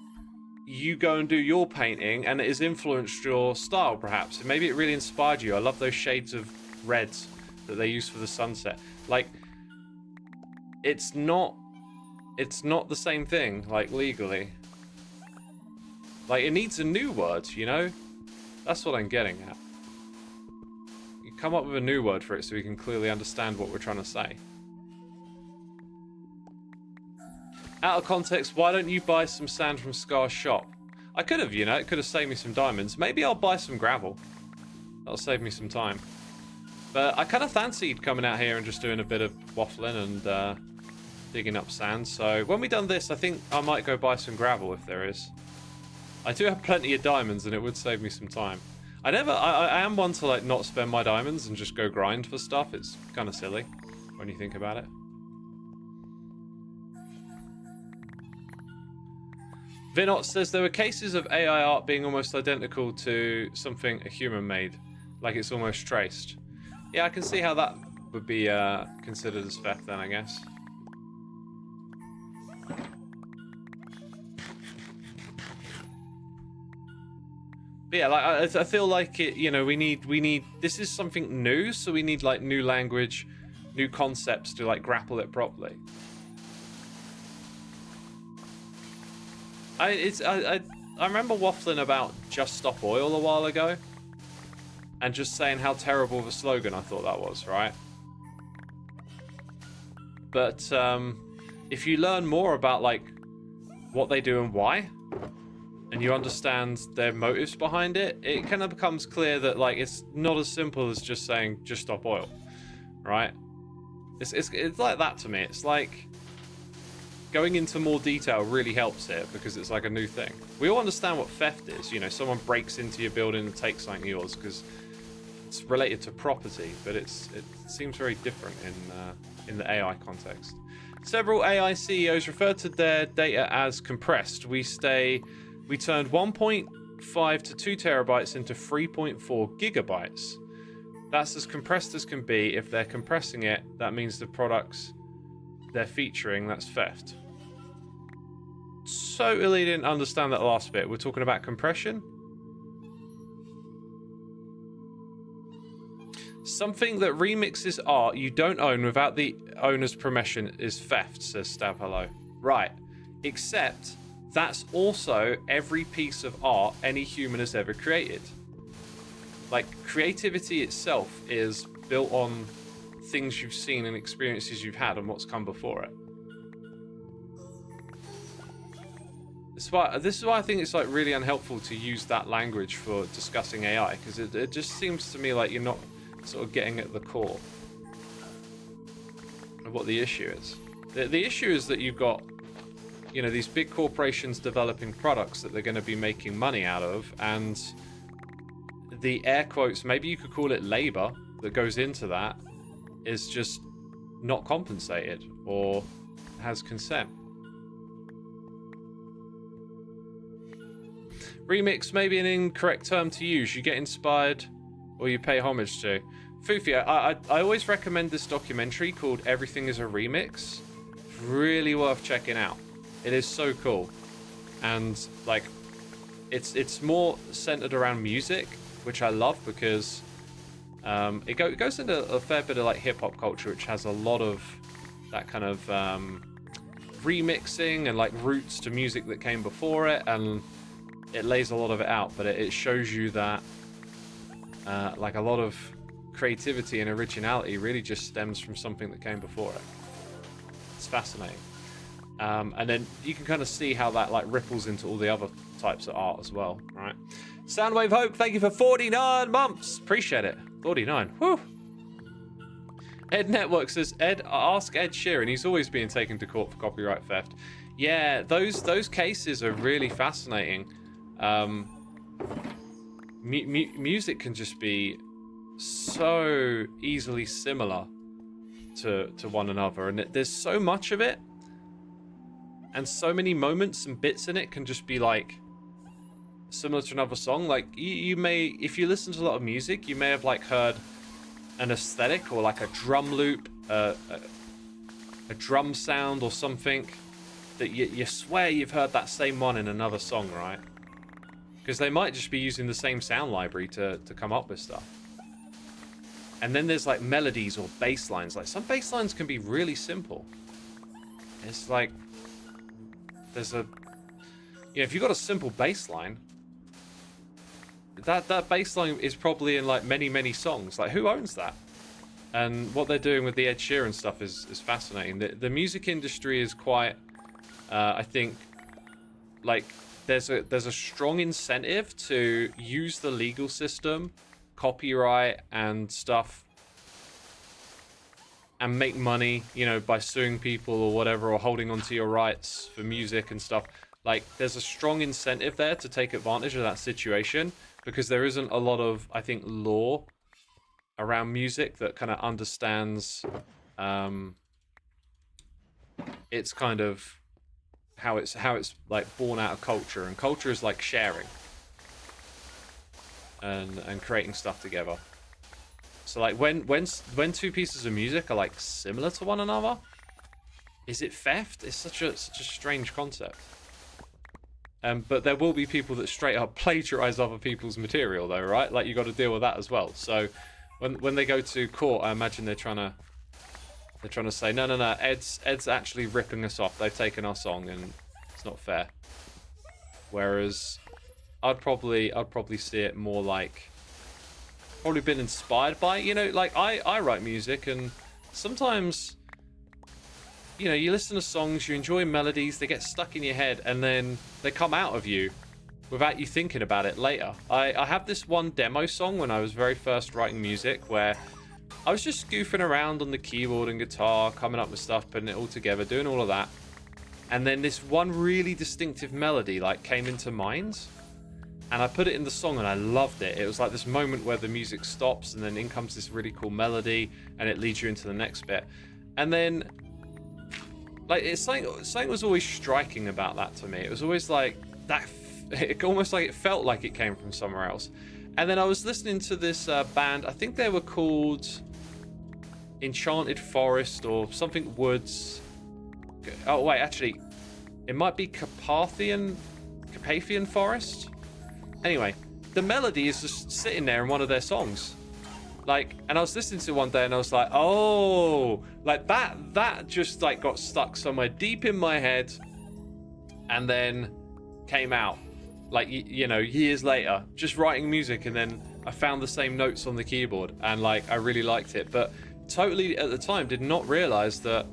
You go and do your painting, and it has influenced your style, perhaps. Maybe it really inspired you. I love those shades of reds that they use for the sunset. Like, it's not the same thing, like, legally. Like, it needs a new word, you know? That's what I'm getting at. You come up with a new word for it so we can clearly understand what we're trying to say. Out of context, why don't you buy some sand from Scar's shop? I could have, you know, it could have saved me some diamonds. Maybe I'll buy some gravel. That'll save me some time. But I kind of fancied coming out here and just doing a bit of waffling and digging up sand. So when we've done this, I think I might go buy some gravel if there is. I do have plenty of diamonds and it would save me some time. I am one to like not spend my diamonds and just go grind for stuff. It's kind of silly when you think about it. Vinot says there were cases of AI art being almost identical to something a human made, like it's almost traced. Yeah, I can see how that would be considered as theft then, I guess. But yeah, like I feel like it. You know, we need. This is something new, so we need like new language, new concepts to like grapple it properly. I remember waffling about Just Stop Oil a while ago, and just saying how terrible of a slogan I thought that was, right? But if you learn more about like what they do and why, and you understand their motives behind it, it kind of becomes clear that like it's not as simple as just saying just stop oil, right? It's like that to me. It's like going into more detail really helps it because it's like a new thing. We all understand what theft is. You know, someone breaks into your building and takes something of yours because it's related to property, but it seems very different in the AI context. Several AI CEOs referred to their data as compressed. We turned 1.5 to 2 terabytes into 3.4 gigabytes. That's as compressed as can be. If they're compressing it, that means the products they're featuring, that's theft. Totally didn't understand that last bit. We're talking about compression. Something that remixes art you don't own without the owner's permission is theft, says Stav Hello. Right, except that's also every piece of art any human has ever created. Like, creativity itself is built on things you've seen and experiences you've had and what's come before it. This is why I think it's like really unhelpful to use that language for discussing AI, because it just seems to me like you're not sort of getting at the core of what the issue is. The issue is that you've got, you know, these big corporations developing products that they're going to be making money out of, and the air quotes, maybe you could call it labor, that goes into that is just not compensated or has consent. Remix may be an incorrect term to use. You get inspired or you pay homage to. Fufi, I always recommend this documentary called Everything is a Remix. It's really worth checking out. It is so cool. And like it's more centered around music, which I love because it goes into a fair bit of like hip-hop culture, which has a lot of that kind of remixing and like roots to music that came before it, and it lays a lot of it out, but it shows you that like a lot of creativity and originality really just stems from something that came before it. It's fascinating. And then you can kind of see how that like ripples into all the other types of art as well, right? Soundwave Hope, thank you for 49 months. Appreciate it. 49. Whew. Ed Network says, ask Ed Sheeran. He's always being taken to court for copyright theft. Yeah, those cases are really fascinating. Music can just be so easily similar to one another, and there's so much of it, and so many moments and bits in it can just be like similar to another song. Like you may, if you listen to a lot of music, you may have like heard an aesthetic or like a drum loop, a drum sound or something that you swear you've heard that same one in another song, right? Because they might just be using the same sound library to come up with stuff. And then there's like melodies or bass lines. Like some bass lines can be really simple. It's like there's a, you know, if you've got a simple bass line, that bass line is probably in like many songs. Like who owns that? And what they're doing with the Ed Sheeran stuff is fascinating. The music industry is quite I think like there's a strong incentive to use the legal system, copyright and stuff, and make money, you know, by suing people or whatever, or holding onto your rights for music and stuff. Like, there's a strong incentive there to take advantage of that situation, because there isn't a lot of, I think, law around music that kind of understands it's kind of how it's like born out of culture, and culture is like sharing and creating stuff together. So like when two pieces of music are like similar to one another, is it theft? It's such a strange concept. But there will be people that straight up plagiarize other people's material, though, right? Like, you got to deal with that as well. So when they go to court, I imagine they're trying to say, no, Ed's actually ripping us off. They've taken our song, and it's not fair. Whereas I'd probably see it more like, probably been inspired by, you know, like I write music, and sometimes, you know, you listen to songs, you enjoy melodies, they get stuck in your head, and then they come out of you without you thinking about it later. I have this one demo song when I was very first writing music, where I was just goofing around on the keyboard and guitar, coming up with stuff, putting it all together, doing all of that. And then this one really distinctive melody like came into mind, and I put it in the song, and I loved it. It was like this moment where the music stops, and then in comes this really cool melody, and it leads you into the next bit. And then, like, it's something was always striking about that to me. It was always like that. It almost like it felt like it came from somewhere else. And then I was listening to this band. I think they were called Enchanted Forest or something Woods. Oh wait, actually, it might be Carpathian Forest. Anyway, the melody is just sitting there in one of their songs. Like, and I was listening to it one day, and I was like, oh, like that just like got stuck somewhere deep in my head, and then came out, like, you know, years later, just writing music, and then I found the same notes on the keyboard, and like I really liked it, but totally at the time did not realize that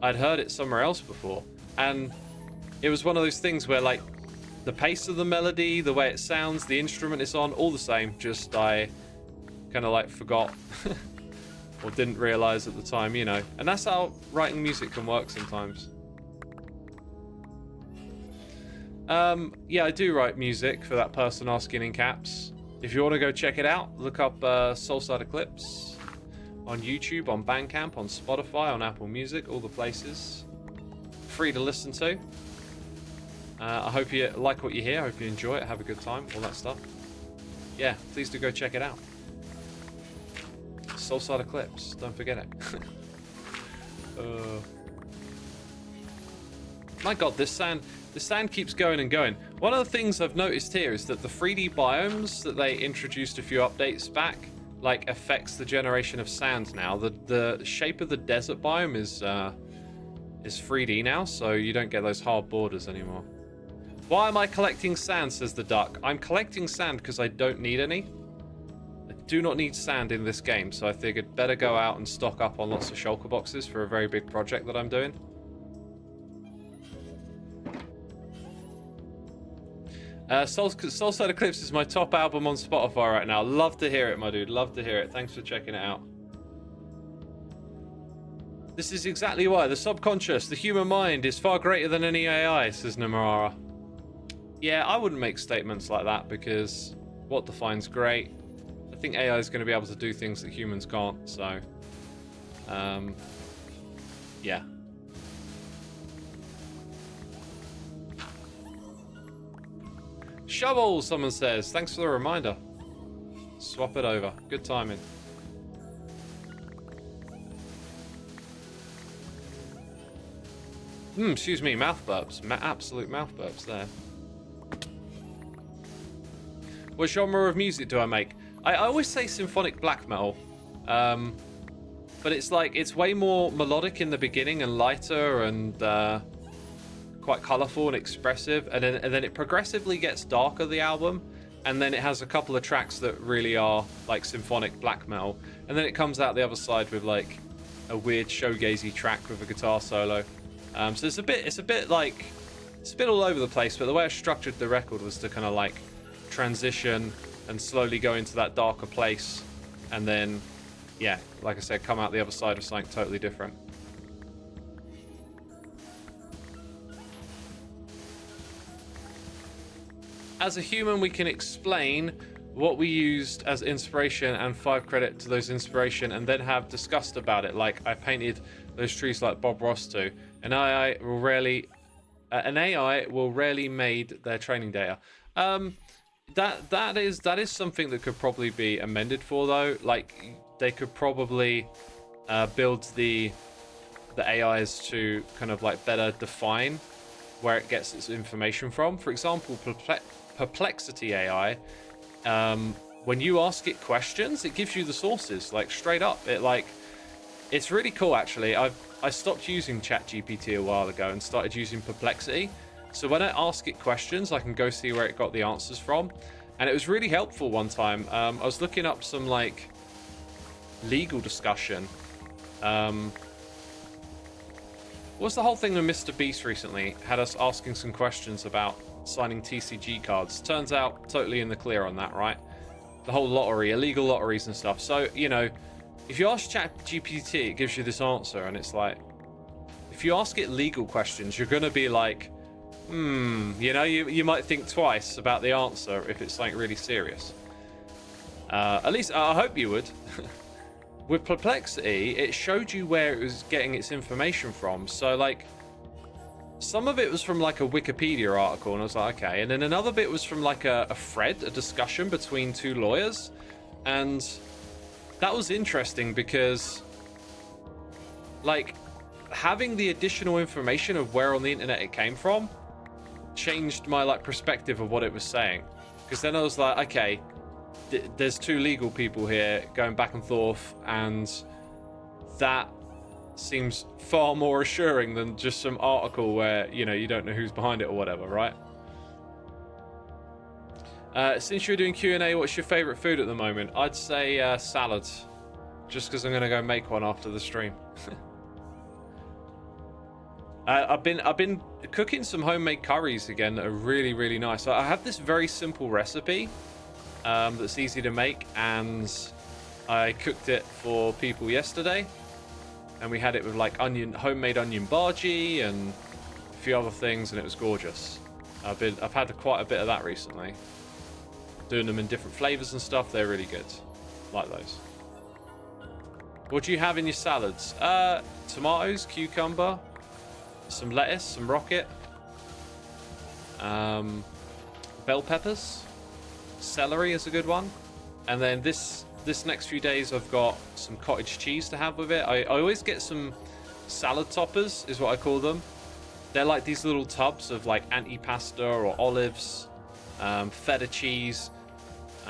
I'd heard it somewhere else before. And it was one of those things where, like, the pace of the melody, the way it sounds, the instrument it's on, all the same, just I kind of like forgot or didn't realize at the time, you know. And that's how writing music can work sometimes. Yeah, I do write music for that person asking in caps. If you want to go check it out, look up Soulside Eclipse on YouTube, on Bandcamp, on Spotify, on Apple Music, all the places. Free to listen to. I hope you like what you hear. I hope you enjoy it, have a good time, all that stuff. Yeah, please do go check it out. Soulside Eclipse, don't forget it. My god, this sand keeps going and going. One of the things I've noticed here is that the 3D biomes that they introduced a few updates back, like, affects the generation of sand now. The shape of the desert biome is 3D now, so you don't get those hard borders anymore. Why am I collecting sand, says the duck. I'm collecting sand because I don't need any. I do not need sand in this game, so I figured better go out and stock up on lots of shulker boxes for a very big project that I'm doing. Soulside Eclipse is my top album on Spotify right now. Love to hear it, my dude. Love to hear it. Thanks for checking it out. This is exactly why the subconscious, the human mind, is far greater than any AI, says Namara. Yeah, I wouldn't make statements like that, because what defines great? I think AI is going to be able to do things that humans can't, so... yeah. Shovel, someone says. Thanks for the reminder. Swap it over. Good timing. Excuse me, mouth burps. Absolute mouth burps there. What genre of music do I make? I always say symphonic black metal. But it's like, it's way more melodic in the beginning and lighter and quite colourful and expressive. And then it progressively gets darker, the album. And then it has a couple of tracks that really are like symphonic black metal. And then it comes out the other side with like a weird showgazy track with a guitar solo. So it's a bit like, it's a bit all over the place, but the way I structured the record was to kind of like transition and slowly go into that darker place, and then, yeah, like I said, come out the other side of something totally different. As a human, we can explain what we used as inspiration and 5 credit to those inspiration, and then have discussed about it. Like, I painted those trees like Bob Ross do. An AI will rarely made their training data. That is something that could probably be amended for, though. Like, they could probably build the AIs to kind of like better define where it gets its information from. For example, Perplexity AI, when you ask it questions, it gives you the sources, like straight up. It's really cool, actually. I stopped using ChatGPT a while ago and started using Perplexity. So when I ask it questions, I can go see where it got the answers from. And it was really helpful one time. I was looking up some like legal discussion. What's the whole thing with Mr. Beast recently? Had us asking some questions about signing TCG cards. Turns out totally in the clear on that, right? The whole lottery, illegal lotteries and stuff. So, you know, if you ask ChatGPT, it gives you this answer, and it's like, if you ask it legal questions, you're going to be like, you know, you might think twice about the answer if it's something really serious. At least I hope you would. With Perplexity, it showed you where it was getting its information from. So, like, some of it was from like a Wikipedia article, and I was like, okay. And then another bit was from like a thread, a discussion between 2 lawyers. And that was interesting because, like, having the additional information of where on the internet it came from changed my like perspective of what it was saying. Because then I was like, okay, there's 2 legal people here going back and forth, and that seems far more assuring than just some article where, you know, you don't know who's behind it or whatever, right? Since you're doing Q&A, what's your favorite food at the moment? I'd say salads, just because I'm going to go make one after the stream. I've been cooking some homemade curries again that are really, really nice. I have this very simple recipe that's easy to make, and I cooked it for people yesterday, and we had it with like homemade onion bhaji and a few other things, and it was gorgeous. I've had quite a bit of that recently, doing them in different flavors and stuff. They're really good, like those. What do you have in your salads? Tomatoes, cucumber, some lettuce, some rocket, bell peppers, celery is a good one, and then this next few days I've got some cottage cheese to have with it. I always get some salad toppers, is what I call them. They're like these little tubs of like antipasta or olives, feta cheese.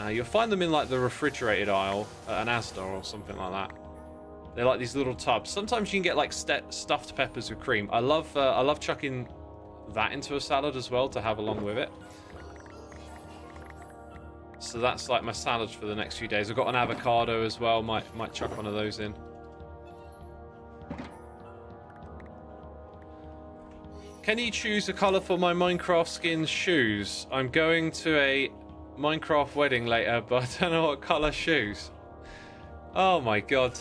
You'll find them in like the refrigerated aisle at an Asda or something like that. They're like these little tubs. Sometimes you can get like stuffed peppers with cream. I love chucking that into a salad as well to have along with it. So that's like my salad for the next few days. I've got an avocado as well. Might chuck one of those in. Can you choose a color for my Minecraft skin shoes? I'm going to a Minecraft wedding later, but I don't know what color shoes. Oh my god.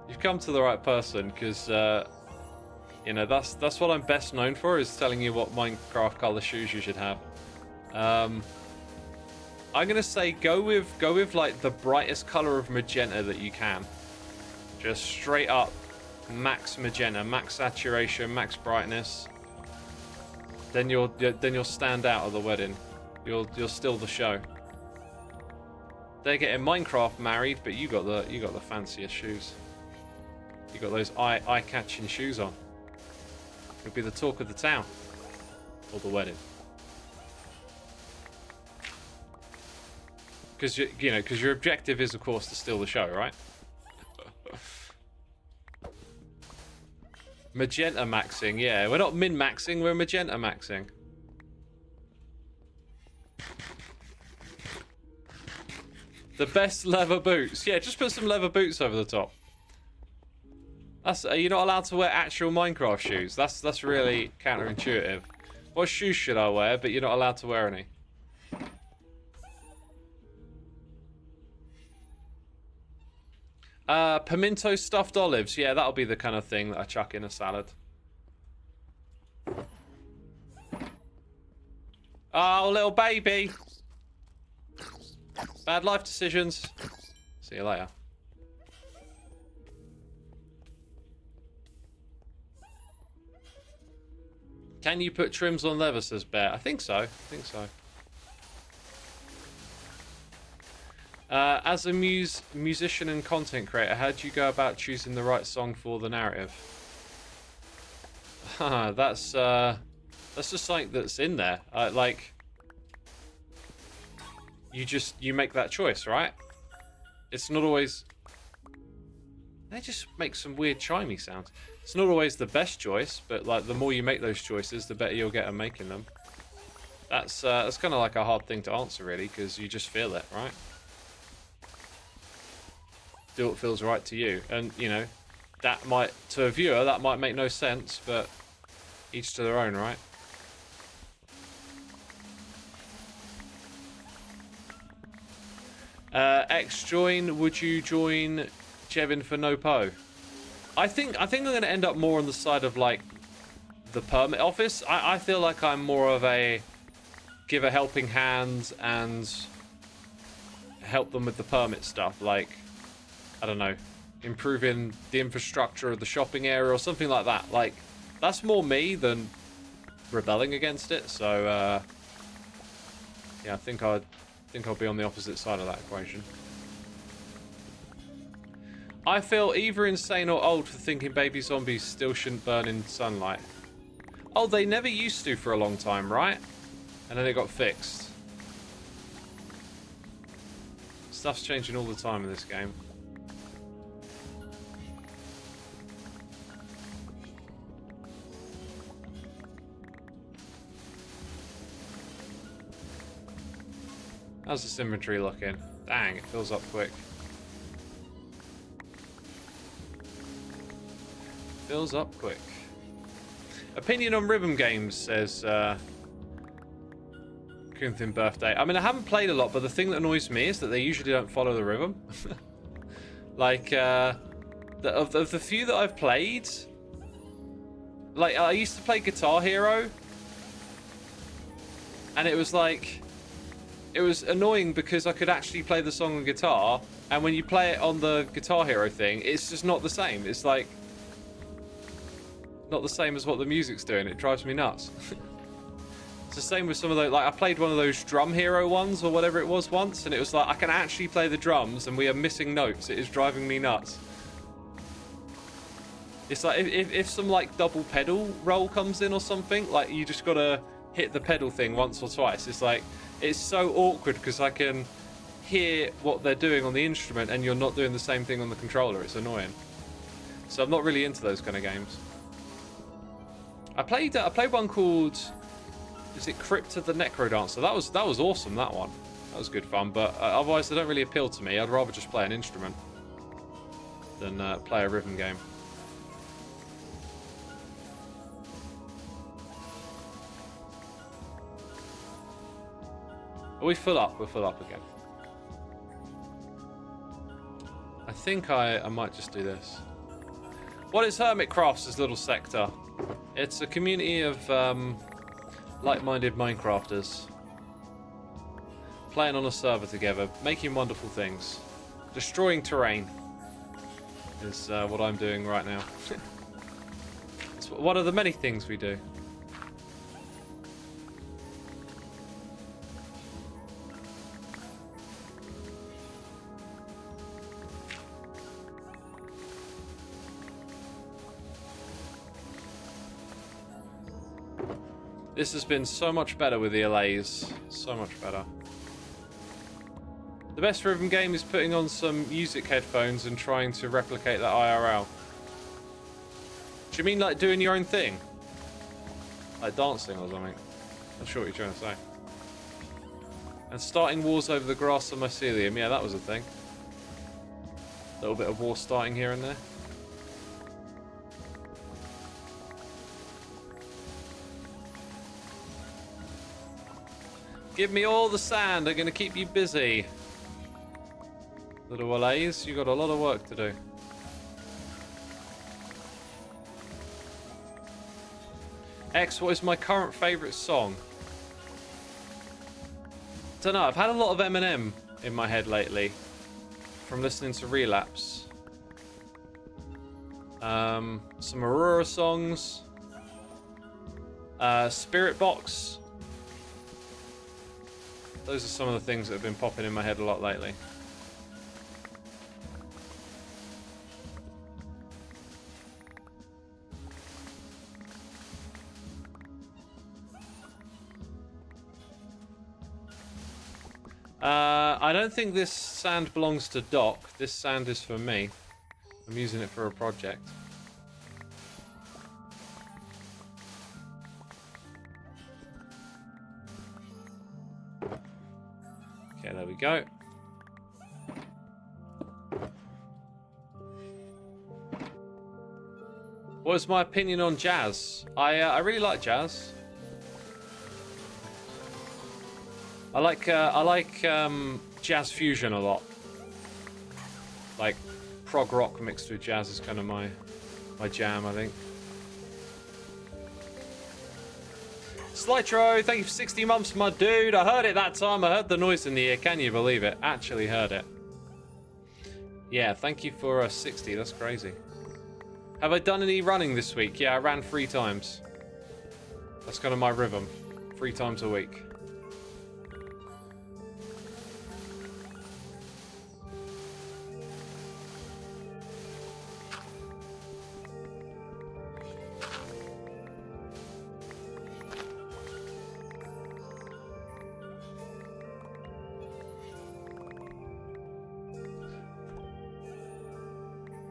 You've come to the right person, because you know, that's what I'm best known for, is telling you what Minecraft color shoes you should have. I'm gonna say go with like the brightest color of magenta that you can. Just straight up max magenta, max saturation, max brightness. Then you'll stand out at the wedding. You'll steal the show. They're getting Minecraft married, but you got the fanciest shoes. You got those eye-catching shoes on. You'll be the talk of the town, or the wedding. Because because your objective is, of course, to steal the show, right? Magenta maxing, yeah. We're not min-maxing, we're magenta maxing. The best leather boots. Yeah, just put some leather boots over the top. That's you're not allowed to wear actual Minecraft shoes. That's really counterintuitive. What shoes should I wear? But you're not allowed to wear any. Pimento stuffed olives. Yeah, that'll be the kind of thing that I chuck in a salad. Oh, little baby. Bad life decisions. See you later. Can you put trims on leather, says Bear? I think so. As a musician and content creator, how do you go about choosing the right song for the narrative? That's just something that's in there. Like, you make that choice, right? It's not always... They just make some weird chimey sounds. It's not always the best choice, but like the more you make those choices, the better you'll get at making them. That's kind of like a hard thing to answer, really, because you just feel it, right? Do what feels right to you, and you know, that might, to a viewer, that might make no sense, but each to their own, right? X join. Would you join Jevin for no po? I think I'm going to end up more on the side of like the permit office. I feel like I'm more of a give a helping hand and help them with the permit stuff. Like, I don't know, improving the infrastructure of the shopping area or something like that. Like, that's more me than rebelling against it. So yeah, I think I'll be on the opposite side of that equation. I feel either insane or old for thinking baby zombies still shouldn't burn in sunlight. Oh, they never used to for a long time, right? And then it got fixed. Stuff's changing all the time in this game. How's this inventory looking? Dang, it fills up quick. Fills up quick. Opinion on rhythm games, says Kunthin Birthday. I mean, I haven't played a lot, but the thing that annoys me is that they usually don't follow the rhythm. Like, of the few that I've played, like, I used to play Guitar Hero, and it was like, it was annoying because I could actually play the song on guitar, and when you play it on the Guitar Hero thing, it's just not the same. It's like, not the same as what the music's doing. It drives me nuts. It's the same with some of those, like I played one of those Drum Hero ones or whatever it was once, and it was like I can actually play the drums and we are missing notes. It is driving me nuts. It's like if some like double pedal roll comes in or something, like you just gotta hit the pedal thing once or twice. It's like, it's so awkward because I can hear what they're doing on the instrument and you're not doing the same thing on the controller. It's annoying. So I'm not really into those kind of games. I played one called, is it Crypt of the Necrodancer? That was awesome, that one. That was good fun, but otherwise they don't really appeal to me. I'd rather just play an instrument than play a rhythm game. Are we full up? We're full up again. I think I might just do this. What is Hermitcraft's little sector? It's a community of like-minded Minecrafters playing on a server together, making wonderful things, destroying terrain is what I'm doing right now. It's one of the many things we do. This has been so much better with the allays. So much better. The best rhythm game is putting on some music headphones and trying to replicate that IRL. Do you mean like doing your own thing? Like dancing or something? Not sure what you're trying to say. And starting wars over the grass of mycelium. Yeah, that was a thing. A little bit of war starting here and there. Give me all the sand. I'm going to keep you busy. Little Allays, you got a lot of work to do. X, what is my current favourite song? Don't know, I've had a lot of Eminem in my head lately from listening to Relapse. Some Aurora songs. Spirit Box. Those are some of the things that have been popping in my head a lot lately. I don't think this sand belongs to Doc. This sand is for me. I'm using it for a project. Okay, there we go. What is my opinion on jazz? I really like jazz. I like jazz fusion a lot. Like prog rock mixed with jazz is kind of my jam, I think. Slytro, thank you for 60 months, my dude. I heard it that time. I heard the noise in the ear. Can you believe it? Actually heard it. Yeah, thank you for 60. That's crazy. Have I done any running this week? Yeah, I ran 3 times. That's kind of my rhythm. 3 times a week.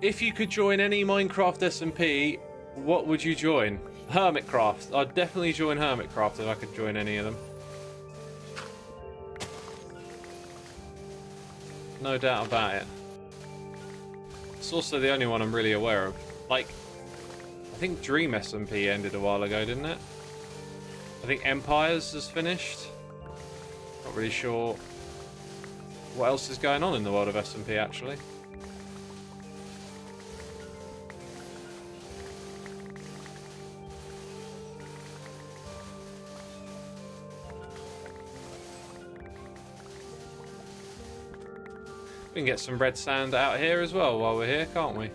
If you could join any Minecraft SMP, what would you join? Hermitcraft. I'd definitely join Hermitcraft if I could join any of them. No doubt about it. It's also the only one I'm really aware of. Like, I think Dream SMP ended a while ago, didn't it? I think Empires has finished. Not really sure what else is going on in the world of SMP, actually. We can get some red sand out here as well while we're here, can't we?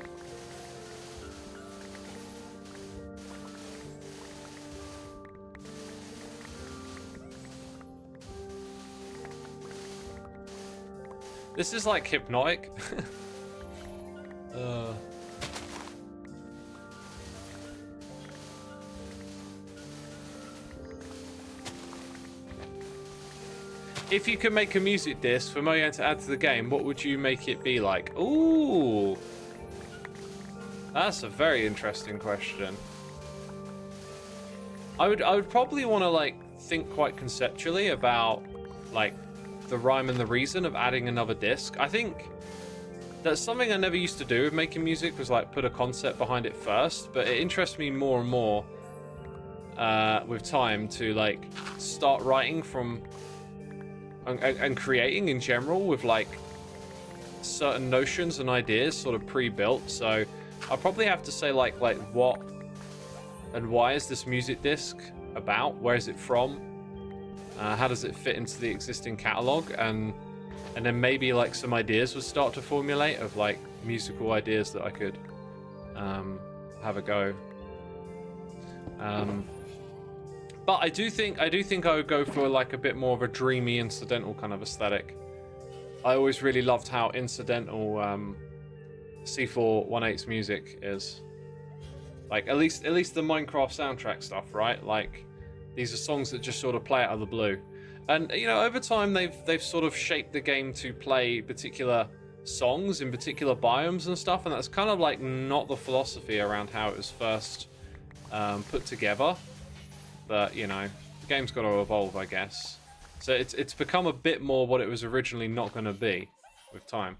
This is like hypnotic. If you could make a music disc for Mojang to add to the game, what would you make it be like? Ooh, that's a very interesting question. I would probably want to like think quite conceptually about like the rhyme and the reason of adding another disc. I think that's something I never used to do with making music, was like put a concept behind it first, but it interests me more and more with time to like start writing from and creating in general with like certain notions and ideas sort of pre-built. So I'll probably have to say like what and why is this music disc about? Where is it from? How does it fit into the existing catalog? And then maybe like some ideas would start to formulate of like musical ideas that I could have a go. But I do think I would go for like a bit more of a dreamy incidental kind of aesthetic. I always really loved how incidental C418's music is. Like at least the Minecraft soundtrack stuff, right? Like these are songs that just sort of play out of the blue. And you know, over time they've sort of shaped the game to play particular songs in particular biomes and stuff, and that's kind of like not the philosophy around how it was first put together. But you know, the game's got to evolve, I guess. So it's become a bit more what it was originally not going to be with time.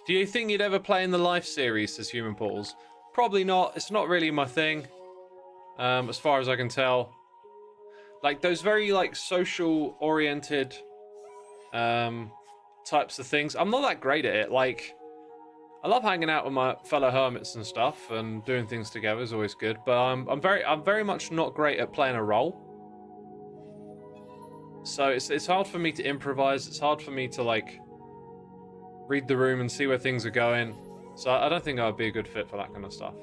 Do you think you'd ever play in the Life series, says Human Portals? Probably not. It's not really my thing. as far as I can tell. Like those very like social oriented types of things. I'm not that great at it. Like I love hanging out with my fellow hermits and stuff, and doing things together is always good. But I'm very much not great at playing a role. So it's hard for me to improvise. It's hard for me to like read the room and see where things are going. So I don't think I would be a good fit for that kind of stuff.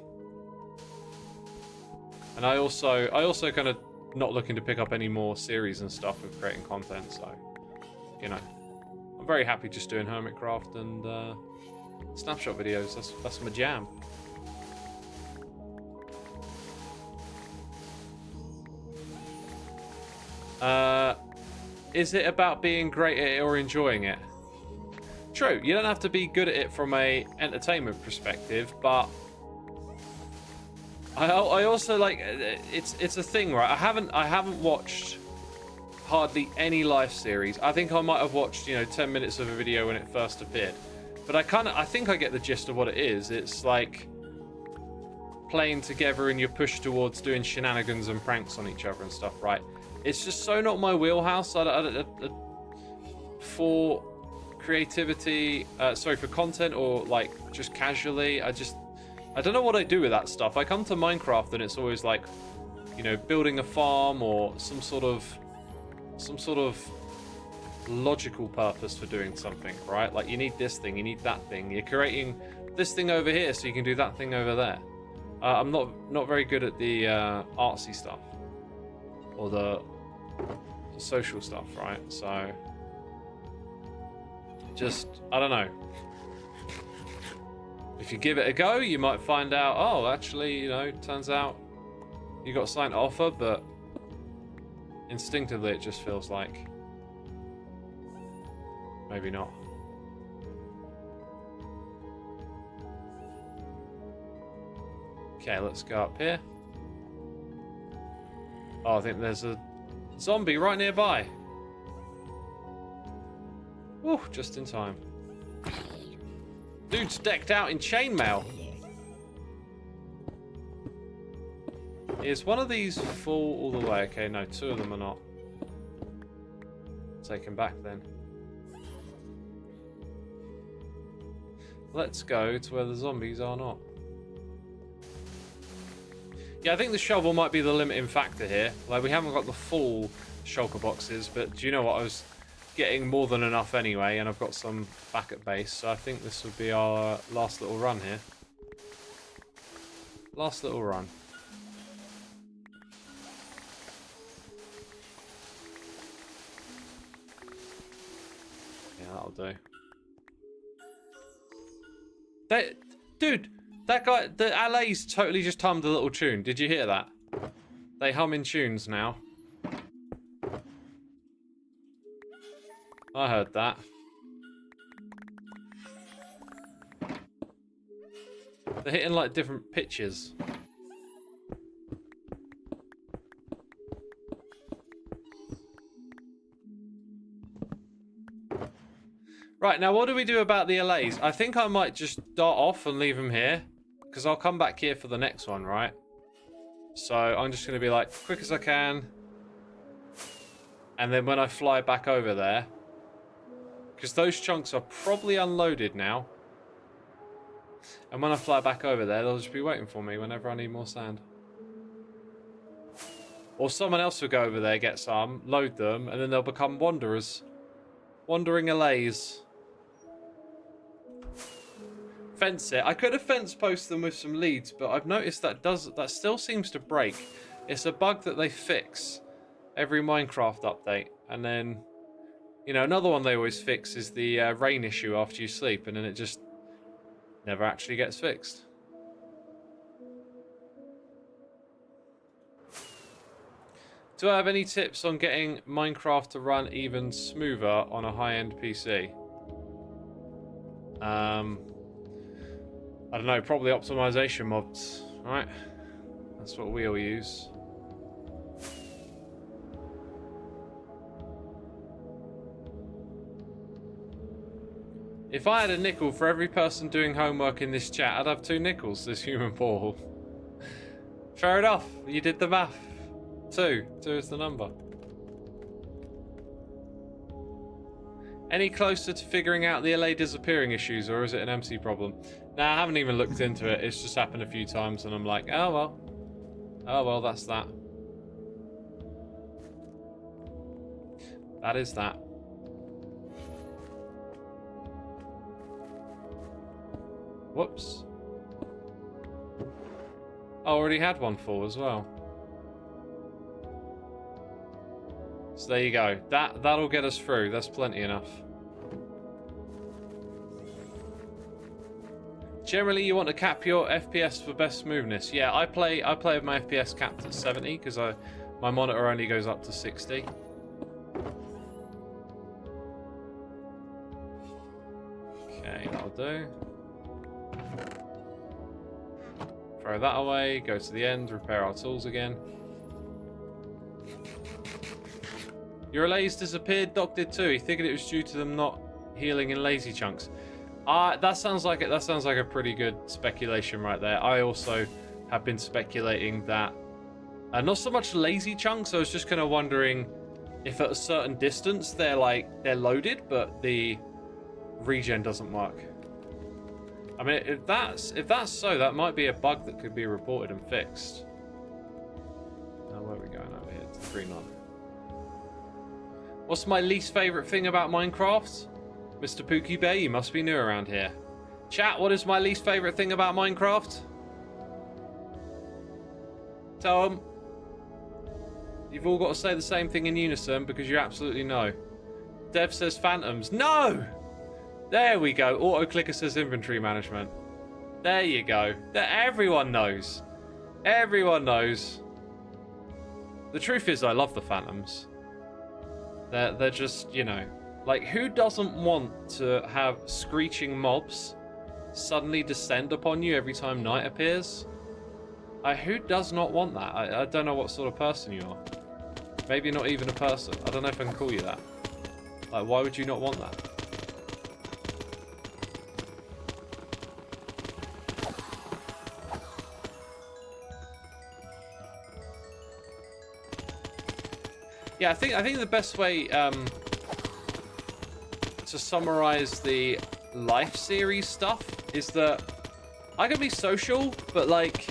And I also kind of not looking to pick up any more series and stuff with creating content. So, you know, I'm very happy just doing Hermitcraft and snapshot videos. That's my jam. Is it about being great at it or enjoying it? True, you don't have to be good at it from a entertainment perspective, but I also like it's a thing, right? I haven't watched hardly any life series. I think I might have watched 10 minutes of a video when it first appeared, but I think I get the gist of what it is. It's like playing together and you're pushed towards doing shenanigans and pranks on each other and stuff, right? It's just so not my wheelhouse. For creativity, for content or like just casually, I don't know what I do with that stuff. I come to Minecraft and it's always like, building a farm or some sort of logical purpose for doing something, right? Like you need this thing, you need that thing. You're creating this thing over here so you can do that thing over there. I'm not very good at the artsy stuff or the social stuff, right? So I don't know. If you give it a go, you might find out, oh, actually, turns out you got something to offer, but instinctively it just feels like maybe not. Okay, let's go up here. Oh, I think there's a zombie right nearby. Ooh, just in time. Dude's decked out in chainmail. Is one of these full all the way? Okay, no, two of them are not. Take him back then. Let's go to where the zombies are not. Yeah, I think the shovel might be the limiting factor here. Like, we haven't got the full shulker boxes, but do you know what? I was getting more than enough anyway, and I've got some back at base, so I think this would be our last little run here. Last little run. Yeah, that'll do. Dude, that guy, the LA's totally just hummed a little tune. Did you hear that? They hum in tunes now. I heard that. They're hitting like different pitches. Right, now what do we do about the LAs? I think I might just dart off and leave them here, because I'll come back here for the next one, right? So I'm just going to be like, quick as I can. And then when I fly back over there, because those chunks are probably unloaded now. And when I fly back over there, they'll just be waiting for me whenever I need more sand. Or someone else will go over there, get some, load them, and then they'll become wanderers. Wandering allays. Fence it. I could have fence post them with some leads, but I've noticed that still seems to break. It's a bug that they fix every Minecraft update. And then, another one they always fix is the rain issue after you sleep, and then it just never actually gets fixed. Do I have any tips on getting Minecraft to run even smoother on a high-end PC? I don't know, probably optimization mods, right? That's what we all use. If I had a nickel for every person doing homework in this chat, I'd have 2 nickels, this human portal. Fair enough. You did the math. 2. 2 is the number. Any closer to figuring out the LA disappearing issues, or is it an MC problem? Nah, I haven't even looked into it. It's just happened a few times, and I'm like, oh well. Oh well, that's that. That is that. Whoops. I already had one full as well. So there you go. That'll get us through. That's plenty enough. Generally, you want to cap your FPS for best smoothness. Yeah, I play with my FPS capped at 70 because my monitor only goes up to 60. Okay, that'll do. Throw that away. Go to the end. Repair our tools again. Your LA's disappeared. Doc did too. He figured it was due to them not healing in lazy chunks. That sounds like it. That sounds like a pretty good speculation right there. I also have been speculating that not so much lazy chunks. I was just kind of wondering if at a certain distance they're loaded, but the regen doesn't work. I mean, if that's so, that might be a bug that could be reported and fixed. Now, where are we going over here? To the green line. What's my least favorite thing about Minecraft? Mr. Pookie Bear, you must be new around here. Chat, what is my least favorite thing about Minecraft? Tell them. You've all got to say the same thing in unison because you absolutely know. Dev says phantoms. No! There we go. Auto clicker says inventory management. There you go. Everyone knows. Everyone knows. The truth is, I love the phantoms. They're just, you know, like, who doesn't want to have screeching mobs suddenly descend upon you every time night appears? Who does not want that? I don't know what sort of person you are. Maybe you're not even a person. I don't know if I can call you that. Like, why would you not want that? Yeah, I think the best way to summarize the life series stuff is that I can be social, but like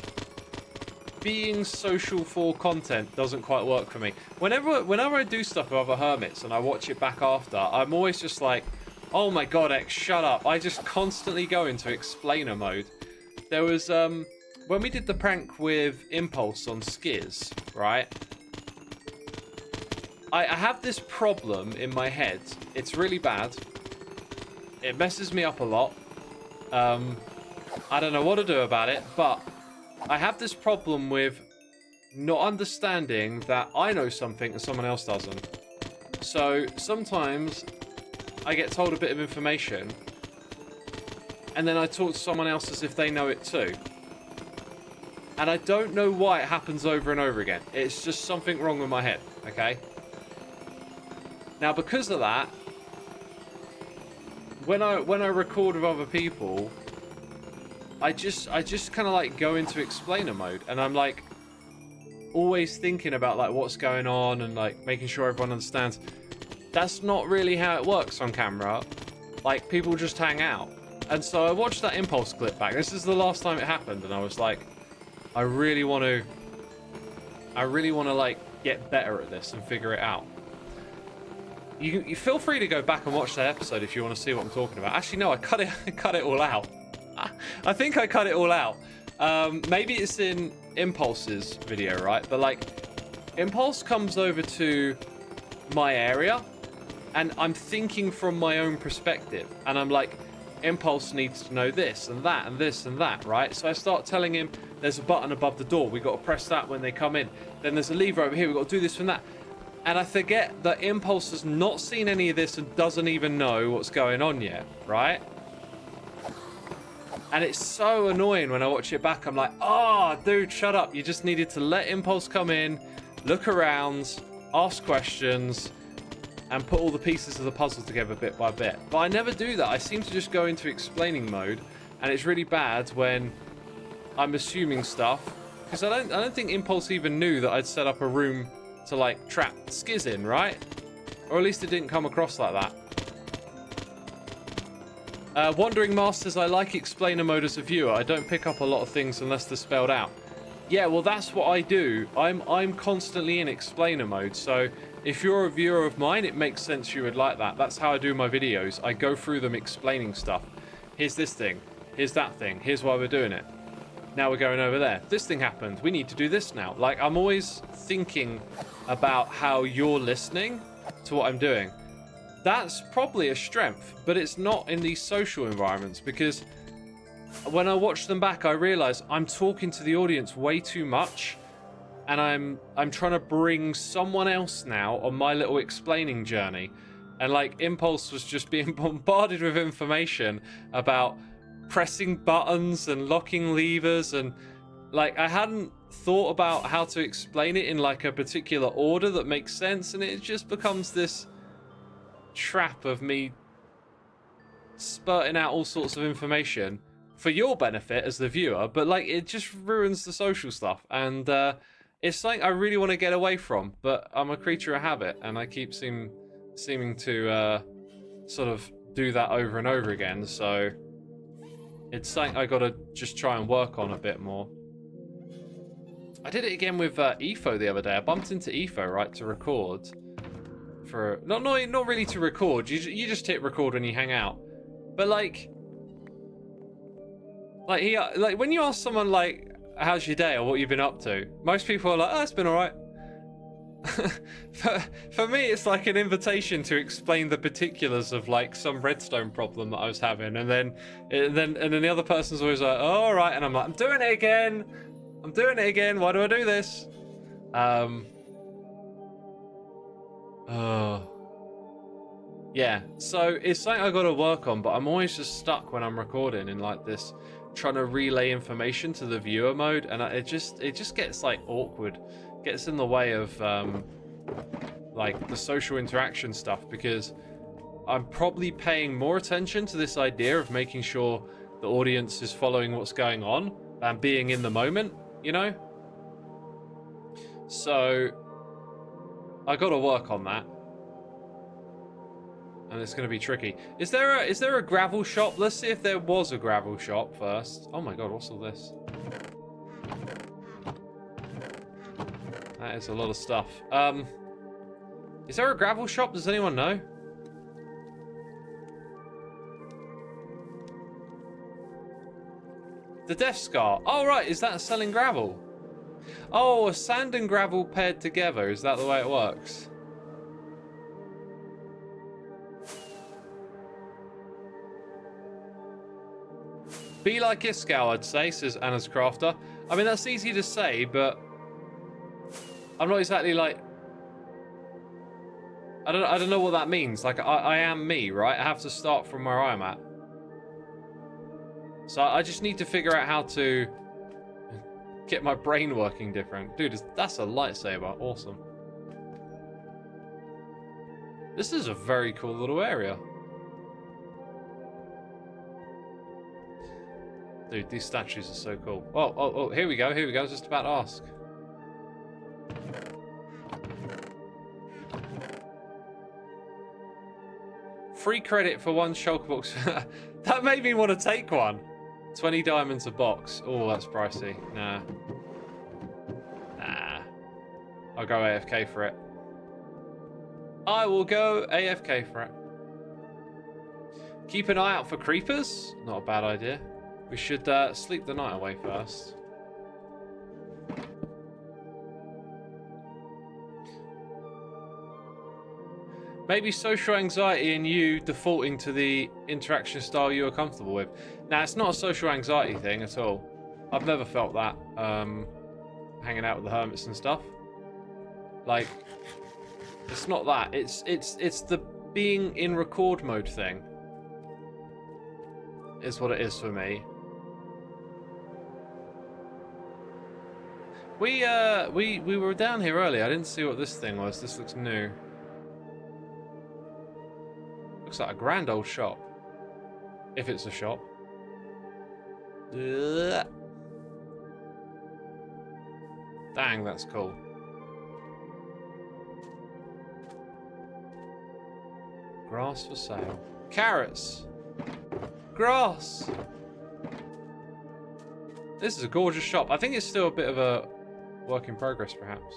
being social for content doesn't quite work for me. Whenever I do stuff with other hermits and I watch it back after, I'm always just like, oh my god, X, shut up. I just constantly go into explainer mode. There was when we did the prank with Impulse on Skiz, right? I have this problem in my head. It's really bad. It messes me up a lot. I don't know what to do about it, but I have this problem with not understanding that I know something and someone else doesn't. So sometimes I get told a bit of information and then I talk to someone else as if they know it too. And I don't know why it happens over and over again. It's just something wrong with my head, okay? Now, because of that, when I record with other people, I just kind of like go into explainer mode, and I'm like always thinking about like what's going on and like making sure everyone understands. That's not really how it works on camera. Like, people just hang out. And so I watched that Impulse clip back. This is the last time it happened, and I was like, I really want to like get better at this and figure it out. You feel free to go back and watch that episode if you want to see what I'm talking about. Actually, no, I cut it all out. I think I cut it all out. Maybe it's in Impulse's video, right? But like, Impulse comes over to my area, and I'm thinking from my own perspective, and I'm like, Impulse needs to know this and that and this and that, right? So I start telling him there's a button above the door. We've got to press that when they come in. Then there's a lever over here. We've got to do this and that. And I forget that Impulse has not seen any of this and doesn't even know what's going on yet, right? And it's so annoying when I watch it back. I'm like, oh, dude, shut up. You just needed to let Impulse come in, look around, ask questions, and put all the pieces of the puzzle together bit by bit. But I never do that. I seem to just go into explaining mode, and it's really bad when I'm assuming stuff Because I don't think Impulse even knew that I'd set up a room to, like, trap Skiz in, right? Or at least it didn't come across like that. Wandering Masters, I like explainer mode as a viewer. I don't pick up a lot of things unless they're spelled out. Yeah, well, that's what I do. I'm constantly in explainer mode, so if you're a viewer of mine, it makes sense you would like that. That's how I do my videos. I go through them explaining stuff. Here's this thing. Here's that thing. Here's why we're doing it. Now we're going over there. This thing happened. We need to do this now. Like, I'm always thinking about how you're listening to what I'm doing. That's probably a strength, but it's not in these social environments, because when I watch them back, I realize I'm talking to the audience way too much, and I'm trying to bring someone else now on my little explaining journey. And like, Impulse was just being bombarded with information about pressing buttons and locking levers, and like, I hadn't thought about how to explain it in like a particular order that makes sense, and it just becomes this trap of me spurting out all sorts of information for your benefit as the viewer, but like, it just ruins the social stuff, and it's something I really want to get away from, but I'm a creature of habit, and I keep seeming to sort of do that over and over again, so it's something I gotta just try and work on a bit more. I did it again with Efo the other day. I bumped into Efo, right, to record. Not really to record. You just hit record when you hang out. But like when you ask someone like, how's your day or what you've been up to, most people are like, oh, it's been alright. For me, it's like an invitation to explain the particulars of like some redstone problem that I was having, and then the other person's always like, oh, all right, and I'm like, I'm doing it again. Why do I do this? Yeah, so it's something I got to work on, but I'm always just stuck when I'm recording in like this, trying to relay information to the viewer mode, and it just gets like awkward. Gets in the way of like the social interaction stuff, because I'm probably paying more attention to this idea of making sure the audience is following what's going on than being in the moment, you know? So I got to work on that, and it's going to be tricky. Is there a gravel shop? Let's see if there was a gravel shop first. Oh my god, what's all this? That is a lot of stuff. Is there a gravel shop? Does anyone know? The Death Scar. Oh, right. Is that selling gravel? Oh, sand and gravel paired together. Is that the way it works? Be like Iskall, I'd say, says Anna's Crafter. I mean, that's easy to say, but I'm not exactly like, I don't know what that means. Like, I am me, right? I have to start from where I'm at. So I just need to figure out how to get my brain working different. Dude, that's a lightsaber. Awesome. This is a very cool little area. Dude, these statues are so cool. Oh, here we go. I was just about to ask. Free credit for one shulker box. That made me want to take one. 20 diamonds a box. Oh, that's pricey. Nah. I'll go AFK for it. I will go AFK for it. Keep an eye out for creepers. Not a bad idea. We should sleep the night away first. Maybe social anxiety and you defaulting to the interaction style you are comfortable with. Now, it's not a social anxiety thing at all. I've never felt that, hanging out with the hermits and stuff. Like, it's not that. It's the being in record mode thing. Is what it is for me. We were down here earlier. I didn't see what this thing was. This looks new. Looks like a grand old shop. If it's a shop. Dang, that's cool. Grass for sale. Carrots. Grass. This is a gorgeous shop. I think it's still a bit of a work in progress, perhaps.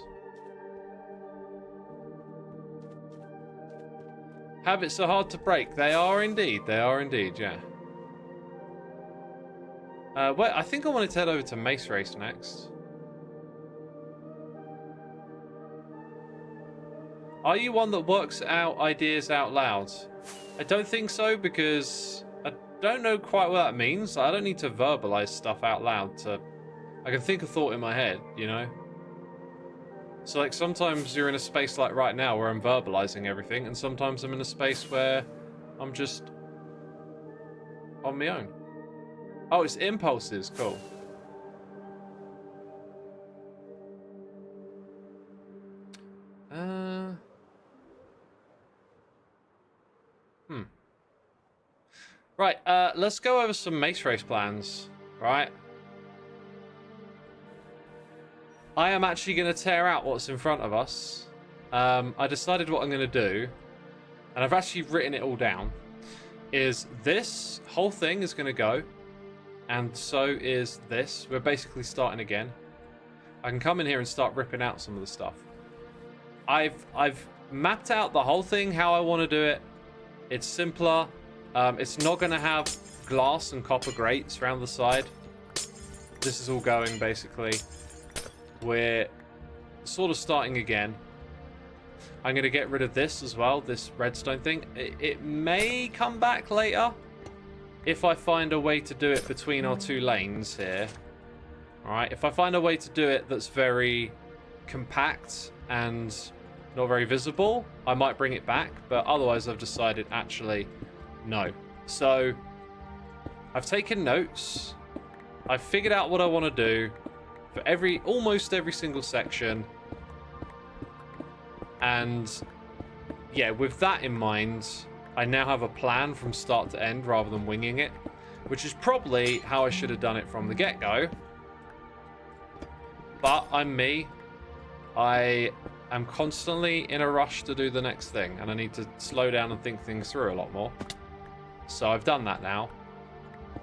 Habits are hard to break. They are indeed. They are indeed, yeah. Well, I think I wanted to head over to Mace Race next. Are you one that works out ideas out loud? I don't think so, because I don't know quite what that means. I don't need to verbalize stuff out loud to... I can think a thought in my head, you know? So, like, sometimes you're in a space like right now where I'm verbalizing everything, and sometimes I'm in a space where I'm just on my own. Oh, it's impulses. Cool. Right, let's go over some Mace Race plans, right? I am actually going to tear out what's in front of us. I decided what I'm going to do, and I've actually written it all down, is this whole thing is going to go, and so is this. We're basically starting again. I can come in here and start ripping out some of the stuff. I've mapped out the whole thing, how I want to do it. It's simpler. It's not going to have glass and copper grates around the side. This is all going, basically. We're sort of starting again. I'm going to get rid of this as well, this redstone thing. It may come back later if I find a way to do it between our two lanes here. Alright, if I find a way to do it that's very compact and not very visible, I might bring it back, but otherwise I've decided actually no. So I've taken notes. I've figured out what I want to do for almost every single section. And yeah, with that in mind, I now have a plan from start to end rather than winging it, which is probably how I should have done it from the get-go. But I'm me. I am constantly in a rush to do the next thing, and I need to slow down and think things through a lot more. So I've done that now,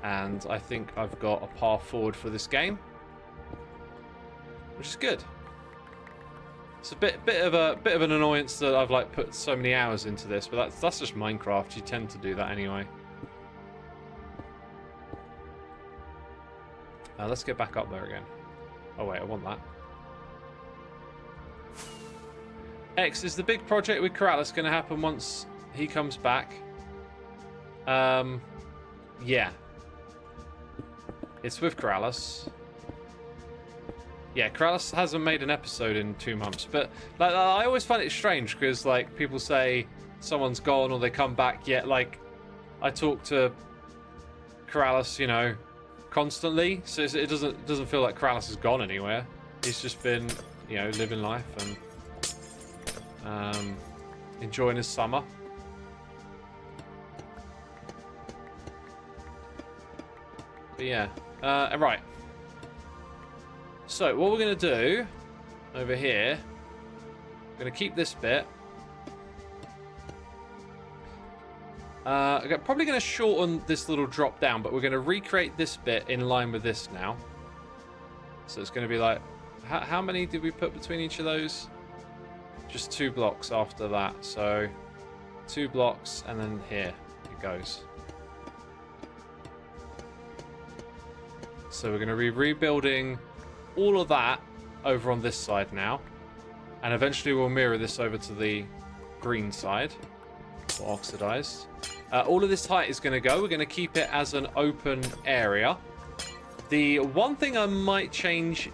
and I think I've got a path forward for this game, which is good. It's a bit of an annoyance that I've like put so many hours into this, but that's just Minecraft. You tend to do that anyway. Let's get back up there again. Oh wait, I want that. X, is the big project with Corrales going to happen once he comes back? Yeah. It's with Corrales. Yeah, Corrales hasn't made an episode in 2 months, but like I always find it strange because like people say someone's gone or they come back, yet like I talk to Corrales, you know, constantly, so it doesn't feel like Corrales has gone anywhere. He's just been, you know, living life and enjoying his summer. But yeah, right. So what we're going to do over here, we're going to keep this bit. Probably going to shorten this little drop down, but we're going to recreate this bit in line with this now. So it's going to be like, how many did we put between each of those? Just 2 blocks after that. So 2 blocks, and then here it goes. So we're going to be rebuilding all of that over on this side now, and eventually we'll mirror this over to the green side, or oxidized. All of this height is going to go. We're going to keep it as an open area. The one thing I might change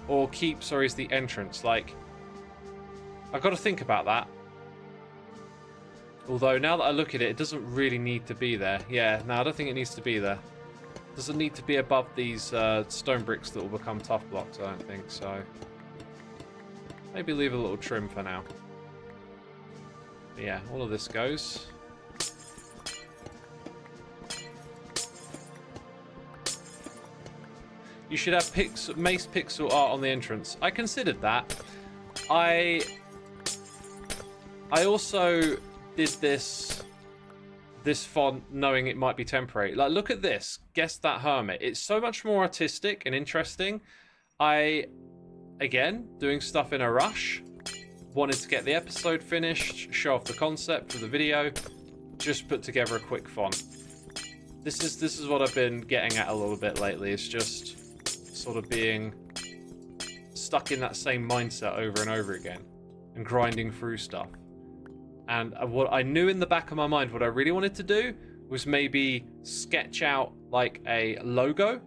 or keep, sorry, is the entrance. Like, I've got to think about that. Although now that I look at it, it doesn't really need to be there. Yeah, no, I don't think it needs to be there. Doesn't need to be above these stone bricks that will become tough blocks, I don't think, so maybe leave a little trim for now. But yeah, all of this goes. You should have Mace pixel art on the entrance. I considered that. I also did this font knowing it might be temporary. Like, look at this. Guess that hermit. It's so much more artistic and interesting. Again, doing stuff in a rush. Wanted to get the episode finished, show off the concept for the video. Just put together a quick font. This is what I've been getting at a little bit lately. It's just sort of being stuck in that same mindset over and over again and grinding through stuff. And what I knew in the back of my mind, what I really wanted to do was maybe sketch out like a logo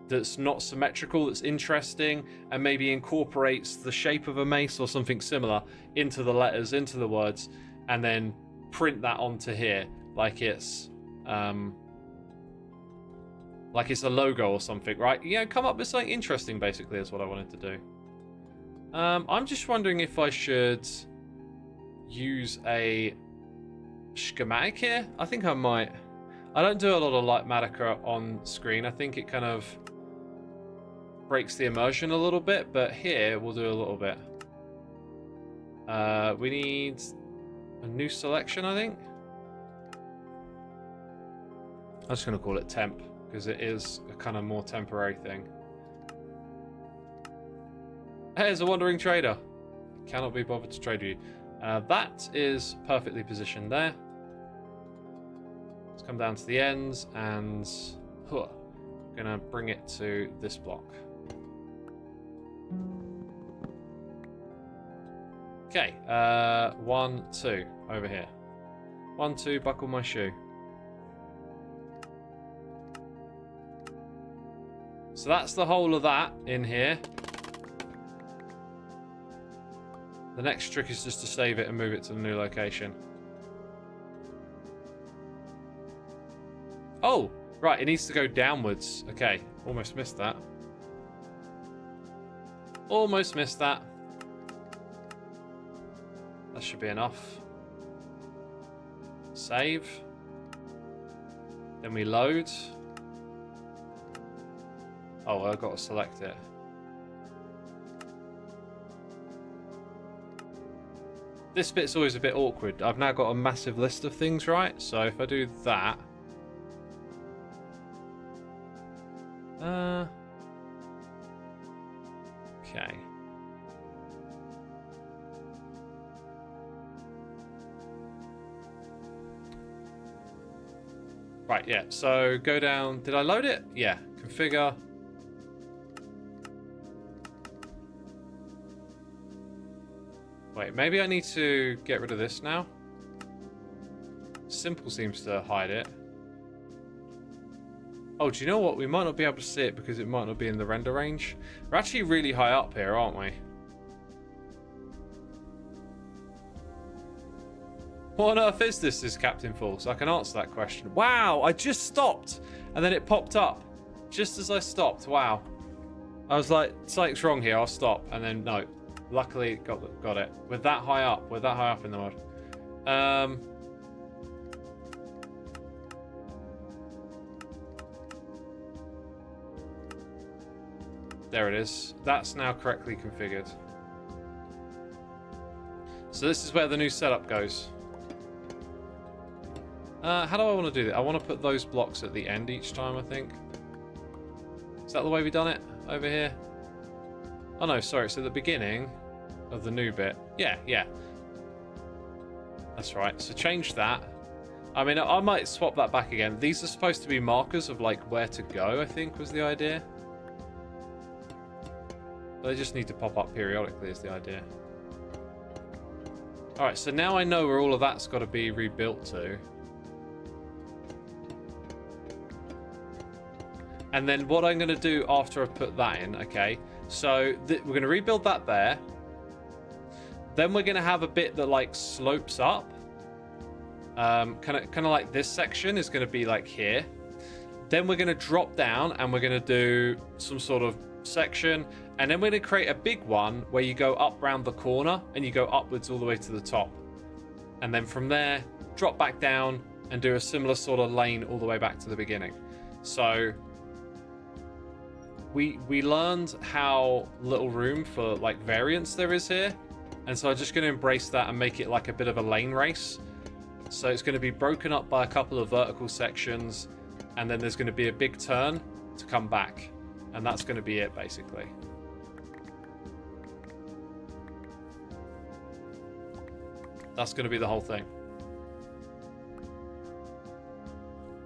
that's not symmetrical, that's interesting, and maybe incorporates the shape of a mace or something similar into the letters, into the words, and then print that onto here like it's a logo or something, right? You know, come up with something interesting, basically, is what I wanted to do. I'm just wondering if I should use a schematic here. I think I might. I don't do a lot of Litematica on screen. I think it kind of breaks the immersion a little bit, but here we'll do a little bit. We need a new selection, I think. I'm just going to call it temp because it is a kind of more temporary thing. Hey, there's a wandering trader. Cannot be bothered to trade with you. That is perfectly positioned there. Let's come down to the ends and gonna bring it to this block. Okay, 1, 2 over here. 1, 2, buckle my shoe. So that's the whole of that in here. The next trick is just to save it and move it to the new location. Oh, right, it needs to go downwards. Okay, almost missed that. Almost missed that. That should be enough. Save. Then we load. Oh, well, I've got to select it. This bit's always a bit awkward. I've now got a massive list of things, right? So if I do that... Okay. Right, yeah. So go down... Did I load it? Yeah. Configure... Wait, maybe I need to get rid of this now. Simple seems to hide it. Oh, do you know what? We might not be able to see it because it might not be in the render range. We're actually really high up here, aren't we? What on earth is this, is Captain False? I can answer that question. Wow, I just stopped. And then it popped up. Just as I stopped. Wow. I was like, something's wrong here. I'll stop. And then, no. Luckily, got it. We're that high up. We're that high up in the mod. There it is. That's now correctly configured. So this is where the new setup goes. How do I want to do that? I want to put those blocks at the end each time, I think. Is that the way we've done it over here? Oh no, sorry, it's at the beginning of the new bit. Yeah. That's right. So change that. I mean, I might swap that back again. These are supposed to be markers of like where to go, I think was the idea. They just need to pop up periodically is the idea. Alright, so now I know where all of that's got to be rebuilt to. And then what I'm going to do after I put that in, okay, so we're going to rebuild that there. Then we're going to have a bit that like slopes up. Kind of like this section is going to be like here. Then we're going to drop down and we're going to do some sort of section. And then we're going to create a big one where you go up round the corner and you go upwards all the way to the top. And then from there, drop back down and do a similar sort of lane all the way back to the beginning. So we learned how little room for like variance there is here, and so I'm just going to embrace that and make it like a bit of a lane race. So it's going to be broken up by a couple of vertical sections, and then there's going to be a big turn to come back, and that's going to be it basically. That's going to be the whole thing.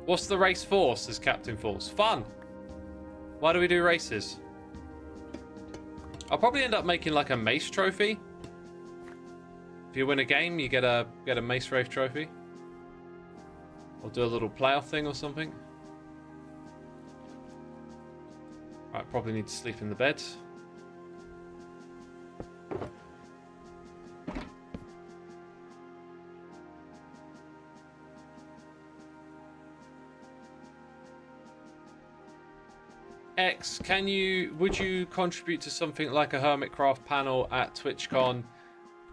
What's the race for, says Captain Falls. Fun! Why do we do races? I'll probably end up making like a mace trophy. If you win a game, you get a mace race trophy. Or do a little playoff thing or something. Right, probably need to sleep in the bed. X, would you contribute to something like a Hermitcraft panel at TwitchCon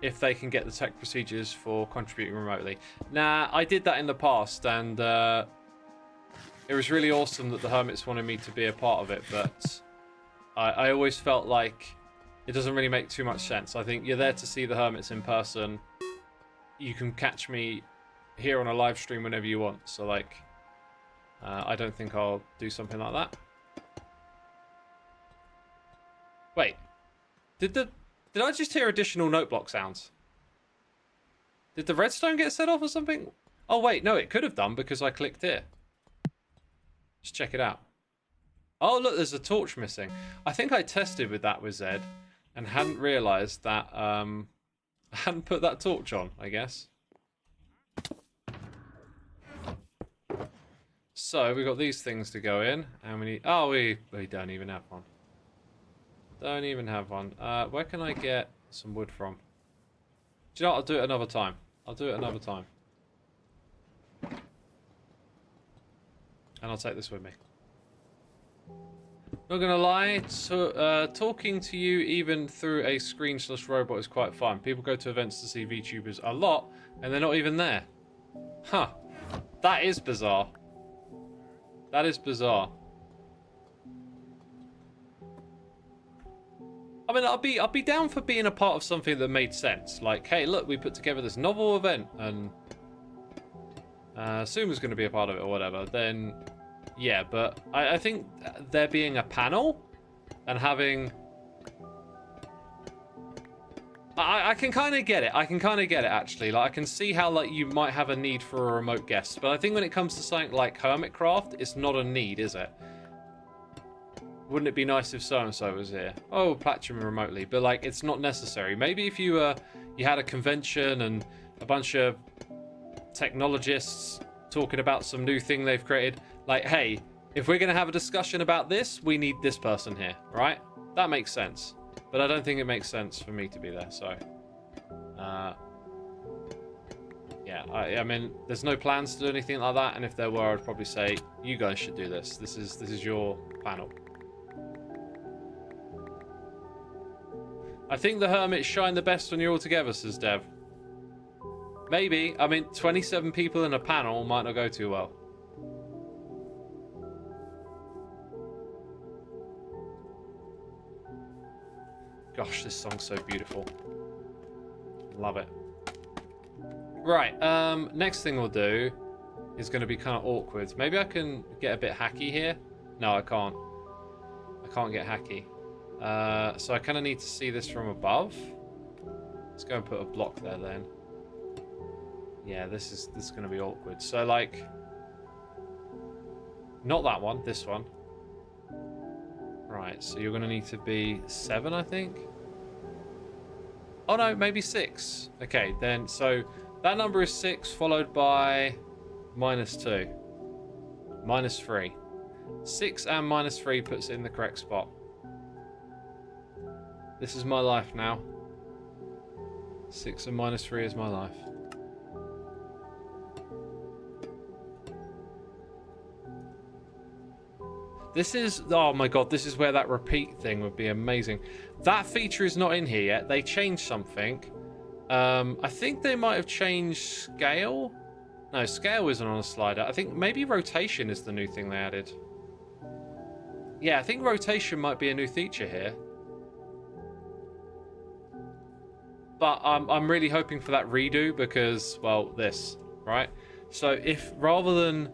if they can get the tech procedures for contributing remotely? Nah, I did that in the past, and it was really awesome that the Hermits wanted me to be a part of it, but I always felt like it doesn't really make too much sense. I think you're there to see the Hermits in person. You can catch me here on a live stream whenever you want, so like, I don't think I'll do something like that. Wait, did I just hear additional note block sounds? Did the redstone get set off or something? Oh wait, no, it could have done because I clicked here. Let's check it out. Oh look, there's a torch missing. I think I tested with that with Zed and hadn't realised that I hadn't put that torch on, I guess. So we've got these things to go in, and we need. Oh, we don't even have one. Don't even have one. Where can I get some wood from? Do you know what? I'll do it another time. I'll do it another time. And I'll take this with me. Not gonna lie, talking to you even through a screen/robot is quite fun. People go to events to see VTubers a lot, and they're not even there. Huh. That is bizarre. That is bizarre. I mean, I'll be down for being a part of something that made sense. Like, hey, look, we put together this novel event, and Suma's going to be a part of it or whatever. Then, yeah, but I think there being a panel and having, I can kind of get it. I can kind of get it actually. Like, I can see how like you might have a need for a remote guest, but I think when it comes to something like Hermitcraft, it's not a need, is it? Wouldn't it be nice if so-and-so was here? Oh, Platinum remotely. But, like, it's not necessary. Maybe if you had a convention and a bunch of technologists talking about some new thing they've created. Like, hey, if we're going to have a discussion about this, we need this person here, right? That makes sense. But I don't think it makes sense for me to be there, so... yeah, I mean, there's no plans to do anything like that, and if there were, I'd probably say, you guys should do this. This is your panel. I think the Hermits shine the best when you're all together, says Dev. Maybe. I mean, 27 people in a panel might not go too well. Gosh, this song's so beautiful. Love it. Right, next thing we'll do is going to be kind of awkward. Maybe I can get a bit hacky here. No, I can't. I can't get hacky. So I kind of need to see this from above. Let's go and put a block there then. Yeah, this is going to be awkward. So like, not that one, this one. Right, so you're going to need to be 7, I think. Oh no, maybe 6. Okay, then so that number is 6 followed by -2. -3. 6 and -3 puts it in the correct spot. This is my life now. 6 and -3 is my life. This is, oh my god, this is where that repeat thing would be amazing. That feature is not in here yet. They changed something. I think they might have changed scale. No, scale isn't on a slider. I think maybe rotation is the new thing they added. Yeah, I think rotation might be a new feature here. But I'm really hoping for that redo because, well, this, right? So if rather than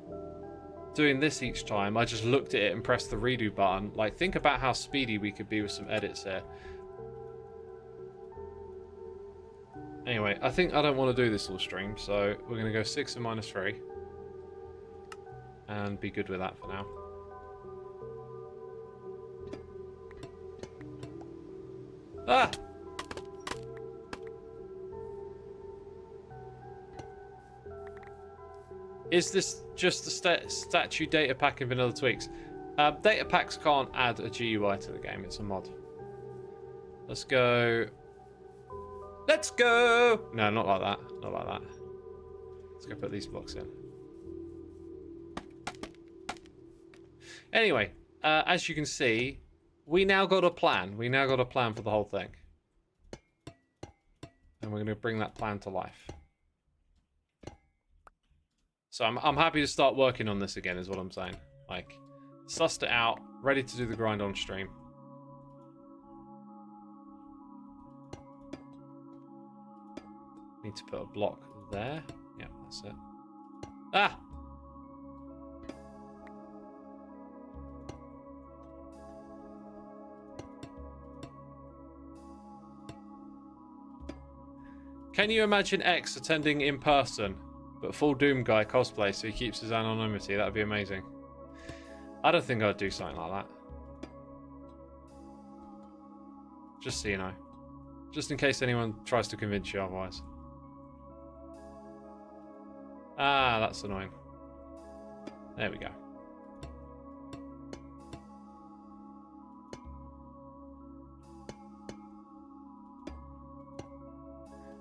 doing this each time, I just looked at it and pressed the redo button, like think about how speedy we could be with some edits here. Anyway, I think I don't want to do this all stream, so we're going to go 6 and -3. And be good with that for now. Ah! Is this just the statue data pack in vanilla tweaks? Data packs can't add a GUI to the game, it's a mod. Let's go. Let's go! No, not like that. Not like that. Let's go put these blocks in. Anyway, as you can see, we now got a plan. We now got a plan for the whole thing. And we're going to bring that plan to life. So I'm happy to start working on this again, is what I'm saying. Like, sussed it out, ready to do the grind on stream. Need to put a block there. Yeah, that's it. Ah! Can you imagine X attending in person, but full Doom guy cosplay so he keeps his anonymity? That would be amazing. I don't think I'd do something like that. Just so you know. Just in case anyone tries to convince you otherwise. Ah, that's annoying. There we go.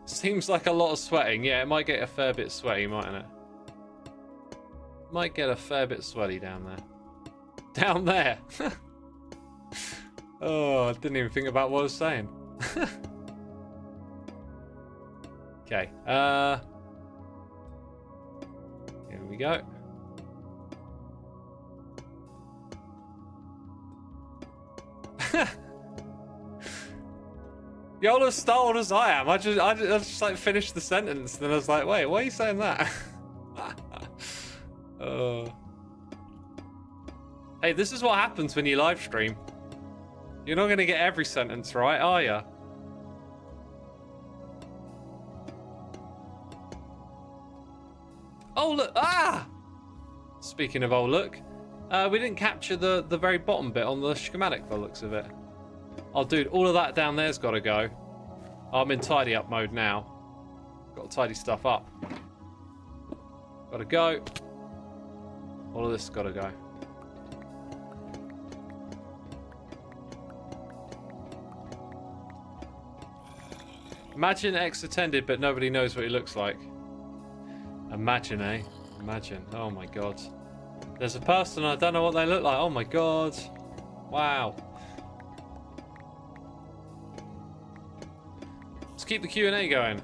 Seems like a lot of sweating. Yeah, it might get a fair bit sweaty, mightn't it? Might get a fair bit sweaty down there. Down there! Oh, I didn't even think about what I was saying. Okay, here we go. You're as startled as I am. I just like finished the sentence, and then I was like, wait, why are you saying that? Hey, this is what happens when you live stream. You're not going to get every sentence right, are you? Oh, look. Ah! Speaking of oh, look. We didn't capture the very bottom bit on the schematic by the looks of it. Oh, dude, all of that down there's got to go. I'm in tidy up mode now. Got to tidy stuff up. Got to go. All of this has got to go. Imagine X attended, but nobody knows what he looks like. Imagine, eh? Imagine. Oh my god. There's a person, I don't know what they look like. Oh my god. Wow. Let's keep the Q&A going.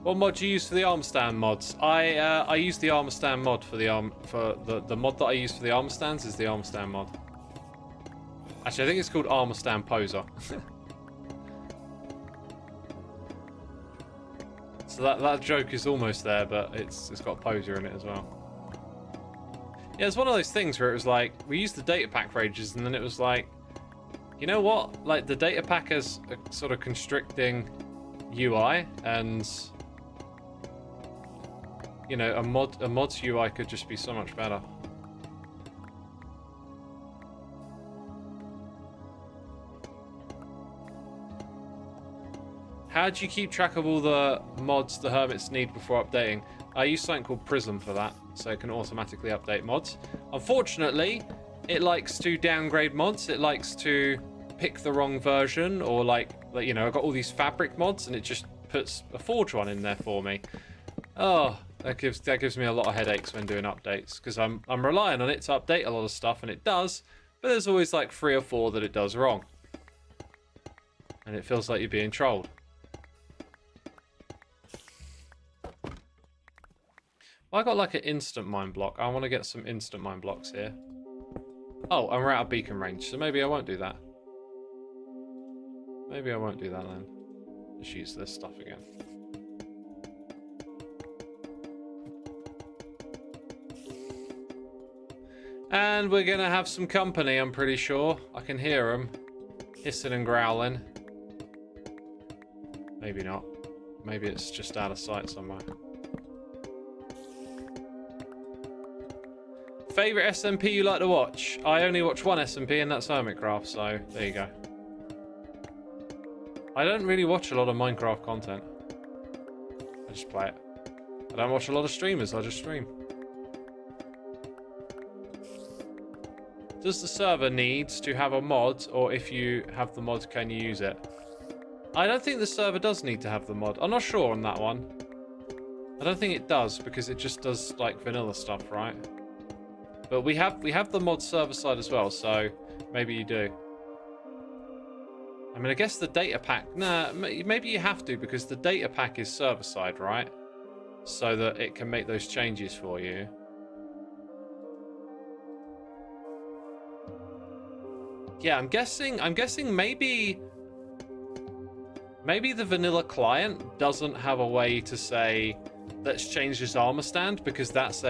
What mod do you use for the armor stand mods? I use the armor stand mod for the the mod that I use for the armor stands is the armor stand mod. Actually, I think it's called armor stand poser. So that joke is almost there, but it's got poser in it as well. Yeah, it's one of those things where it was like we used the data pack for ages, and then it was like, you know what? Like the data pack has a sort of constricting UI, and you know, a mod's UI could just be so much better. How do you keep track of all the mods the hermits need before updating? I use something called Prism for that, so it can automatically update mods. Unfortunately, it likes to downgrade mods. It likes to pick the wrong version, or like you know, I've got all these fabric mods, and it just puts a Forge one in there for me. Oh, that gives me a lot of headaches when doing updates, because I'm relying on it to update a lot of stuff, and it does, but there's always like 3 or 4 that it does wrong. And it feels like you're being trolled. Well, I got like an instant mine block. I want to get some instant mine blocks here. Oh, and we're out of beacon range, so maybe I won't do that. Maybe I won't do that then. Just use this stuff again. And we're gonna have some company, I'm pretty sure. I can hear them hissing and growling. Maybe not. Maybe it's just out of sight somewhere. Favorite SMP you like to watch? I only watch one SMP, and that's Hermitcraft, so there you go. I don't really watch a lot of Minecraft content. I just play it. I don't watch a lot of streamers, I just stream. Does the server needs to have a mod, or if you have the mod, can you use it? I don't think the server does need to have the mod. I'm not sure on that one. I don't think it does, because it just does like vanilla stuff, right? But we have the mod server side as well, so maybe you do. I mean, I guess the data pack... Nah, maybe you have to, because the data pack is server side, right? So that it can make those changes for you. Yeah, I'm guessing maybe the vanilla client doesn't have a way to say, let's change this armor stand, because that's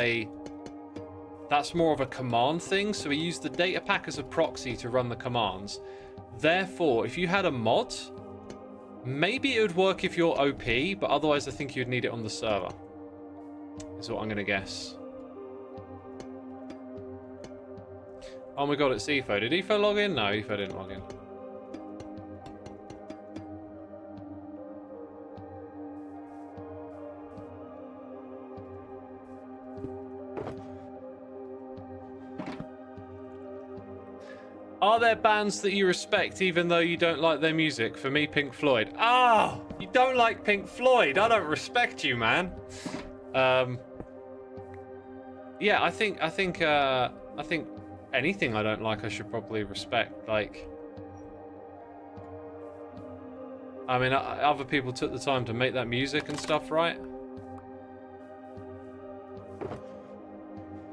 more of a command thing. So we use the data pack as a proxy to run the commands. Therefore, if you had a mod, maybe it would work if you're OP, but otherwise I think you'd need it on the server. Is what I'm gonna guess. Oh my god, it's Efo. Did Efo log in? No, Efo didn't log in. Are there bands that you respect even though you don't like their music? For me, Pink Floyd. Oh, you don't like Pink Floyd? I don't respect you, man. Yeah, I think anything I don't like I should probably respect. Like, I mean, other people took the time to make that music and stuff, right?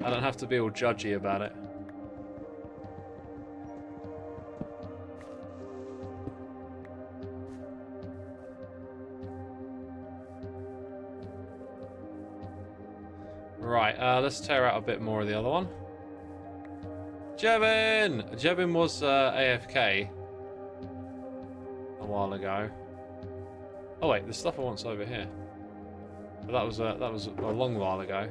I don't have to be all judgy about it. Right, let's tear out a bit more of the other one. Jevin was AFK a while ago. Oh wait, the stuff I want's over here. But that was a long while ago.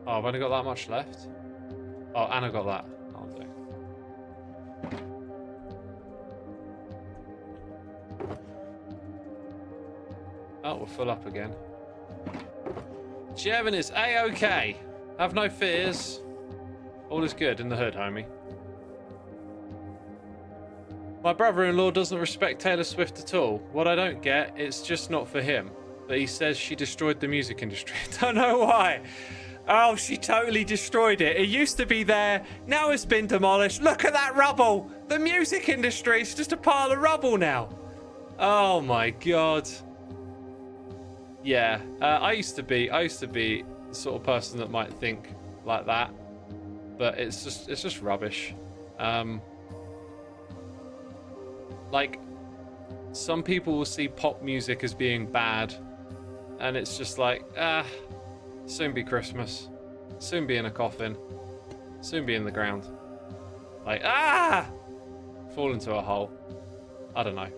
Oh, I've only got that much left. Oh, and I got that. I'll do. Oh, we're full up again. Jevin is A-OK. Have no fears. All is good in the hood, homie. My brother-in-law doesn't respect Taylor Swift at all. What I don't get, it's just not for him. But he says she destroyed the music industry. Don't know why. Oh, she totally destroyed it. It used to be there. Now it's been demolished. Look at that rubble. The music industry is just a pile of rubble now. Oh my god. Yeah, I used to be the sort of person that might think like that, but it's just rubbish. Like, some people will see pop music as being bad, and it's just like, soon be Christmas, soon be in a coffin, soon be in the ground. Like, fall into a hole. I don't know.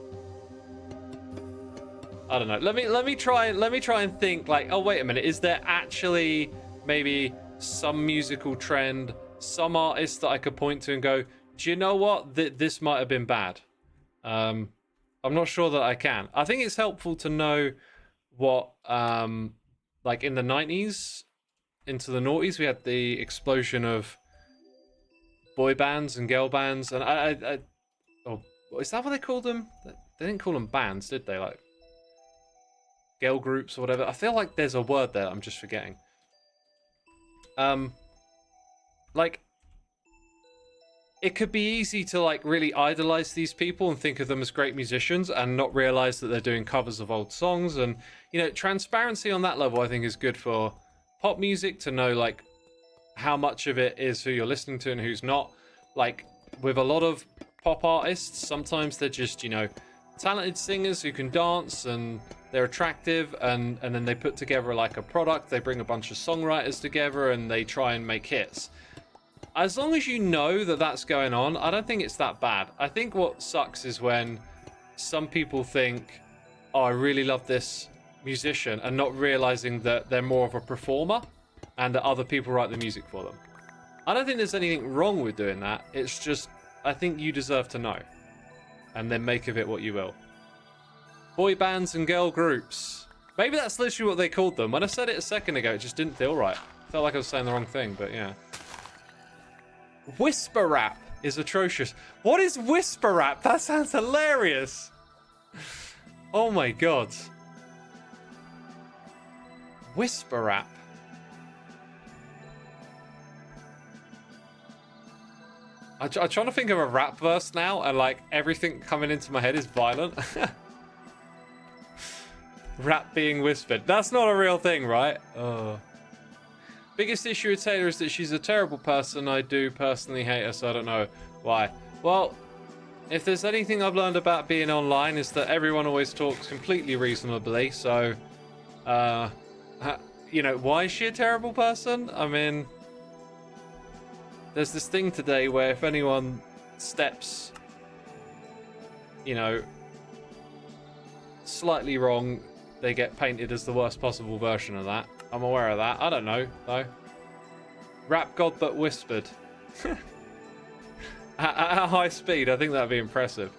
Let me try and think, like, oh wait a minute, is there actually maybe some musical trend, some artist that I could point to and go, do you know what, this might have been bad? I'm not sure that I can. I think it's helpful to know what, like in the 90s into the noughties, we had the explosion of boy bands and girl bands, and oh, is that what they called them? They didn't call them bands, did they? Like girl groups or whatever. I feel like there's a word there I'm just forgetting. Like, it could be easy to like really idolize these people and think of them as great musicians and not realize that they're doing covers of old songs. And you know, transparency on that level I think is good for pop music, to know like how much of it is who you're listening to and who's not. Like with a lot of pop artists, sometimes they're just, you know, talented singers who can dance and they're attractive, and then they put together like a product, they bring a bunch of songwriters together and they try and make hits. As long as you know that that's going on, I don't think it's that bad. I think what sucks is when some people think, oh, I really love this musician, and not realizing that they're more of a performer and that other people write the music for them. I don't think there's anything wrong with doing that. It's just, I think you deserve to know. And then make of it what you will. Boy bands and girl groups. Maybe that's literally what they called them. When I said it a second ago, it just didn't feel right. I felt like I was saying the wrong thing, but yeah. Whisper rap is atrocious. What is whisper rap? That sounds hilarious. Oh my god. Whisper rap. I'm trying to think of a rap verse now, and like everything coming into my head is violent. Rap being whispered. That's not a real thing, right? Biggest issue with Taylor is that she's a terrible person. I do personally hate her, so I don't know why. Well, if there's anything I've learned about being online, is that everyone always talks completely reasonably. So, you know, why is she a terrible person? I mean, there's this thing today where if anyone steps, you know, slightly wrong, they get painted as the worst possible version of that. I'm aware of that. I don't know, though. Rap god but whispered. At high speed, I think that'd be impressive.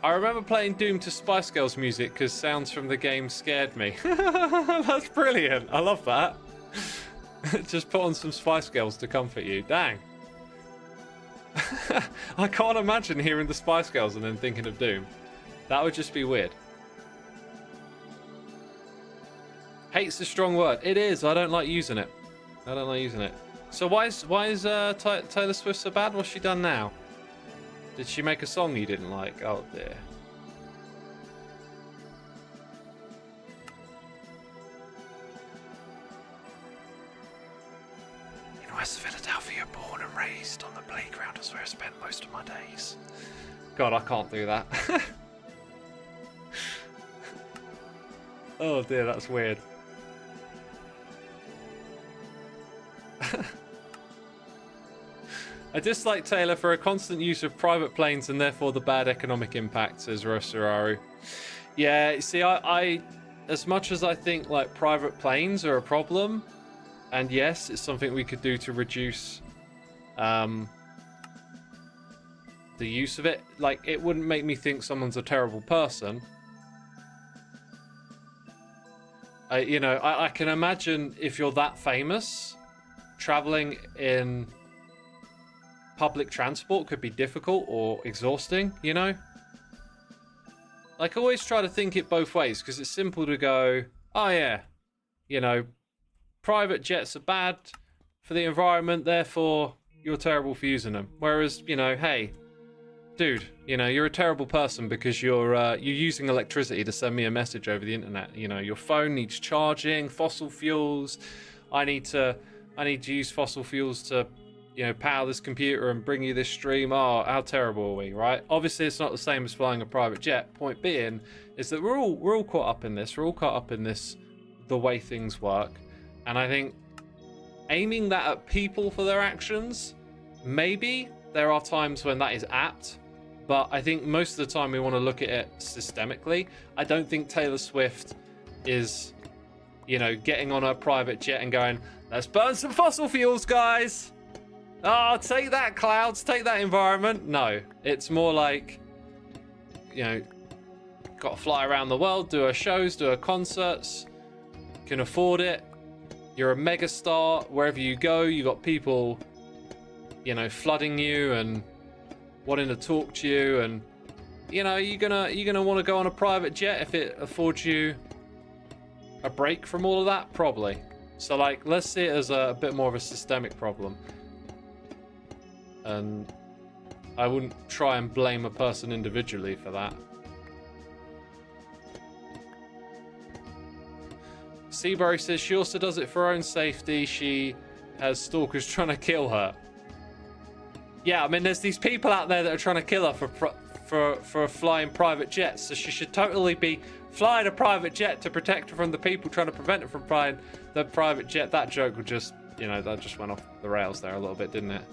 I remember playing Doom to Spice Girls music because sounds from the game scared me. That's brilliant. I love that. Just put on some Spice Girls to comfort you. Dang. I can't imagine hearing the Spice Girls and then thinking of Doom. That would just be weird. Hate's a strong word. It is. I don't like using it. I don't like using it. So why is Taylor Swift so bad? What's she done now? Did she make a song you didn't like? Oh dear. In West Philadelphia, born and raised on the playground is where I spent most of my days. God, I can't do that. Oh dear, that's weird. I dislike Taylor for a constant use of private planes and therefore the bad economic impact, says Rosararu. Yeah, see, I as much as I think like private planes are a problem, and yes, it's something we could do to reduce the use of it, like it wouldn't make me think someone's a terrible person. I can imagine if you're that famous, traveling in public transport could be difficult or exhausting, you know? Like, always try to think it both ways, because it's simple to go, oh yeah, you know, private jets are bad for the environment, therefore you're terrible for using them. Whereas, you know, hey, dude, you know, you're a terrible person because you're using electricity to send me a message over the internet. You know, your phone needs charging, fossil fuels. I need to use fossil fuels to, you know, power this computer and bring you this stream. Oh, how terrible are we, right? Obviously, it's not the same as flying a private jet. Point being is that we're all caught up in this. We're all caught up in this, the way things work. And I think aiming that at people for their actions, maybe there are times when that is apt. But I think most of the time we want to look at it systemically. I don't think Taylor Swift is, you know, getting on a private jet and going, let's burn some fossil fuels, guys. Oh, take that, clouds, take that, environment. No, it's more like, you know, got to fly around the world, do her shows, do her concerts, can afford it. You're a megastar. Wherever you go, you got people, you know, flooding you and wanting to talk to you, and you know, you're gonna want to go on a private jet if it affords you a break from all of that, probably. So, like, let's see it as a bit more of a systemic problem. And I wouldn't try and blame a person individually for that. Seabury says she also does it for her own safety. She has stalkers trying to kill her. Yeah, I mean, there's these people out there that are trying to kill her for flying private jets. So she should totally be flying a private jet to protect her from the people trying to prevent her from flying the private jet. That joke would just, you know, that just went off the rails there a little bit, didn't it?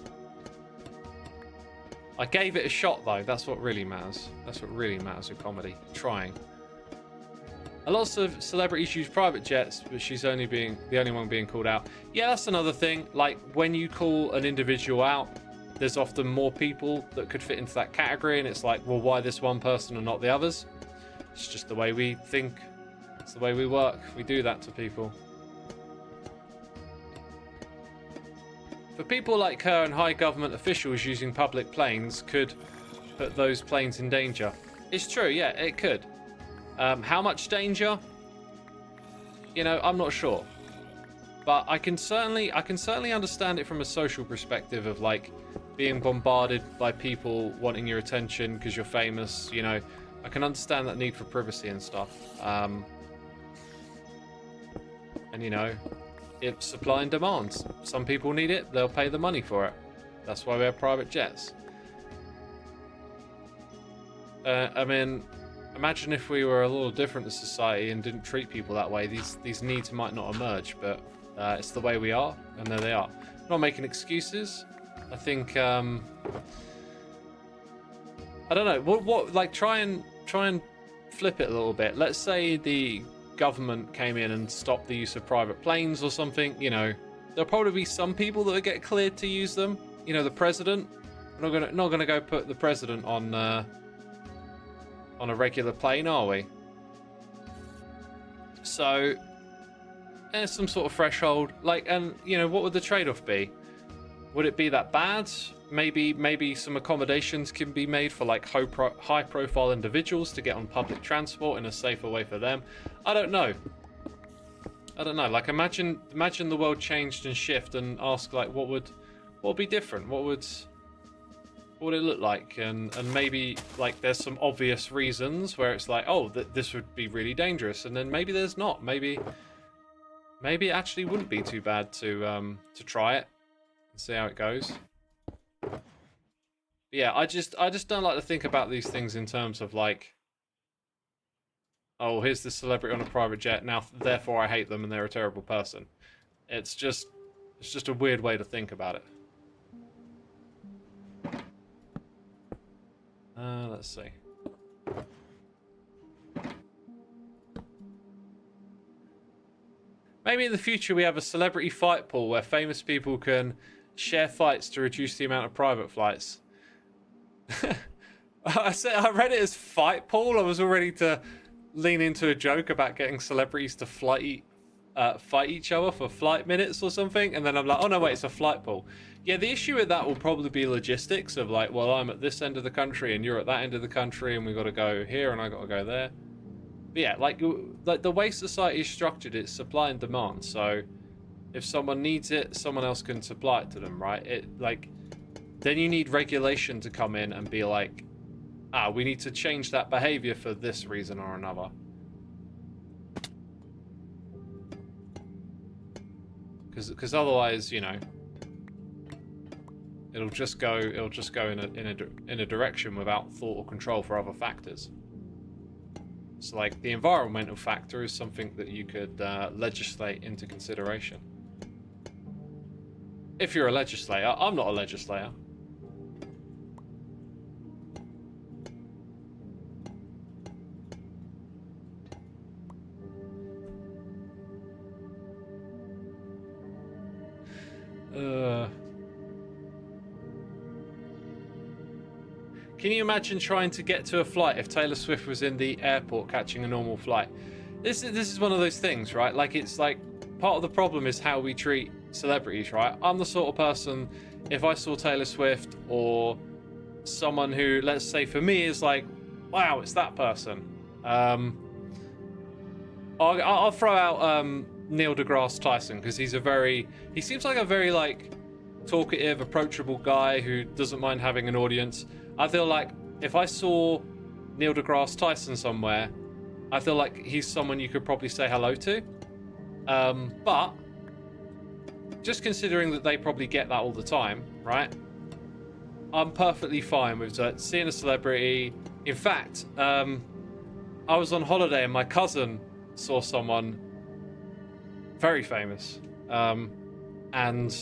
I gave it a shot, though. That's what really matters. That's what really matters with comedy. Trying. A lot of celebrities use private jets, but she's the only one being called out. Yeah, that's another thing. Like, when you call an individual out, there's often more people that could fit into that category, and it's like, well, why this one person and not the others? It's just the way we think. It's the way we work. We do that to people. For people like her and high government officials using public planes could put those planes in danger. It's true, yeah, it could. How much danger? You know, I'm not sure. But I can certainly understand it from a social perspective of, like, being bombarded by people wanting your attention because you're famous. You know, I can understand that need for privacy and stuff. And, you know, it's supply and demand. Some people need it, they'll pay the money for it. That's why we have private jets. I mean, imagine if we were a little different as society and didn't treat people that way. These needs might not emerge, but it's the way we are, and there they are. I'm not making excuses. I think I don't know. What like try and flip it a little bit. Let's say the government came in and stopped the use of private planes or something. You know, there'll probably be some people that would get cleared to use them. You know, the president. We're not gonna go put the president on a regular plane, are we? So there's some sort of threshold. Like, and you know, what would the trade-off be? Would it be that bad? Maybe some accommodations can be made for like high-profile individuals to get on public transport in a safer way for them. I don't know. Like, imagine the world changed and shift, and ask like, what would be different? What would it look like? And maybe like there's some obvious reasons where it's like, oh, this would be really dangerous, and then maybe there's not. Maybe it actually wouldn't be too bad to try it. See how it goes. Yeah, I just don't like to think about these things in terms of like, oh, here's this celebrity on a private jet, now therefore I hate them and they're a terrible person. It's just a weird way to think about it. Let's see. Maybe in the future we have a celebrity fight pool where famous people can share fights to reduce the amount of private flights. I read it as fight pool. I was all ready to lean into a joke about getting celebrities to fight each other for flight minutes or something, and then I'm like, oh no, wait, it's a flight pool. Yeah, the issue with that will probably be logistics of like, well, I'm at this end of the country and you're at that end of the country, and we got to go here and I got to go there. But yeah, like the way society is structured, it's supply and demand. So if someone needs it, someone else can supply it to them, right? Then you need regulation to come in and be like, we need to change that behavior for this reason or another. Because otherwise, you know, it'll just go in a direction without thought or control for other factors. So like the environmental factor is something that you could legislate into consideration. If you're a legislator. I'm not a legislator. Can you imagine trying to get to a flight if Taylor Swift was in the airport catching a normal flight? This is one of those things, right? Like, it's like part of the problem is how we treat celebrities, right? I'm the sort of person, if I saw Taylor Swift or someone who, let's say for me, is like, wow, it's that person. I'll throw out Neil deGrasse Tyson, because he seems like a very like talkative, approachable guy who doesn't mind having an audience. I feel like if I saw Neil deGrasse Tyson somewhere, I feel like he's someone you could probably say hello to. But just considering that they probably get that all the time, right? I'm perfectly fine with seeing a celebrity. In fact, I was on holiday and my cousin saw someone very famous, and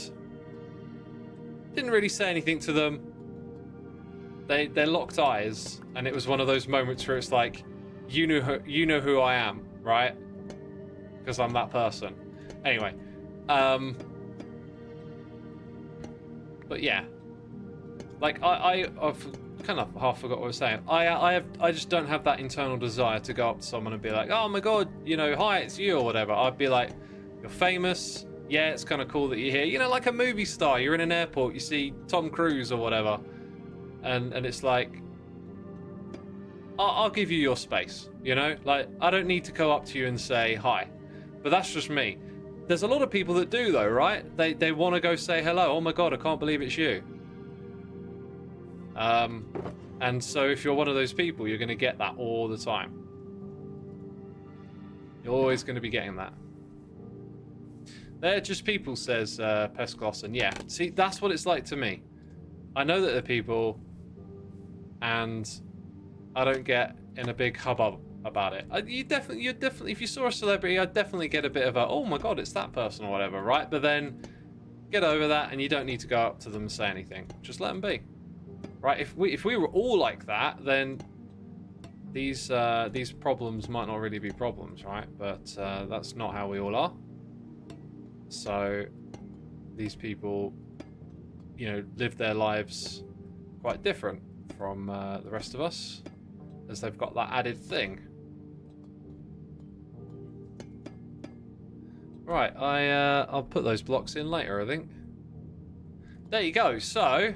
didn't really say anything to them. They locked eyes, and it was one of those moments where it's like, you know who I am, right? Because I'm that person. Anyway, but yeah, like I've kind of half forgot what I was saying. I just don't have that internal desire to go up to someone and be like, oh my god, you know, hi, it's you, or whatever. I'd be like, you're famous. Yeah, it's kind of cool that you're here. You know, like a movie star. You're in an airport. You see Tom Cruise or whatever, and it's like, I'll give you your space. You know, like I don't need to go up to you and say hi. But that's just me. There's a lot of people that do though, right? They want to go say hello. Oh my god, I can't believe it's you. And so if you're one of those people, you're going to get that all the time. You're always going to be getting that. They're just people, says Pesclossen. Yeah, see, that's what it's like to me. I know that they're people, and I don't get in a big hubbub about it. You'd definitely, if you saw a celebrity, I'd definitely get a bit of a, oh my god, it's that person or whatever, right? But then get over that, and you don't need to go up to them and say anything. Just let them be, right? If we were all like that, then these problems might not really be problems, right? But that's not how we all are. So these people, you know, live their lives quite different from the rest of us, as they've got that added thing. Right, I'll put those blocks in later, I think. There you go. So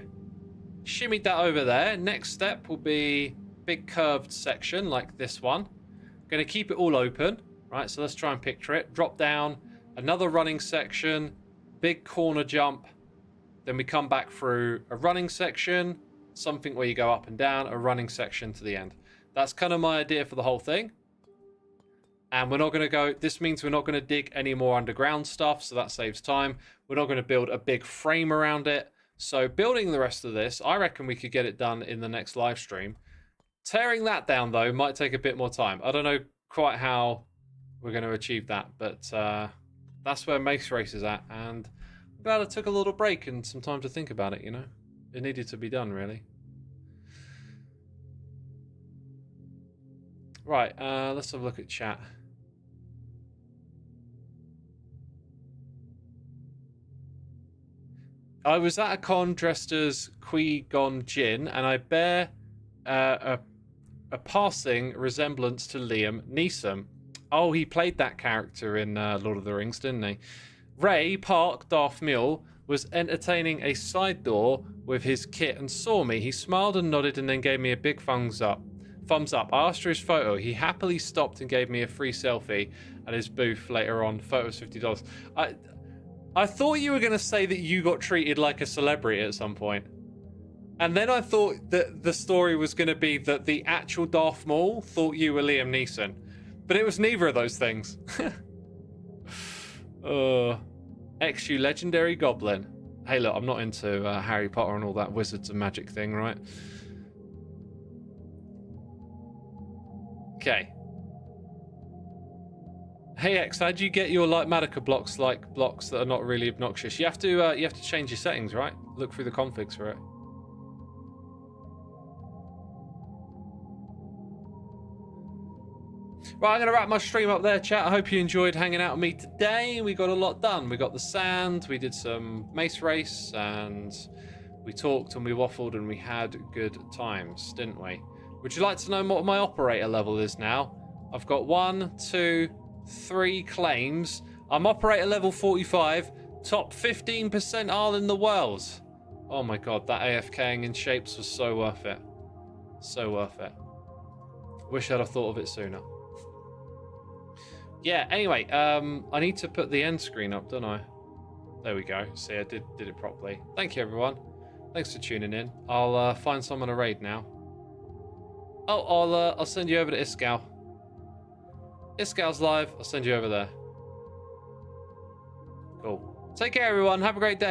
shimmied that over there. Next step will be big curved section like this one. Going to keep it all open, right? So let's try and picture it. Drop down, another running section, big corner jump. Then we come back through a running section, something where you go up and down, a running section to the end. That's kind of my idea for the whole thing. And we're not going to go, this means we're not going to dig any more underground stuff, so that saves time. We're not going to build a big frame around it. So building the rest of this, I reckon we could get it done in the next live stream. Tearing that down, though, might take a bit more time. I don't know quite how we're going to achieve that, but that's where Mace Race is at. And I'm glad I took a little break and some time to think about it, you know? It needed to be done, really. Right, let's have a look at chat. I was at a con dressed as Qui-Gon Jinn, and I bear a passing resemblance to Liam Neeson. Oh, he played that character in Lord of the Rings, didn't he? Ray Park Darth Maul was entertaining a side door with his kit and saw me. He smiled and nodded and then gave me a big thumbs up. I asked for his photo. He happily stopped and gave me a free selfie at his booth later on. Photos $50. I thought you were going to say that you got treated like a celebrity at some point. And then I thought that the story was going to be that the actual Darth Maul thought you were Liam Neeson. But it was neither of those things. XU Legendary Goblin. Hey, look, I'm not into Harry Potter and all that wizards and magic thing, right? Okay. Hey X, how do you get your like Madoka blocks like blocks that are not really obnoxious? You have to change your settings, right? Look through the configs for it. Right, I'm going to wrap my stream up there, chat. I hope you enjoyed hanging out with me today. We got a lot done. We got the sand, we did some Mace Race, and we talked and we waffled and we had good times, didn't we? Would you like to know what my operator level is now? I've got 1, 2, 3 claims. I'm operator level 45, top 15th percentile in the world. Oh my god, that AFKing in shapes was so worth it. So worth it. Wish I'd have thought of it sooner. Yeah, anyway, I need to put the end screen up, don't I? There we go. See, I did it properly. Thank you, everyone. Thanks for tuning in. I'll find someone to raid now. Oh, I'll send you over to Iskal. Iskal's live. I'll send you over there. Cool. Take care, everyone. Have a great day.